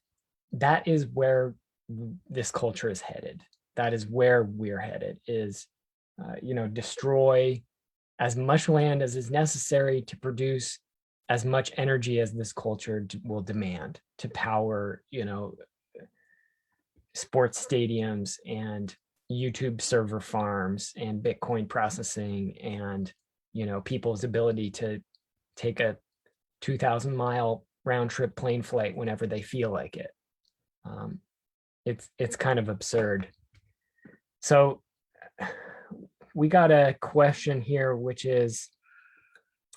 that is where this culture is headed. That is where we're headed, is, you know, destroy as much land as is necessary to produce as much energy as this culture will demand to power, you know, sports stadiums and YouTube server farms and Bitcoin processing, and, you know, people's ability to take a 2,000-mile round trip plane flight whenever they feel like it. It's kind of absurd. So we got a question here, which is,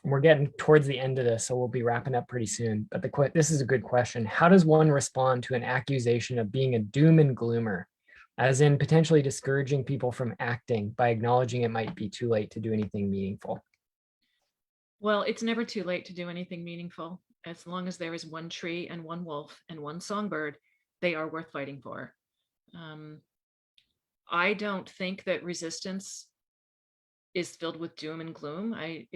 we're getting towards the end of this, so we'll be wrapping up pretty soon. But this is a good question. How does one respond to an accusation of being a doom and gloomer, as in potentially discouraging people from acting by acknowledging it might be too late to do anything meaningful? Well, it's never too late to do anything meaningful. As long as there is one tree and one wolf and one songbird, they are worth fighting for. I don't think that resistance is filled with doom and gloom. I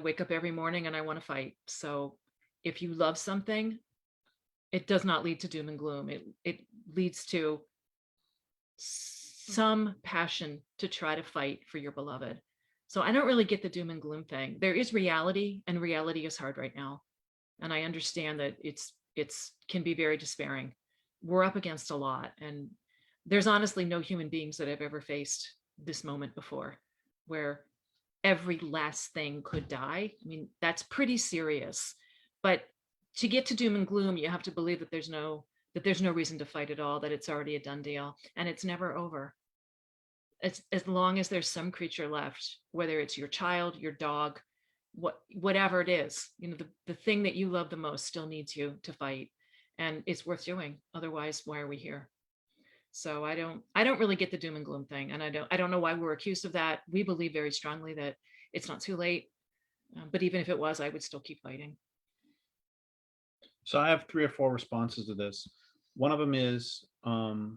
wake up every morning and I want to fight. So if you love something, it does not lead to doom and gloom. It leads to some passion to try to fight for your beloved. So I don't really get the doom and gloom thing. There is reality, and reality is hard right now. And I understand that it's can be very despairing. We're up against a lot, and there's honestly no human beings that have ever faced this moment before, where every last thing could die. I mean, that's pretty serious. But to get to doom and gloom, you have to believe that there's no reason to fight at all, that it's already a done deal, and it's never over. It's, as long as there's some creature left, whether it's your child, your dog, whatever it is, you know, the thing that you love the most still needs you to fight, and it's worth doing. Otherwise, why are we here? So I don't really get the doom and gloom thing, and I don't know why we're accused of that. We believe very strongly that it's not too late, but even if it was, I would still keep fighting. So I have 3 or 4 responses to this. One of them is, I've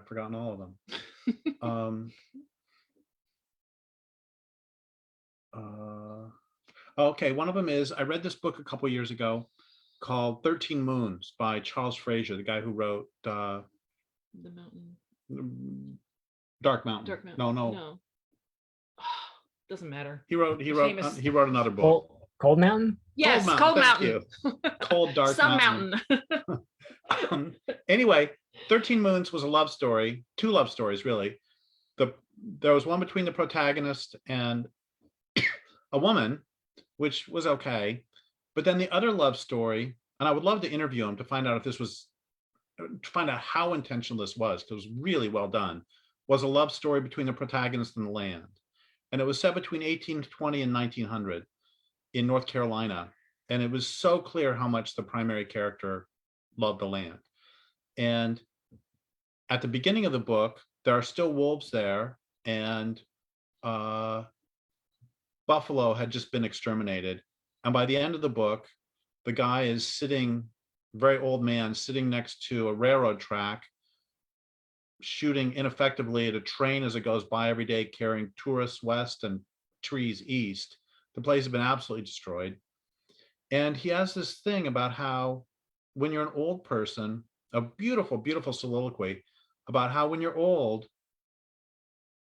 forgotten all of them. Okay, one of them is, I read this book a couple years ago called 13 Moons by Charles Frazier, the guy who wrote The Mountain. Dark Mountain. Dark Mountain. No. Doesn't matter. He wrote another book. Cold Mountain? Yes, Cold Mountain. Cold Dark Some Mountain. Anyway, 13 Moons was a love story, 2 love stories really. There was one between the protagonist and a woman, which was okay. But then the other love story, and I would love to interview him to find out how intentional this was, because it was really well done, was a love story between the protagonist and the land. And it was set between 1820 and 1900 in North Carolina. And it was so clear how much the primary character loved the land. And at the beginning of the book, there are still wolves there, and buffalo had just been exterminated. And by the end of the book, the guy is sitting, very old man, sitting next to a railroad track, shooting ineffectively at a train as it goes by every day, carrying tourists west and trees east. The place has been absolutely destroyed. And he has this thing about how when you're an old person, a beautiful, beautiful soliloquy about how when you're old,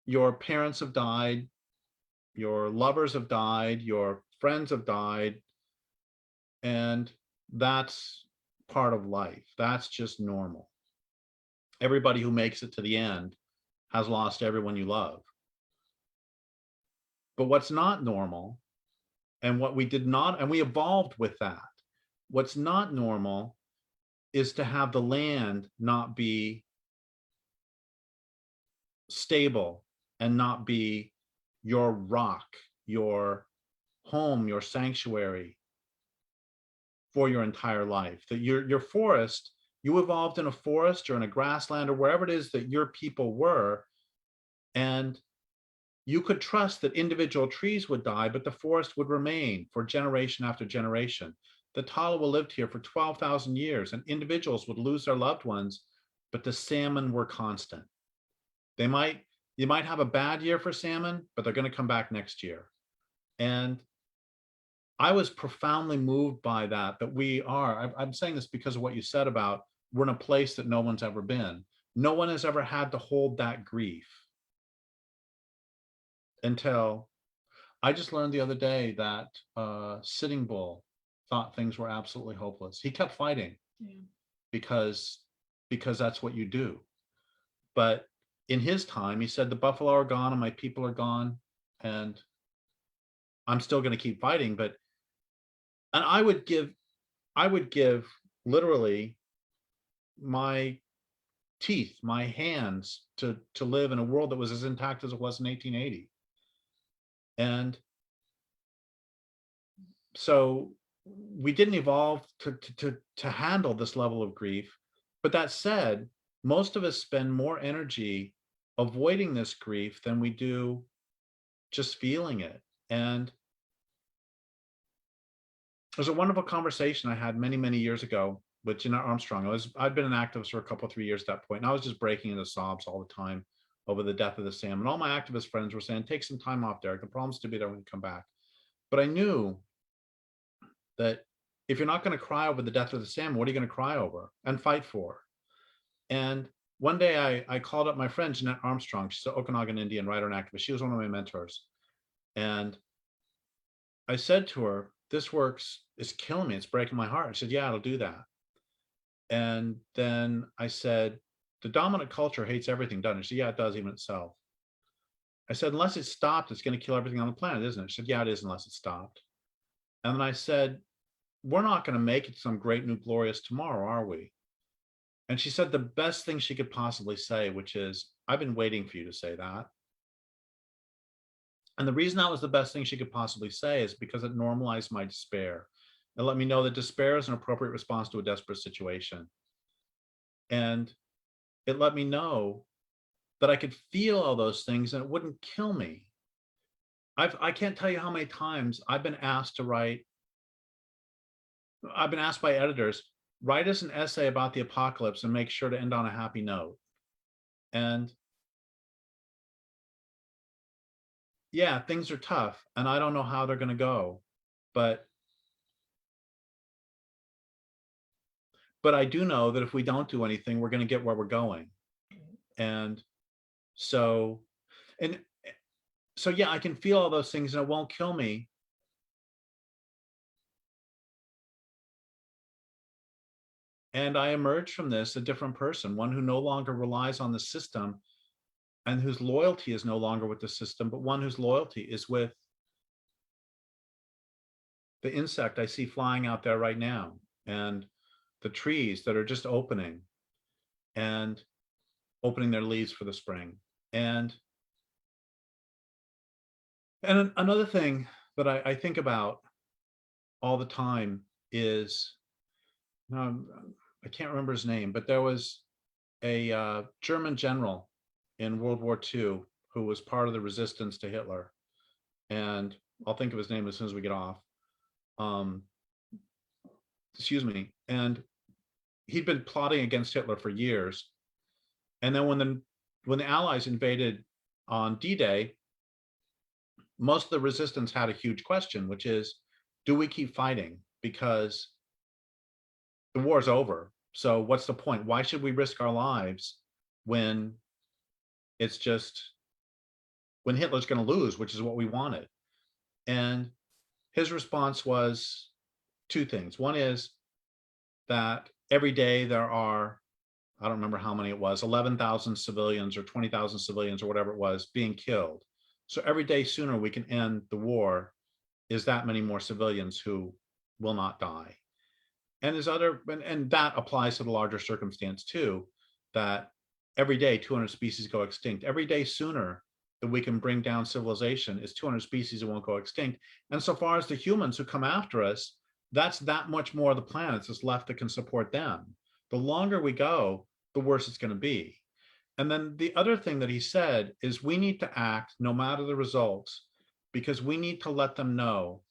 your parents have died, your lovers have died, your friends have died, and that's part of life. That's just normal. Everybody who makes it to the end has lost everyone you love. But what's not normal, and what we did not, and we evolved with that, what's not normal is to have the land not be stable and not be your rock, your home, your sanctuary for your entire life. That your forest, you evolved in a forest or in a grassland or wherever it is that your people were, and you could trust that individual trees would die, but the forest would remain for generation after generation. The Talawa lived here for 12,000 years, and individuals would lose their loved ones, but the salmon were constant. You might have a bad year for salmon, but they're going to come back next year. And I was profoundly moved by that we are, I'm saying this because of what you said about we're in a place that no one's ever been. No one has ever had to hold that grief until I just learned the other day that Sitting Bull thought things were absolutely hopeless. He kept fighting because that's what you do. But in his time, he said, the buffalo are gone and my people are gone, and I'm still going to keep fighting. And I would give literally my teeth, my hands to live in a world that was as intact as it was in 1880. And so we didn't evolve to handle this level of grief. But that said, most of us spend more energy avoiding this grief than we do just feeling it. And there's a wonderful conversation I had many, many years ago with Jeanette Armstrong. I'd been an activist for a couple, 3 years at that point, and I was just breaking into sobs all the time over the death of the salmon. All my activist friends were saying, take some time off, Derrick. The promise to be there when you come back. But I knew that if you're not going to cry over the death of the salmon, what are you going to cry over and fight for? And one day I called up my friend, Jeanette Armstrong. She's an Okanagan Indian writer and activist. She was one of my mentors. And I said to her, this work's is killing me. It's breaking my heart. She said, yeah, it'll do that. And then I said, the dominant culture hates everything, doesn't it? She said, yeah, it does, even itself. I said, unless it's stopped, it's going to kill everything on the planet, isn't it? She said, yeah, it is, unless it's stopped. And then I said, we're not going to make it some great new glorious tomorrow, are we? And she said the best thing she could possibly say, which is, I've been waiting for you to say that. And the reason that was the best thing she could possibly say is because it normalized my despair. It let me know that despair is an appropriate response to a desperate situation. And it let me know that I could feel all those things and it wouldn't kill me. I can't tell you how many times I've been asked to write. I've been asked by editors, write us an essay about the apocalypse and make sure to end on a happy note. And yeah, things are tough and I don't know how they're going to go, but I do know that if we don't do anything, we're going to get where we're going. And so yeah, I can feel all those things and it won't kill me. And I emerge from this a different person, one who no longer relies on the system and whose loyalty is no longer with the system, but one whose loyalty is with the insect I see flying out there right now, and the trees that are just opening and opening their leaves for the spring. And another thing that I think about all the time is, I can't remember his name, but there was a German general in World War II who was part of the resistance to Hitler. And I'll think of his name as soon as we get off. Excuse me. And he'd been plotting against Hitler for years. And then when the Allies invaded on D-Day, most of the resistance had a huge question, which is, do we keep fighting? Because the war's over. So what's the point? Why should we risk our lives when it's just, when Hitler's going to lose, which is what we wanted? And his response was two things. One is that every day there are, I don't remember how many it was, 11,000 civilians or 20,000 civilians or whatever it was being killed. So every day sooner we can end the war is that many more civilians who will not die. And and that applies to the larger circumstance too, that every day 200 species go extinct. Every day sooner that we can bring down civilization is 200 species that won't go extinct. And so far as the humans who come after us, that's that much more of the planets that's left that can support them. The longer we go, the worse it's going to be. And then the other thing that he said is we need to act no matter the results, because we need to let them know.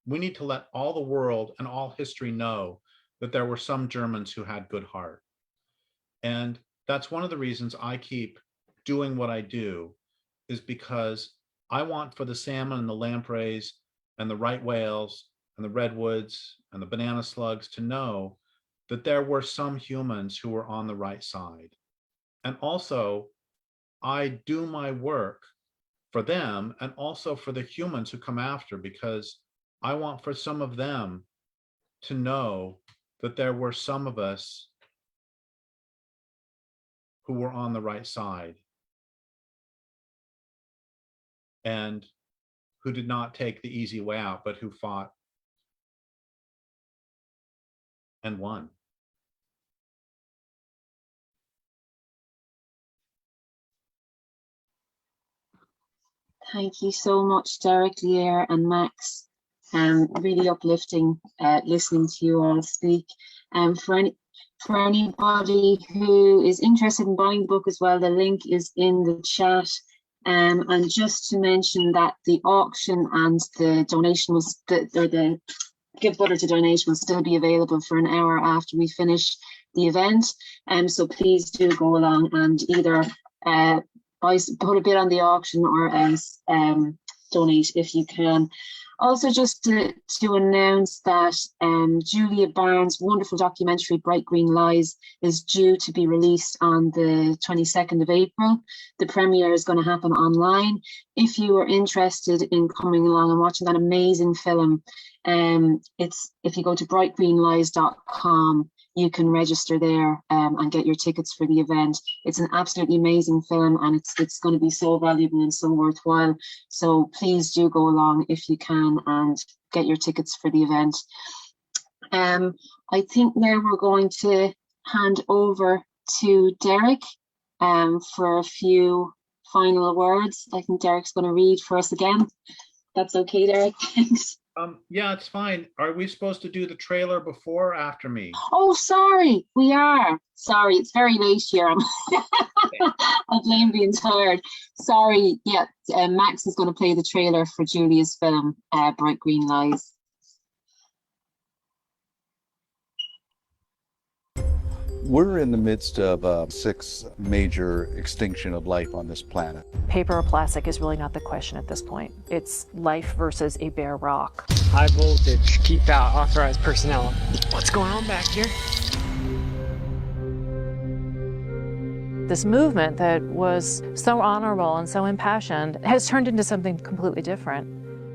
We need to let all the world and all history know that there were some Germans who had good heart. And that's one of the reasons I keep doing what I do, is because I want for the salmon and the lampreys and the right whales and the redwoods and the banana slugs to know that there were some humans who were on the right side. And also, I do my work for them and also for the humans who come after, because I want for some of them to know that there were some of us who were on the right side and who did not take the easy way out, but who fought and won. Thank you so much, Derrick, Lierre, and Max. Really uplifting listening to you all speak. For anybody who is interested in buying the book as well, the link is in the chat. And just to mention that the auction and the donation was the Give Butter to donation will still be available for an hour after we finish the event. So please do go along and either put a bid on the auction or else donate if you can. Also, just to announce that Julia Barnes' wonderful documentary, Bright Green Lies, is due to be released on the 22nd of April. The premiere is going to happen online. If you are interested in coming along and watching that amazing film, if you go to brightgreenlies.com, you can register there and get your tickets for the event. It's an absolutely amazing film, and it's going to be so valuable and so worthwhile. So please do go along if you can and get your tickets for the event. I think now we're going to hand over to Derrick for a few final words. I think Derrick's going to read for us again. That's okay, Derrick. Thanks. Yeah, it's fine. Are we supposed to do the trailer before or after me? Oh, sorry, we are. Sorry, it's very late here. I blame being tired. Sorry, yeah, Max is going to play the trailer for Julia's film, Bright Green Lies. We're in the midst of 6 major extinction of life on this planet. Paper or plastic is really not the question at this point. It's life versus a bare rock. High voltage, keep out authorized personnel. What's going on back here? This movement that was so honorable and so impassioned has turned into something completely different.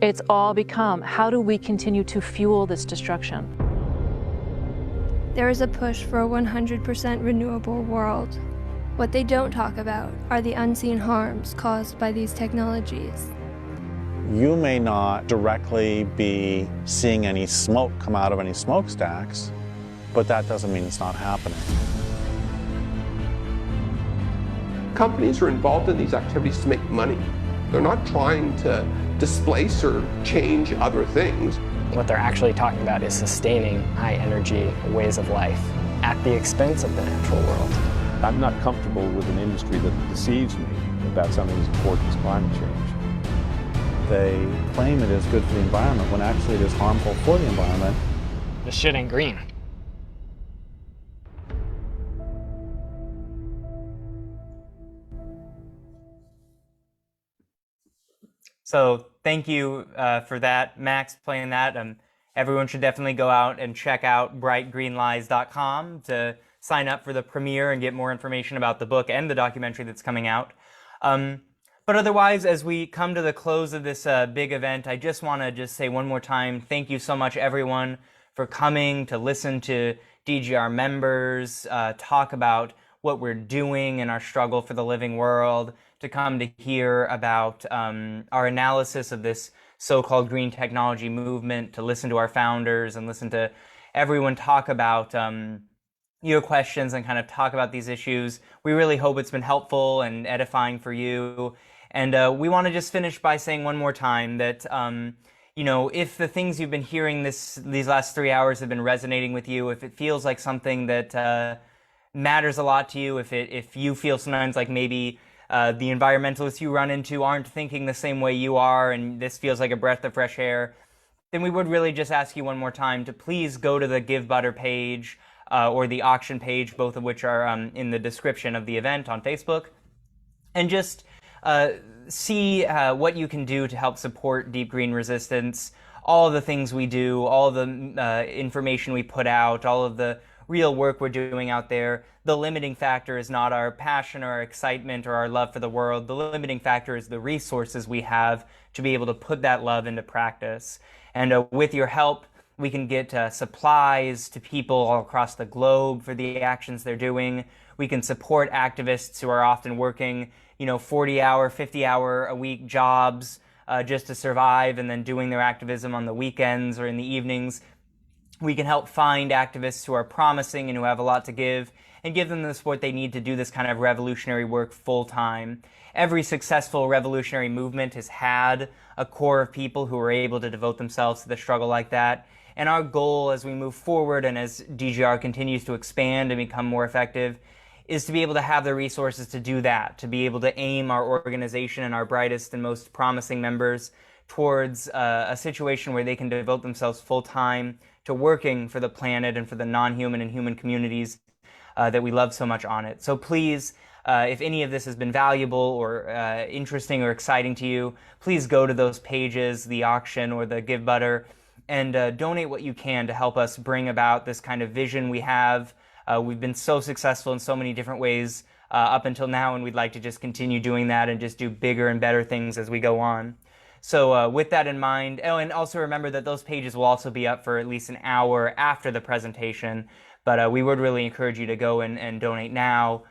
It's all become, how do we continue to fuel this destruction? There is a push for a 100% renewable world. What they don't talk about are the unseen harms caused by these technologies. You may not directly be seeing any smoke come out of any smokestacks, but that doesn't mean it's not happening. Companies are involved in these activities to make money. They're not trying to displace or change other things. What they're actually talking about is sustaining high energy ways of life at the expense of the natural world. I'm not comfortable with an industry that deceives me about something as important as climate change. They claim it is good for the environment when actually it is harmful for the environment. This shit ain't green. So thank you for that, Max, playing that. Everyone should definitely go out and check out brightgreenlies.com to sign up for the premiere and get more information about the book and the documentary that's coming out. But otherwise, as we come to the close of this big event, I just want to say one more time, thank you so much, everyone, for coming to listen to DGR members talk about what we're doing in our struggle for the living world, to come to hear about our analysis of this so-called green technology movement, to listen to our founders and listen to everyone talk about your questions and kind of talk about these issues. We really hope it's been helpful and edifying for you. And we want to just finish by saying one more time that, you know, if the things you've been hearing these last 3 hours have been resonating with you, if it feels like something that matters a lot to you, if you feel sometimes like maybe the environmentalists you run into aren't thinking the same way you are, and this feels like a breath of fresh air, then we would really just ask you one more time to please go to the Give Butter page or the auction page, both of which are in the description of the event on Facebook, and just see what you can do to help support Deep Green Resistance, all the things we do, all the information we put out, all of the real work we're doing out there. The limiting factor is not our passion or our excitement or our love for the world. The limiting factor is the resources we have to be able to put that love into practice. And with your help, we can get supplies to people all across the globe for the actions they're doing. We can support activists who are often working, 40-hour, 50-hour a week jobs just to survive, and then doing their activism on the weekends or in the evenings. We can help find activists who are promising and who have a lot to give, and give them the support they need to do this kind of revolutionary work full time. Every successful revolutionary movement has had a core of people who are able to devote themselves to the struggle like that. And our goal as we move forward and as DGR continues to expand and become more effective is to be able to have the resources to do that, to be able to aim our organization and our brightest and most promising members towards a situation where they can devote themselves full time to working for the planet and for the non-human and human communities that we love so much on it. So please, if any of this has been valuable or interesting or exciting to you, please go to those pages, the auction or the Give Butter, and donate what you can to help us bring about this kind of vision we have. We've been so successful in so many different ways up until now, and we'd like to just continue doing that and just do bigger and better things as we go on. So with that in mind, and also remember that those pages will also be up for at least an hour after the presentation, but we would really encourage you to go and donate now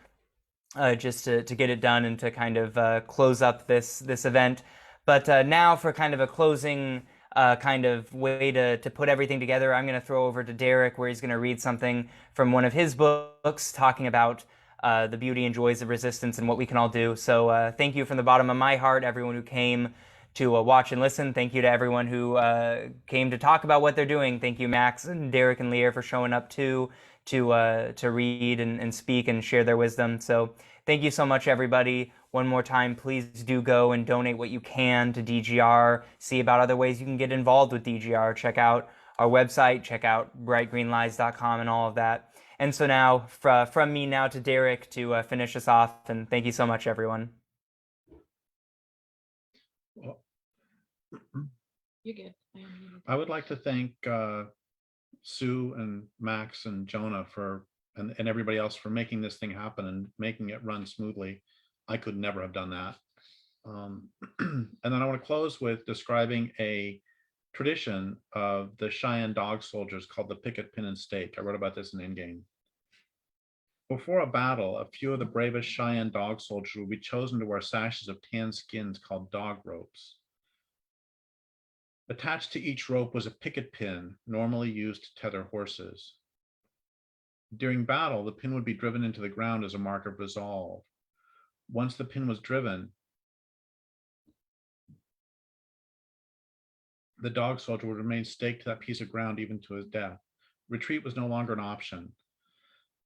just to get it done and to kind of close up this event. But now for kind of a closing kind of way to put everything together, I'm going to throw over to Derrick, where he's going to read something from one of his books talking about the beauty and joys of resistance and what we can all do. So thank you from the bottom of my heart, everyone who came to watch and listen. Thank you to everyone who came to talk about what they're doing. Thank you, Max and Derrick and Lierre, for showing up too, to read and speak and share their wisdom. So thank you so much, everybody. One more time, please do go and donate what you can to DGR. See about other ways you can get involved with DGR. Check out our website, check out brightgreenlies.com and all of that. And so now, from me now to Derrick to finish us off, and thank you so much, everyone. You're good. I would like to thank Sue and Max and Jonah and everybody else for making this thing happen and making it run smoothly. I could never have done that. And then I want to close with describing a tradition of the Cheyenne dog soldiers called the picket pin and stake. I wrote about this in Endgame. Before a battle, a few of the bravest Cheyenne dog soldiers will be chosen to wear sashes of tan skins called dog ropes. Attached to each rope was a picket pin, normally used to tether horses. During battle, the pin would be driven into the ground as a mark of resolve. Once the pin was driven, the dog soldier would remain staked to that piece of ground even to his death. Retreat was no longer an option.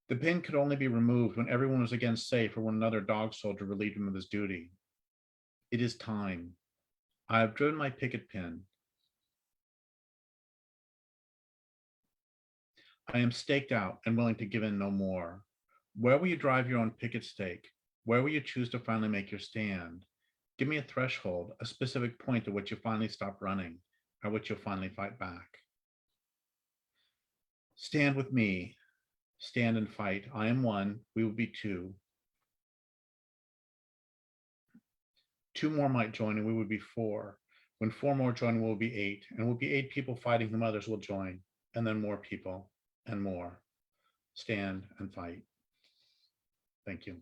The pin could only be removed when everyone was again safe or when another dog soldier relieved him of his duty. It is time. I have driven my picket pin. I am staked out and willing to give in no more. Where will you drive your own picket stake? Where will you choose to finally make your stand? Give me a threshold, a specific point at which you finally stop running, at which you'll finally fight back. Stand with me. Stand and fight. I am one. We will be two. Two more might join and we would be four. When four more join, we will be eight. And we'll be 8 people fighting whom others will join. And then more people and more. Stand and fight. Thank you.